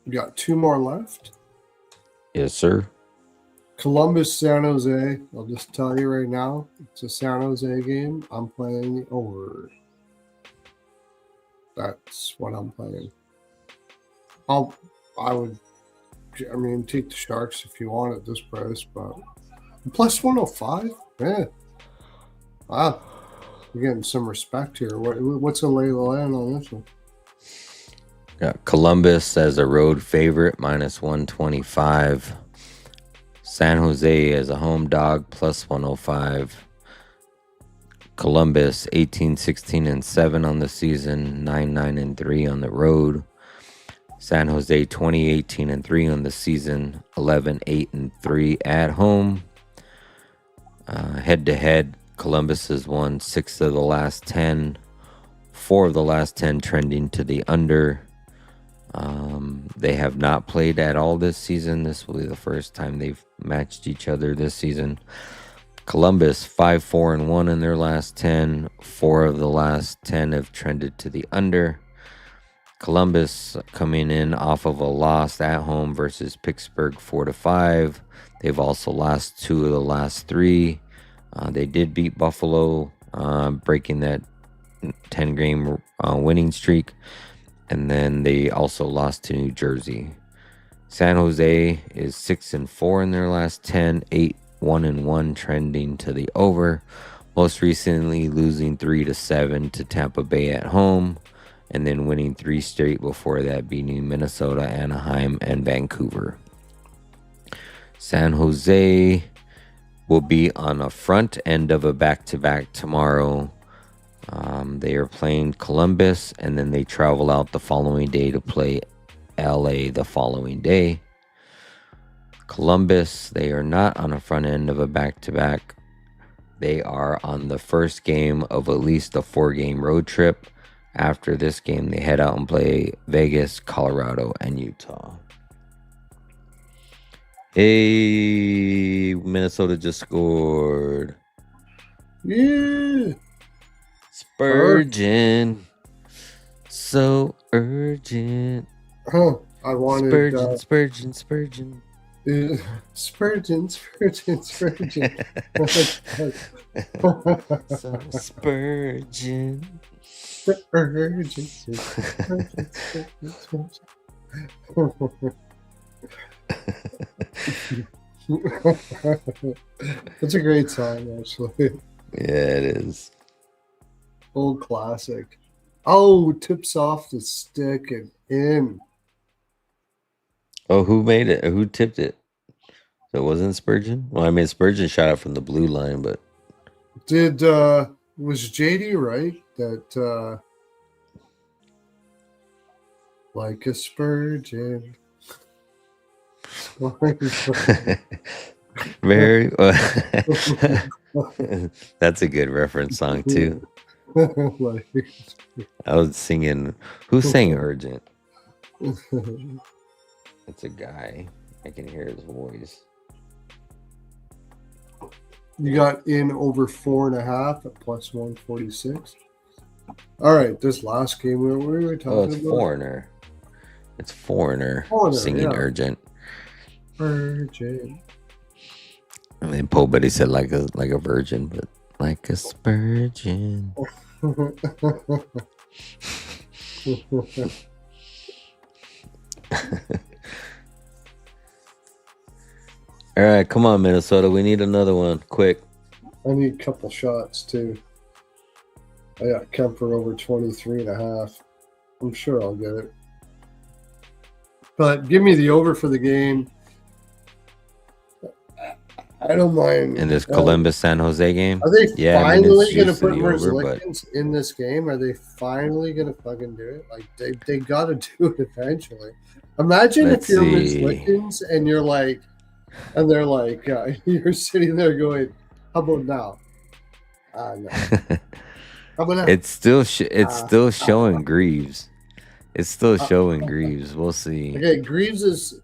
We got 2 more left. Yes, sir. Columbus, San Jose. I'll just tell you right now, it's a San Jose game. I'm playing the over. That's what I'm playing. I mean, take the Sharks if you want at this price, but plus 105? Yeah. Wow. You're getting some respect here. What's the lay of the land on this one? Got Columbus as a road favorite, -125. San Jose as a home dog, +105. Columbus 18-16-7 on the season, 9-9-3 on the road. San Jose 20-18-3 on the season, 11-8-3 at home. Head to head, Columbus has won 6 of the last 10, 4 of the last 10 trending to the under. They have not played at all this season. This will be the first time they've matched each other this season. Columbus 5-4-1 in their last 10. 4 of the last 10 have trended to the under. Columbus coming in off of a loss at home versus Pittsburgh 4-5. They've also lost 2 of the last 3. They did beat Buffalo, breaking that 10-game winning streak. And then they also lost to New Jersey. San Jose is 6-4 in their last 10, 8-1-1 trending to the over. Most recently losing 3-7 to Tampa Bay at home, and then winning 3 straight before that, beating Minnesota, Anaheim, and Vancouver. San Jose will be on a front end of a back-to-back tomorrow. They are playing Columbus, and then they travel out the following day to play LA the following day. Columbus, they are not on a front end of a back-to-back. They are on the first game of at least a 4-game road trip. After this game, they head out and play Vegas, Colorado, and Utah. Hey, Minnesota just scored. Yeah. Spurgeon. So urgent. Oh, I wanted Spurgeon. Spurgeon. So Spurgeon. It's a great song, actually. Yeah, it is. Old classic. Oh, tips off the stick and in. Oh, who made it? Who tipped it? So it wasn't Spurgeon? Well, I mean, Spurgeon shot it from the blue line, but Was JD right that like a Spurgeon? Very. That's a good reference song too. Like, I was singing. Who sang Urgent? It's a guy. I can hear his voice. you got in over 4.5 at plus 146. All right, this last game, what were we talking Oh, about? it's Foreigner. It's Foreigner singing yeah. Urgent. Virgin. I mean, Poe Buddy said like a virgin, but like a spurgeon. All right, come on, Minnesota. We need another one, quick. I need a couple shots too. I got Kemper over 23.5. I'm sure I'll get it. But give me the over for the game. I don't mind. In this Columbus San Jose game. Are they finally going to it's put juice to the over, Merzlikins in this game? Are they finally going to fucking do it? Like they got to do it eventually. Imagine Let's if you're see. Merzlikins and you're like, and they're like, you're sitting there going, "How about now?" No. How about now? It's still showing Greaves. It's still showing Greaves. We'll see. Okay, Greaves is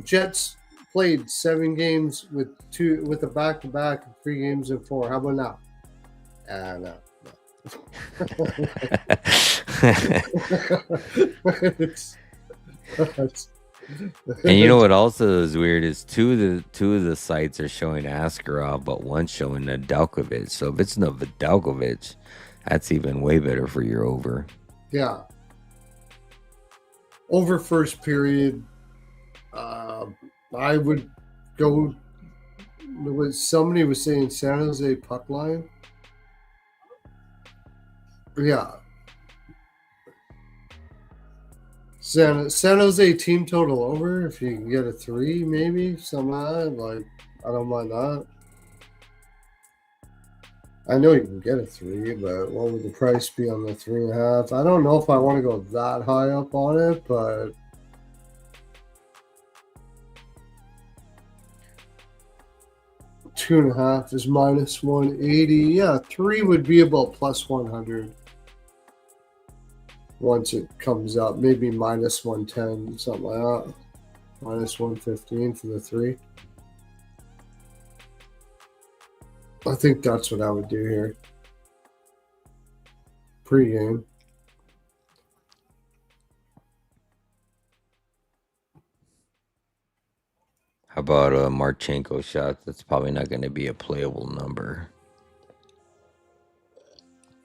Jets played 7 games with a back-to-back, 3 games in 4. How about now? No. And you know what also is weird is two of the sites are showing Askarov, but one's showing Nedeljkovic. So if it's Nedeljkovic, that's even way better for your over. Yeah. Over first period, I would go. Somebody was saying San Jose puck line. Yeah. San Jose team total over. If you can get a 3, maybe something like I don't mind that. I know you can get a 3, but what would the price be on the 3.5? I don't know if I want to go that high up on it, but 2.5 is minus 180. Yeah, 3 would be about plus 100. Once it comes up, maybe minus 110, something like that. Minus 115 for the 3. I think that's what I would do here. Pre-game. How about a Marchenko shot? That's probably not going to be a playable number.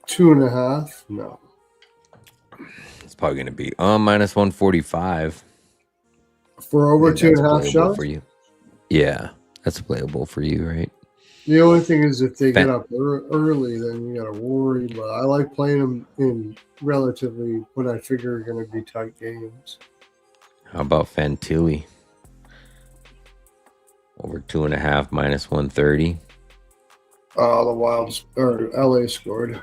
2.5? No. It's probably going to be minus 145. For over 2.5 shots? For you. Yeah, that's playable for you, right? The only thing is if they get up early, then you got to worry. But I like playing them in relatively what I figure are going to be tight games. How about Fantilli? Over 2.5, minus 130. Oh, the Wilds or LA scored.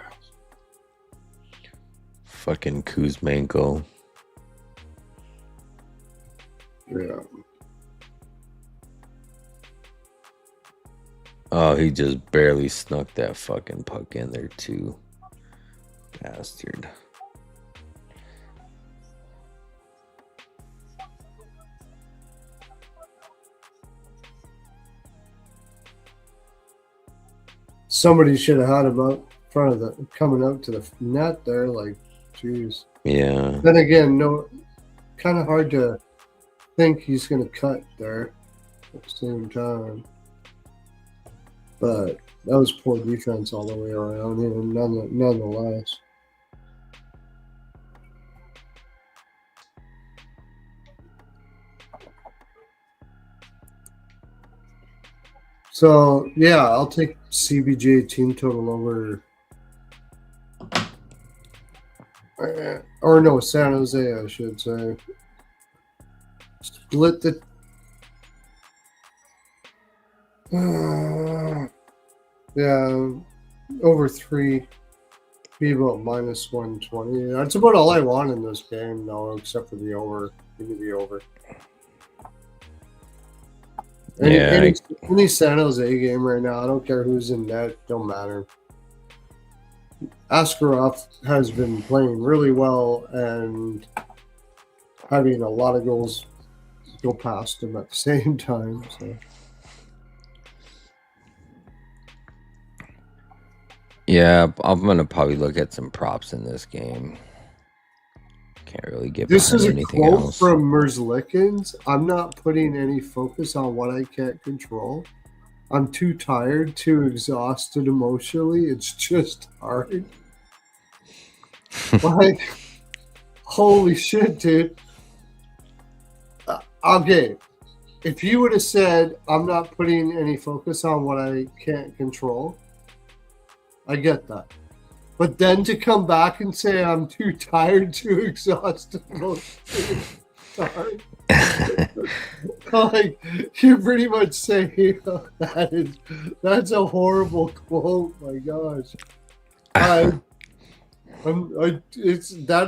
Fucking Kuzmenko. Yeah. Oh, he just barely snuck that fucking puck in there too. Bastard. Somebody should have had him out front of the coming out to the net there. Like, jeez. Yeah. Then again, no, kind of hard to think he's going to cut there at the same time. But that was poor defense all the way around here, nonetheless. So, yeah, I'll take CBJ team total over. Or no, San Jose, I should say. Split the. Yeah, over 3. Be about minus 120. That's about all I want in this game, though, except for the over. Give me the over. Any Yeah, any any San Jose game right now, I don't care who's in net, don't matter. Askarov has been playing really well and having a lot of goals go past him at the same time. So yeah, I'm gonna probably look at some props in this game. Can't really get this behind is a anything quote else. from Merzlikins. I'm not putting any focus on what I can't control. I'm too tired, too exhausted emotionally. It's just hard. Like, holy shit, dude. Okay, if you would have said, I'm not putting any focus on what I can't control, I get that. But then to come back and say, I'm too tired, too exhausted, emotionally tired. Like, you pretty much say that's a horrible quote. My gosh. That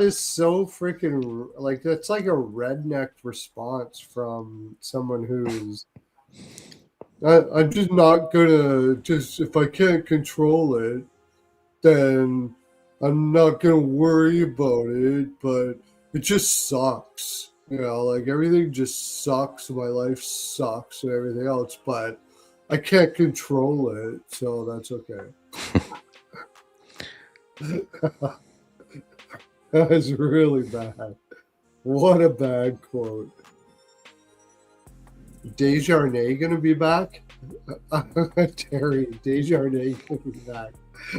is so freaking like that's like a redneck response from someone who's I'm just not gonna just if I can't control it, then I'm not gonna worry about it, but it just sucks. You know, like everything just sucks. My life sucks and everything else, but I can't control it, so that's okay. That is really bad. What a bad quote. Desjardins gonna be back? Terry, Desjardins gonna be back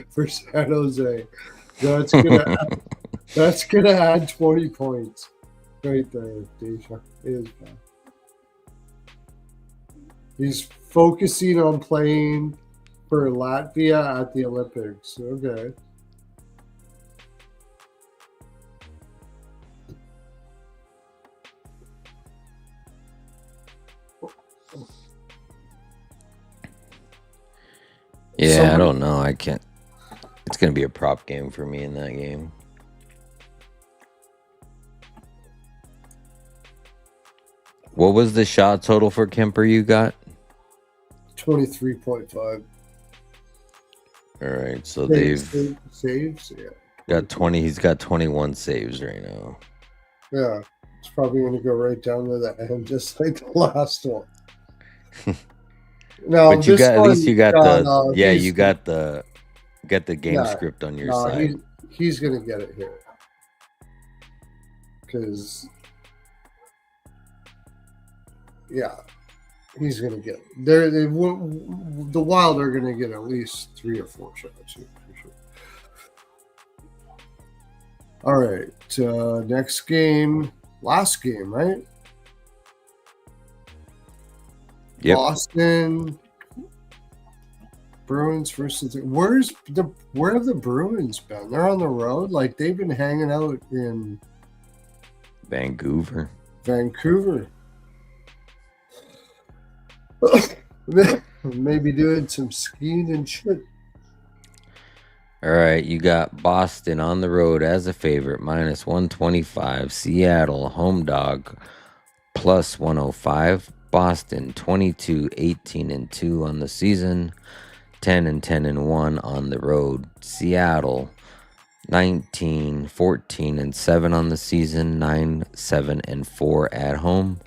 for San Jose. That's gonna add 20 points right there. Desjardins is back. He's focusing on playing for Latvia at the Olympics. Okay. Yeah, I don't know. I can't. It's gonna be a prop game for me in that game. What was the shot total for Kemper you got? 23.5. All right, so saves. Yeah. Got 20. He's got 21 saves right now. Yeah, it's probably going to go right down to the end, just like the last one. No, but you got at least you got you got the game script on your side. He's going to get it here because he's going to get it. The Wild are going to get at least 3 or 4 shots here for sure. All right, next game, last game, right? Yep. Boston Bruins versus where have the Bruins been? They're on the road. Like they've been hanging out in Vancouver. Maybe doing some skiing and shit. All right, you got Boston on the road as a favorite, minus 125. Seattle, home dog, plus 105. Boston, 22-18-2 on the season, 10-10-1 on the road. Seattle, 19-14-7 on the season, 9-7-4 at home.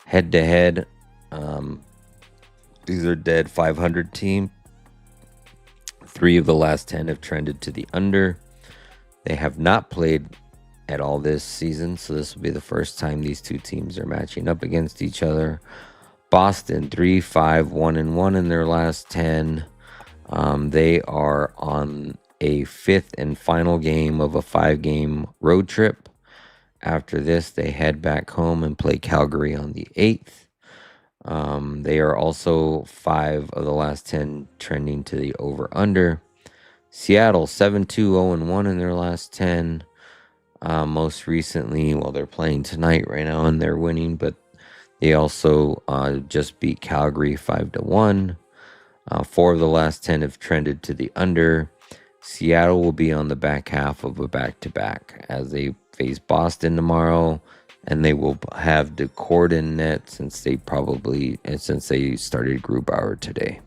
Head-to-head, these are dead 500 team. 3 of the last 10 have trended to the under. They have not played at all this season, so this will be the first time these two teams are matching up against each other. Boston 3-5-1-1 in their last 10. They are on a 5th and final game of a 5-game road trip. After this, they head back home and play Calgary on the 8th. They are also 5 of the last 10 trending to the over-under. Seattle 7-2-0-1 in their last 10. Most recently, they're playing tonight right now and they're winning, but they also just beat Calgary 5-1. 4 of the last 10 have trended to the under. Seattle will be on the back half of a back-to-back as they face Boston tomorrow and they will have the coordinate since they started group hour today.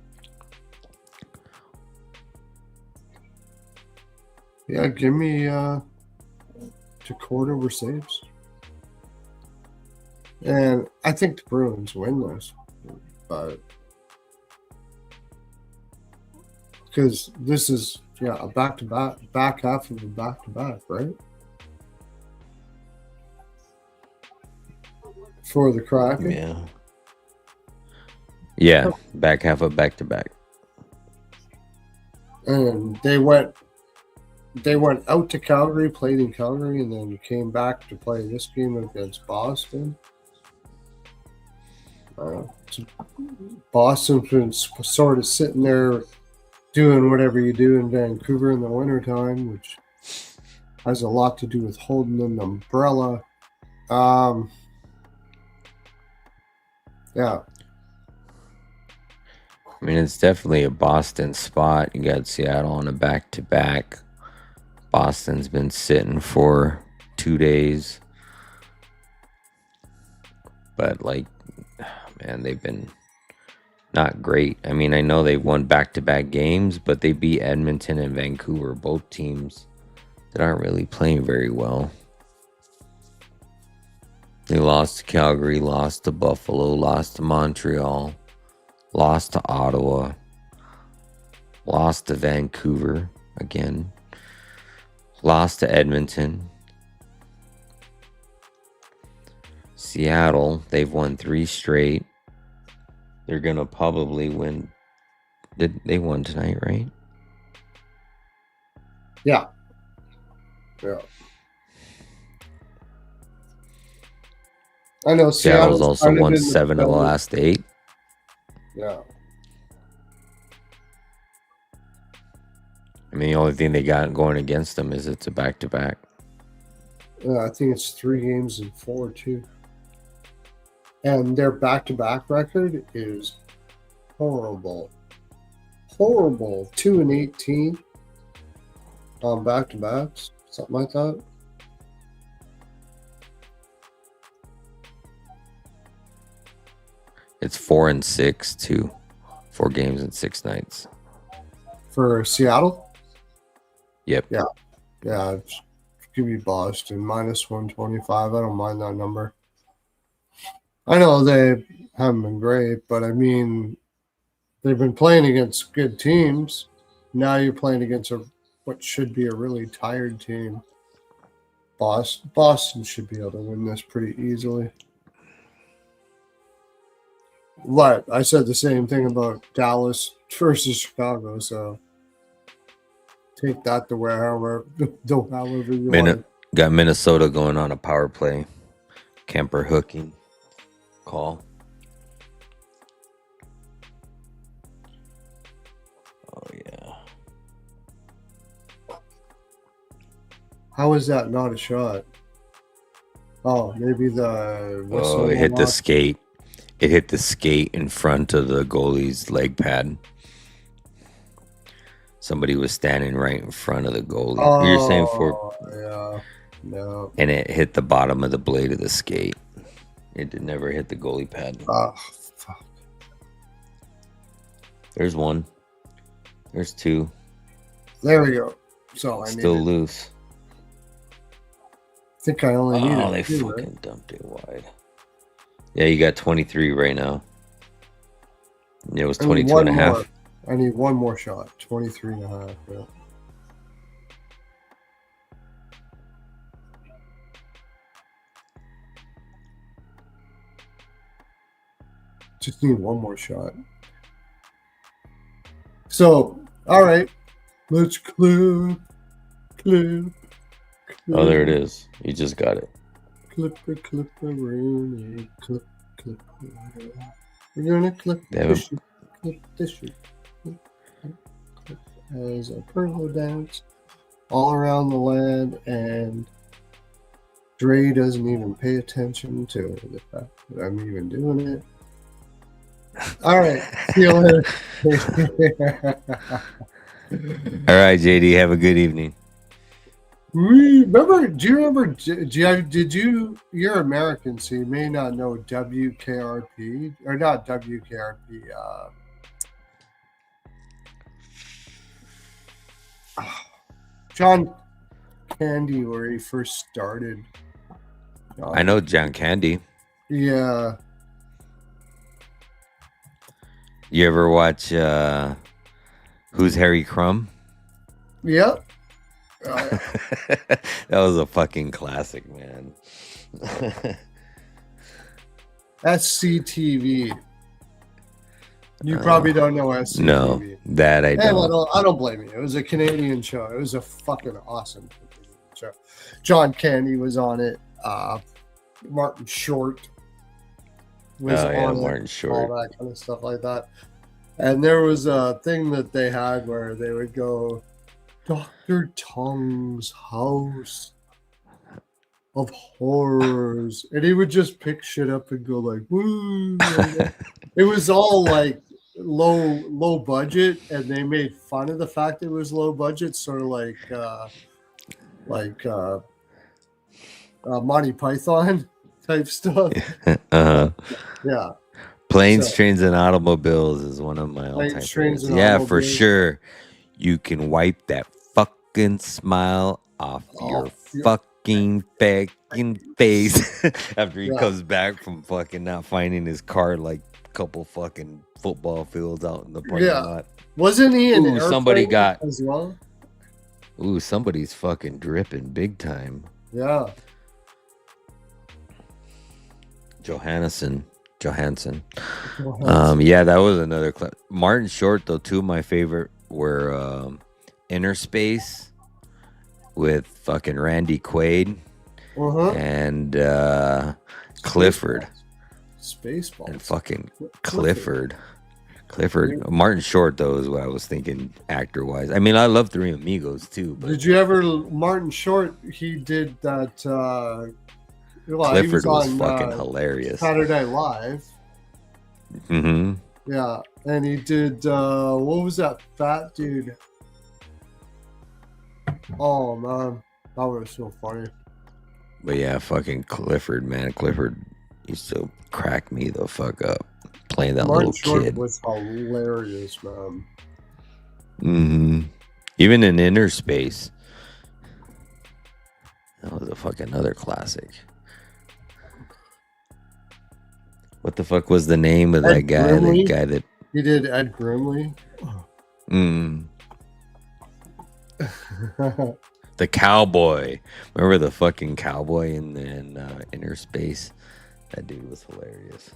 Yeah, give me Dakota over saves. And I think the Bruins win this, but because this is a back half of a back-to-back, right? For the Kraken. Yeah, back half of back-to-back. And they went out to Calgary, played in Calgary, and then came back to play this game against Boston. Boston's been sort of sitting there doing whatever you do in Vancouver in the wintertime, which has a lot to do with holding an umbrella. Yeah. I mean, it's definitely a Boston spot. You got Seattle on a back-to-back. Boston's been sitting for 2 days. But, man, they've been not great. I mean, I know they won back-to-back games, but they beat Edmonton and Vancouver, both teams that aren't really playing very well. They lost to Calgary, lost to Buffalo, lost to Montreal, lost to Ottawa, lost to Vancouver again, lost to Edmonton. Seattle, they've won 3 straight. They're going to probably win. They won tonight, right? Yeah. I know Seattle's also won 7 of the last 8. Yeah. I mean, the only thing they got going against them is it's a back-to-back. I think it's 3 games in 4 too. And their back-to-back record is horrible. 2-18 on back-to-backs, something like that. It's 4-6 too. 4 games in 6 nights. For Seattle? Yep. Yeah. Give me Boston minus 125. I don't mind that number. I know they haven't been great, but I mean, they've been playing against good teams. Now you're playing against what should be a really tired team. Boston should be able to win this pretty easily. But I said the same thing about Dallas versus Chicago, so take that to however you want. Got Minnesota going on a power play. Kemper hooking call. Oh yeah. How is that not a shot? Oh, maybe the whistle. Oh, it hit the skate. It hit the skate in front of the goalie's leg pad. Somebody was standing right in front of the goalie. Oh, You're saying for yeah. No. And it hit the bottom of the blade of the skate. It did never hit the goalie pad. Oh, fuck. There's 1. There's 2. There we go. So I Still loose. I think I only need they 2, fucking right? dumped it wide. Yeah, you got 23 right now. It was 22 and a half. I need 1 more shot. 23 and a half. Yeah. Just need 1 more shot. So, all right. Let's clip. Oh, there it is. You just got it. Clip, Rooney. Clip. We're gonna clip Damn. this shit. Clip as a Pearlo dance all around the land, and Dre doesn't even pay attention to the fact that I'm even doing it. All right. See you later. All right, JD. Have a good evening. Remember? Do you remember? You're American, so you may not know WKRP or not WKRP. John Candy, where he first started. I know John Candy. Yeah. You ever watch Who's Harry Crumb? Yep. That was a fucking classic, man. SCTV. You probably don't know SCTV. No, that I don't. I don't blame you. It was a Canadian show. It was a fucking awesome show. John Candy was on it. Martin Short was on it. Martin Short. All that kind of stuff like that. And there was a thing that they had where they would go, Dr. Tong's House of Horrors. And he would just pick shit up and go like, woo. It was all like low budget, and they made fun of the fact it was low budget, sort of like Monty Python type stuff. Yeah. Planes, Trains, and Automobiles is one of my all-time favorites. Yeah, for sure. You can wipe that fucking smile off your fucking face after he comes back from fucking not finding his car like a couple fucking football fields out in the parking lot. Wasn't he in somebody got as well? Ooh, somebody's fucking dripping big time. Yeah. Johansson. Yeah, that was another clip. Martin Short, though, two of my favorite were Inner Space with fucking Randy Quaid and Clifford. Spaceballs. And fucking Clifford. Martin Short, though, is what I was thinking actor-wise. I mean, I love Three Amigos, too. But did you ever... Martin Short, he did that... Clifford was fucking hilarious. Saturday Night Live. Mm-hmm. Yeah, and he did what was that fat dude? Oh man, that was so funny. But yeah, fucking Clifford, man. Clifford used to crack me the fuck up playing that Martin little Short kid. Was hilarious, man. Mm-hmm. Even in Inner Space, that was a fucking other classic. What the fuck was the name of that guy? Grimley? The guy that he did Ed Grimley. The cowboy. Remember the fucking cowboy in Inner Space? That dude was hilarious.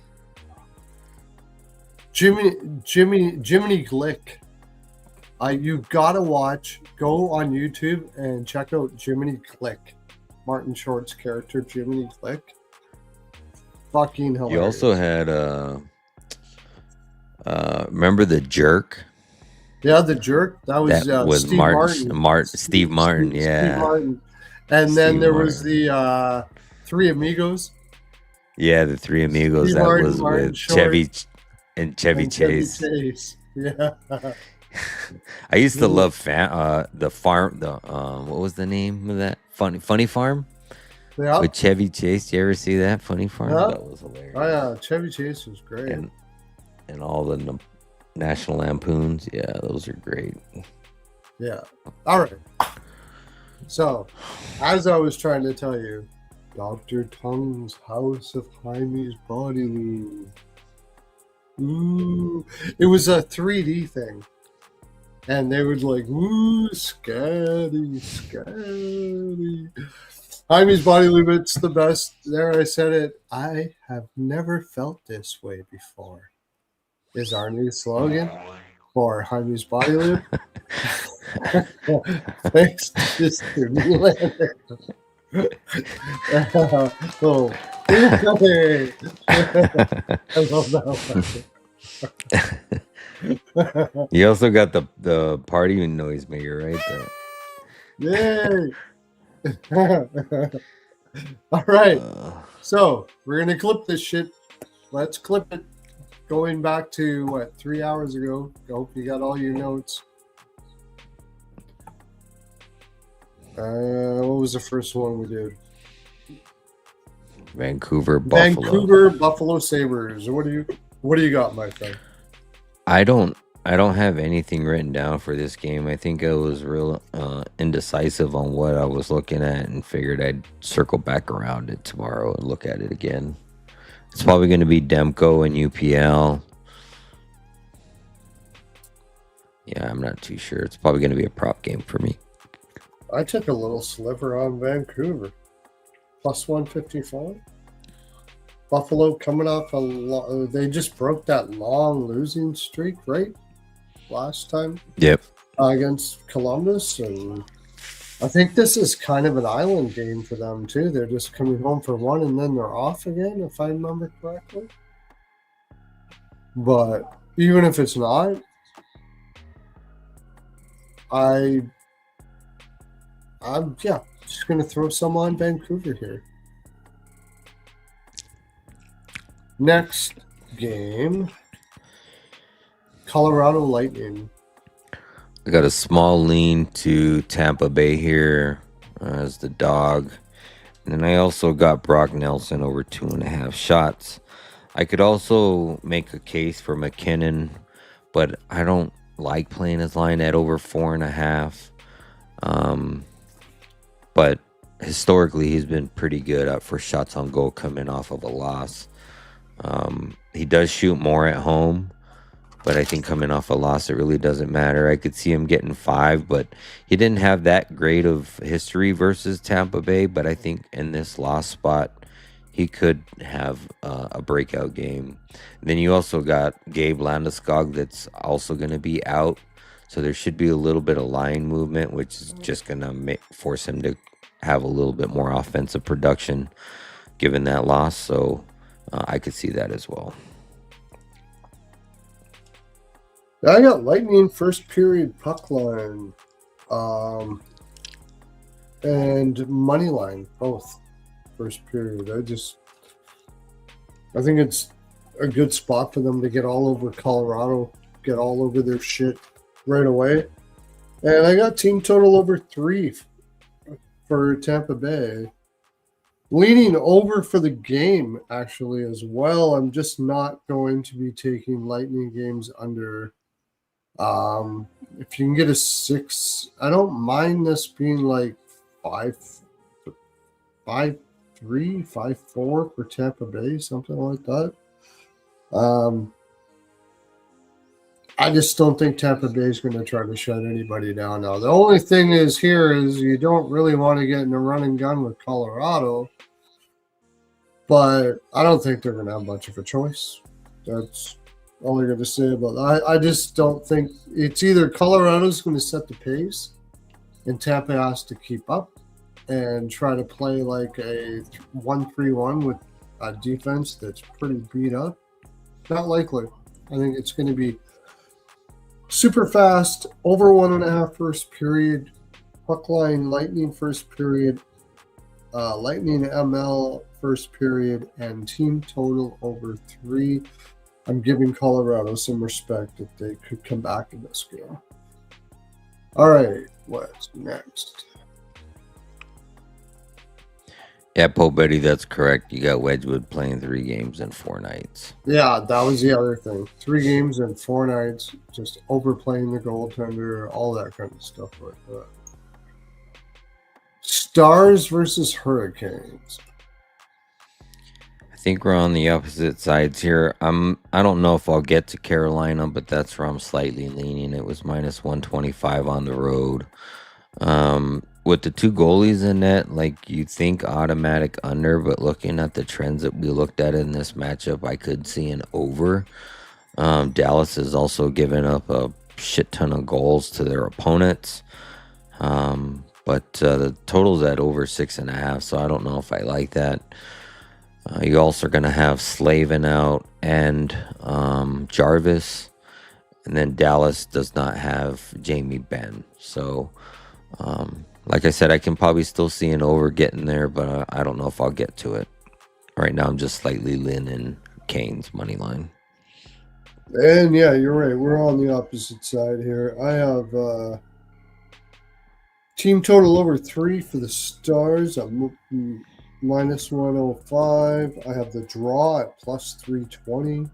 Jiminy Glick. You gotta watch. Go on YouTube and check out Jiminy Glick. Martin Short's character, Jiminy Glick. Fucking hilarious. You also had remember the Jerk? Yeah, the Jerk. That was Steve Martin. Steve Martin, yeah. Steve Martin. And then there was the Three Amigos. Yeah, the Three Amigos. Steve that Martin, was Martin with Short, Chevy Chase. Yeah. I used to love the farm. What was the name of that? Funny Farm. Yeah. With Chevy Chase. You ever see that Funny Farm? Yeah. That was hilarious. Oh yeah, Chevy Chase was great. And all the National Lampoons. Yeah, those are great. Yeah. All right. So, as I was trying to tell you, Dr. Tong's House of Hymes Body Lube. Ooh. It was a 3D thing. And they would like, ooh, scatty. Hymes Body Lube, it's the best. There, I said it. I have never felt this way before. Is our new slogan for Hymes Body Lube. Thanks, Mr. Nylander. Oh, hey. I love that. You also got the party noisemaker, right? Yay! All right. So we're gonna clip this shit. Let's clip it. Going back to 3 hours ago. I hope you got all your notes. What was the first one we did? Vancouver, Buffalo. Vancouver Buffalo Sabres. What do you got, my friend? I don't have anything written down for this game. I think I was real indecisive on what I was looking at and figured I'd circle back around it tomorrow and look at it again. It's probably going to be Demko and UPL. Yeah, I'm not too sure. It's probably going to be a prop game for me. I took a little sliver on Vancouver. Plus 155. Buffalo coming off they just broke that long losing streak, right? Last time. Yep. Against Columbus, and I think this is kind of an island game for them too. They're just coming home for one and then they're off again, if I remember correctly. But even if it's not, I'm just gonna throw some on Vancouver here. Next game, Colorado Lightning. I got a small lean to Tampa Bay here as the dog. And then I also got Brock Nelson over 2.5 shots. I could also make a case for McKinnon, but I don't like playing his line at over 4.5. But historically, he's been pretty good up for shots on goal coming off of a loss. He does shoot more at home, but I think coming off a loss, it really doesn't matter. I could see him getting 5, but he didn't have that great of history versus Tampa Bay. But I think in this loss spot, he could have a breakout game. And then you also got Gabe Landeskog that's also going to be out. So there should be a little bit of line movement, which is just going to force him to have a little bit more offensive production given that loss. So I could see that as well. I got Lightning first period puck line and money line, both first period. I think it's a good spot for them to get all over Colorado, get all over their shit right away. And I got team total over 3 for Tampa Bay. Leaning over for the game, actually, as well. I'm just not going to be taking Lightning games under. If you can get a 6, I don't mind this being like 5-3, 5-4 for Tampa Bay, something like that. I just don't think Tampa Bay is going to try to shut anybody down now. The only thing is here is you don't really want to get in a run and gun with Colorado, but I don't think they're going to have much of a choice. That's all I got to say about that. I just don't think it's either Colorado's going to set the pace and Tampa has to keep up and try to play like a 1-3-1 with a defense that's pretty beat up. Not likely. I think it's going to be super fast, over 1.5 first period, puck line, Lightning first period, Lightning ML first period, and team total over 3. I'm giving Colorado some respect that they could come back in this game. All right, what's next? Yeah, Paul Betty, that's correct. You got Wedgwood playing 3 games in 4 nights. Yeah, that was the other thing. 3 games in 4 nights, just overplaying the goaltender, all that kind of stuff like that. Stars versus Hurricanes. I think we're on the opposite sides here. I don't know if I'll get to Carolina, but that's where I'm slightly leaning. It was minus 125 on the road. With the 2 goalies in net, like you think automatic under, but looking at the trends that we looked at in this matchup, I could see an over. Dallas has also given up a shit ton of goals to their opponents. But the total's at over 6.5, so I don't know if I like that. You also are going to have Slavin out and Jarvis. And then Dallas does not have Jamie Benn. So, like I said, I can probably still see an over getting there, but I don't know if I'll get to it. Right now, I'm just slightly leaning Kane's money line. And yeah, you're right. We're on the opposite side here. I have Team total over 3 for the Stars. I'm minus 105. I have the draw at plus 320.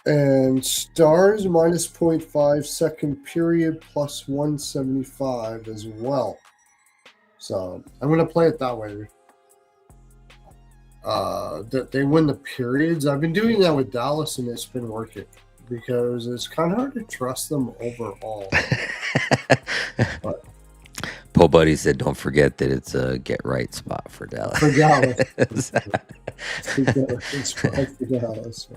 And Stars minus 0.5 second period plus 175 as well. So I'm going to play it that way. That they win the periods. I've been doing that with Dallas and it's been working because it's kind of hard to trust them overall. Po Buddy said, "Don't forget that it's a get right spot for Dallas." For Dallas. It's for Dallas.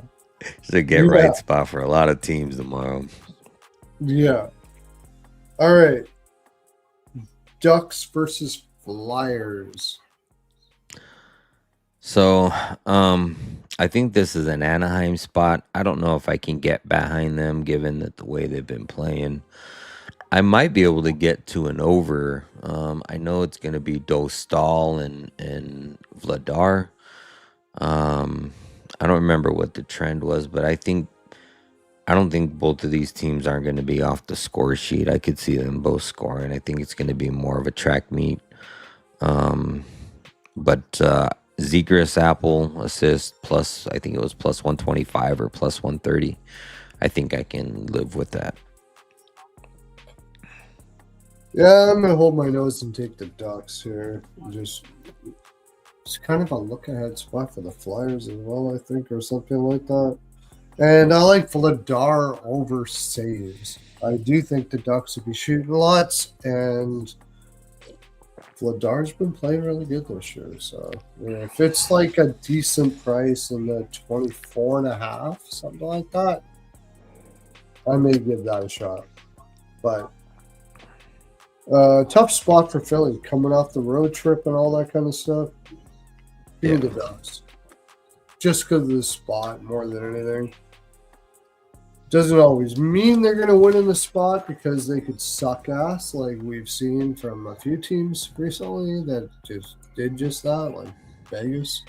It's a get right spot for a lot of teams tomorrow. Yeah. All right. Ducks versus Flyers. So, I think this is an Anaheim spot. I don't know if I can get behind them given that the way they've been playing. I might be able to get to an over. I know it's going to be Dostal and Vladar. I don't remember what the trend was, but I don't think both of these teams are going to be off the score sheet. I could see them both scoring. I think it's going to be more of a track meet. But Zegras Apple assist plus, I think it was plus 125 or plus 130. I think I can live with that. Yeah, I'm gonna hold my nose and take the Ducks here. It's kind of a look-ahead spot for the Flyers as well, I think, or something like that. And I like Vladar over saves. I do think the Ducks will be shooting lots, and Vladar's been playing really good this year. So if it's like a decent price in the 24.5, something like that, I may give that a shot. But tough spot for Philly, coming off the road trip and all that kind of stuff. Give me the Ducks. Just because of the spot more than anything. Doesn't always mean they're going to win in the spot because they could suck ass like we've seen from a few teams recently that just did just that, like Vegas.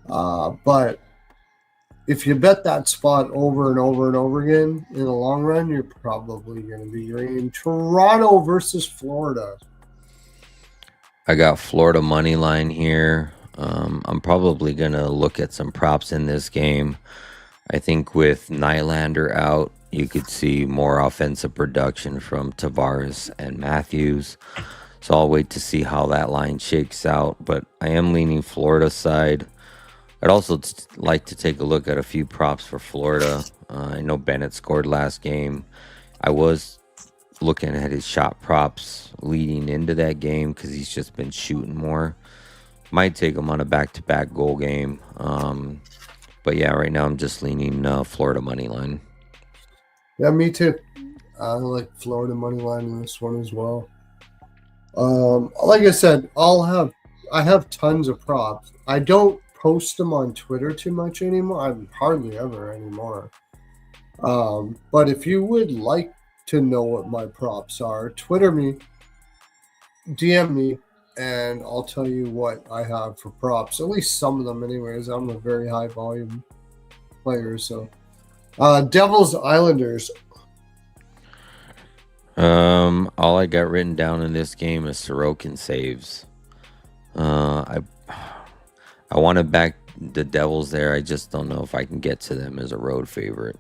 But if you bet that spot over and over and over again in the long run, you're probably going to be in Toronto versus Florida. I got Florida money line here. I'm probably going to look at some props in this game. I think with Nylander out, you could see more offensive production from Tavares and Matthews. So I'll wait to see how that line shakes out. But I am leaning Florida side. I'd also like to take a look at a few props for Florida. I know Bennett scored last game. I was looking at his shot props leading into that game because he's just been shooting more. Might take him on a back-to-back goal game. But yeah, right now I'm just leaning Florida money line. Yeah, me too. I like Florida money line in this one as well. Like I said, I have tons of props. I don't post them on Twitter too much anymore. I'm hardly ever anymore. But if you would like to know what my props are, Twitter me, DM me, and I'll tell you what I have for props. At least some of them anyways. I'm a very high volume player. So Devils Islanders. All I got written down in this game is Sorokin saves. I want to back the Devils there. I just don't know if I can get to them as a road favorite.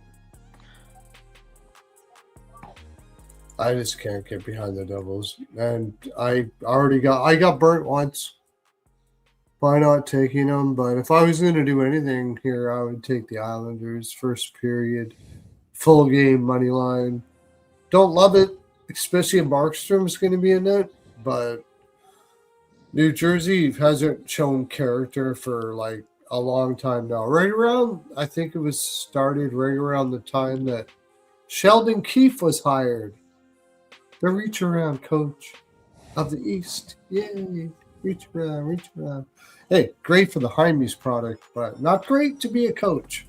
I just can't get behind the Devils, and I got burnt once by not taking them. But if I was going to do anything here, I would take the Islanders first period, full game money line. Don't love it, especially if Markstrom's going to be in it, but New Jersey hasn't shown character for like a long time now. I think it was started right around the time that Sheldon Keefe was hired. The reach around coach of the East. Yay. Reach around. Hey, great for the Hymes product, but not great to be a coach.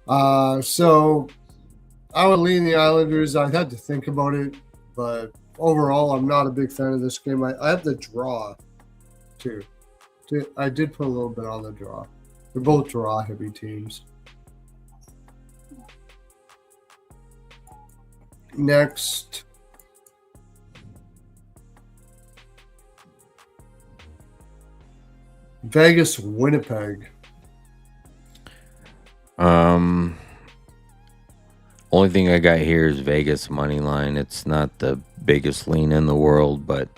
So I would lean the Islanders. I had to think about it, but overall, I'm not a big fan of this game. I have the draw, too. I did put a little bit on the draw. They're both draw-heavy teams. Next, Vegas, Winnipeg. Only thing I got here is Vegas money line. It's not the biggest lean in the world, but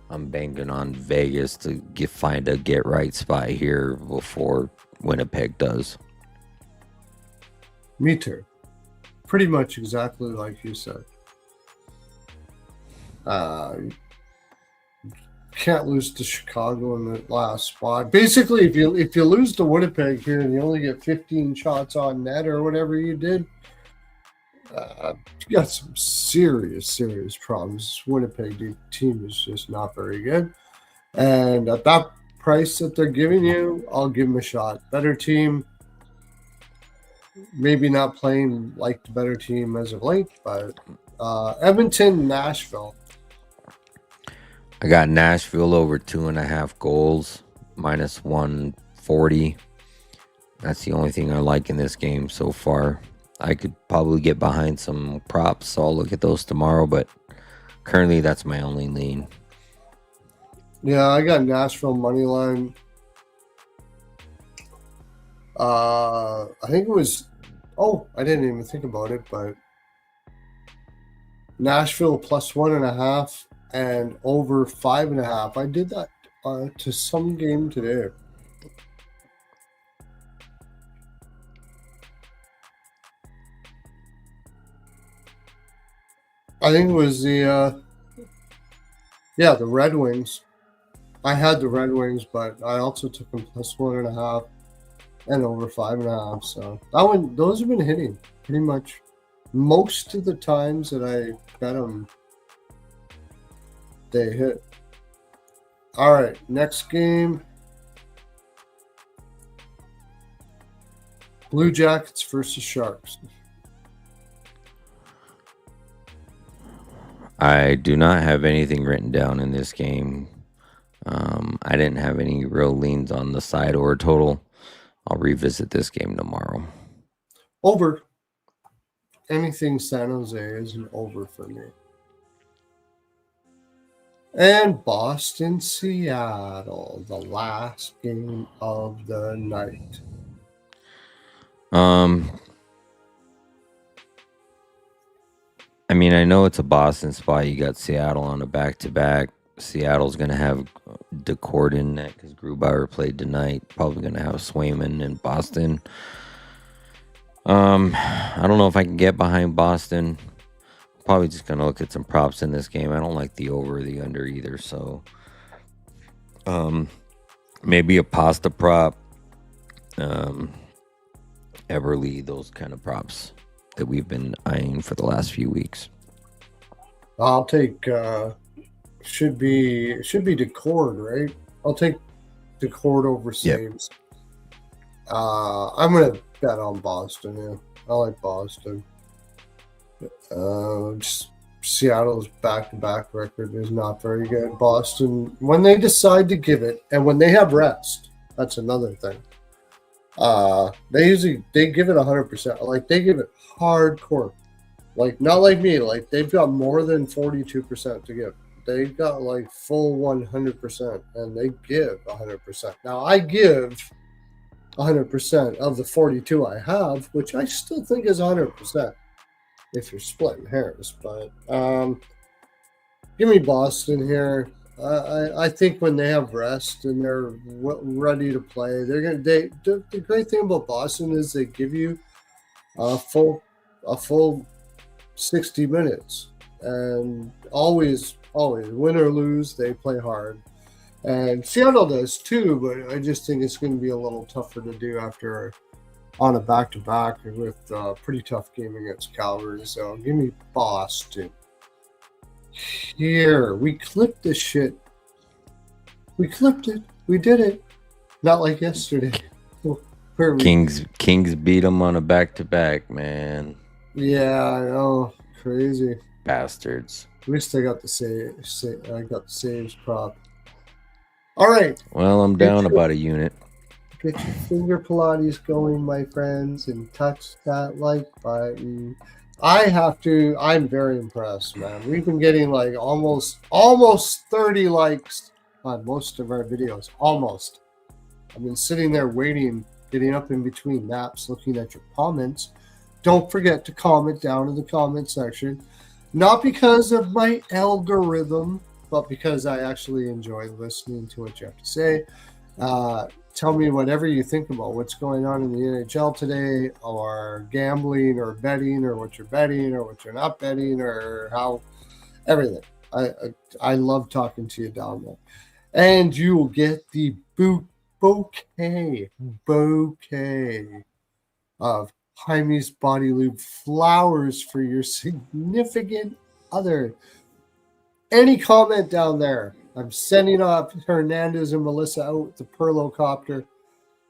I'm banking on Vegas to find a get right spot here before Winnipeg does. Me too. Pretty much exactly like you said. Can't lose to Chicago in the last spot. Basically, if you lose to Winnipeg here and you only get 15 shots on net or whatever you did, you got some serious problems. Winnipeg team is just not very good, and at that price that they're giving you, I'll give them a shot. Better team, maybe not playing like the better team as of late, but Edmonton, Nashville. I got Nashville over 2.5 goals, minus 140. That's the only thing I like in this game so far. I could probably get behind some props, so I'll look at those tomorrow, but currently that's my only lean. Yeah, I got Nashville money line. I think it was, I didn't even think about it, but Nashville plus 1.5 and over 5.5. I did that to some game today. I think it was the Red Wings. I had the Red Wings, but I also took them plus 1.5 and over 5.5. So those have been hitting pretty much most of the times that I bet them. They hit. All right, next game. Blue Jackets versus Sharks. I do not have anything written down in this game. I didn't have any real leans on the side or total. I'll revisit this game tomorrow. Over. Anything San Jose is an over for me. And Boston, Seattle, the last game of the night. I mean, I know it's a Boston spot. You got Seattle on a back-to-back. Seattle's going to have DeCord in net because Grubauer played tonight. Probably going to have Swayman in Boston. I don't know if I can get behind Boston. Probably just going to look at some props in this game. I don't like the over or the under either. So maybe a pasta prop. Everly, those kind of props that we've been eyeing for the last few weeks. I'll take should be DeCord, right? I'll take DeCord over saves. Yep. I'm gonna bet on Boston. Yeah, I like Boston. Seattle's back-to-back record is not very good. Boston, when they decide to give it, and when they have rest, that's another thing. They give it 100%. Like they give it hardcore. Like not like me. Like they've got more than 42% to give. They've got like full 100%, and they give 100%. Now I give 100% of the 42 I have, which I still think is 100% if you're splitting hairs. But give me Boston here. I think when they have rest and they're ready to play, they're gonna. The great thing about Boston is they give you a full 60 minutes, and always win or lose, they play hard, and Seattle does too. But I just think it's going to be a little tougher to do after on a back-to-back with a pretty tough game against Calgary. So give me Boston. Here, we clipped this shit. We clipped it. We did it. Not like yesterday. Kings beat them on a back-to-back, man. Yeah, I know. Crazy. Bastards. At least I got the saves prop. All right. Well, I'm down about a unit. Get your finger Pilates going, my friends, and touch that like button. I'm very impressed, man. We've been getting like almost 30 likes on most of our videos. Almost. I've been sitting there waiting, getting up in between naps, looking at your comments. Don't forget to comment down in the comment section. Not because of my algorithm, but because I actually enjoy listening to what you have to say. Tell me whatever you think about what's going on in the NHL today, or gambling, or betting, or what you're betting, or what you're not betting, or how everything. I love talking to you down there, and you will get the bouquet of Hymes Body Lube flowers for your significant other. Any comment down there? I'm sending up Hernandez and Melissa out with the Pearlo copter.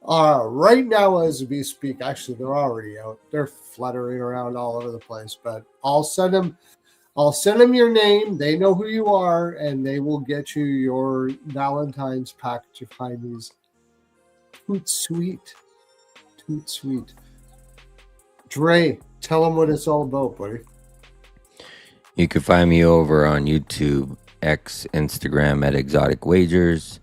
Right now as we speak, actually they're already out. They're fluttering around all over the place, but I'll send them your name. They know who you are, and they will get you your Valentine's package of Hymes. Toot sweet. Dre, tell them what it's all about, buddy. You can find me over on YouTube, X, Instagram at Exotic Wagers.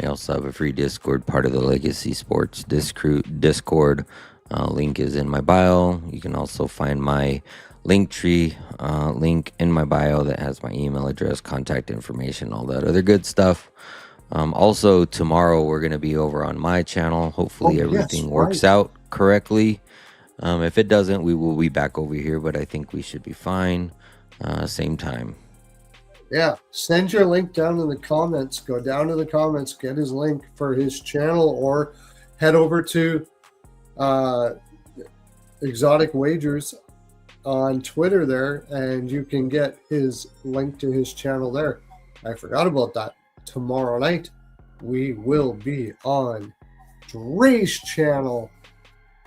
I also have a free Discord, part of the Legacy Sports Discord. Link is in my bio. You can also find my Linktree link in my bio that has my email address, contact information, all that other good stuff. Also, tomorrow we're going to be over on my channel. Hopefully everything works out correctly. If it doesn't, we will be back over here, but I think we should be fine. Same time. Yeah, send your link down in the comments. Go down to the comments, get his link for his channel, or head over to Exotic Wagers on Twitter there, and you can get his link to his channel there. I forgot about that. Tomorrow night, we will be on Dre's channel.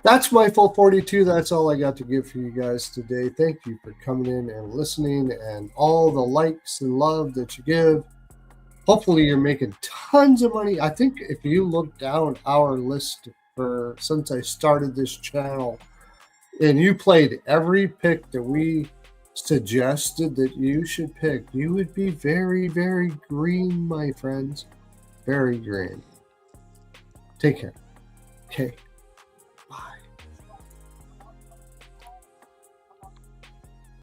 That's my full 42. That's all I got to give for you guys today. Thank you for coming in and listening, and all the likes and love that you give. Hopefully you're making tons of money. I think if you look down our list for since I started this channel, and you played every pick that we suggested that you should pick, you would be very, very green, my friends. Very green. Take care. Okay.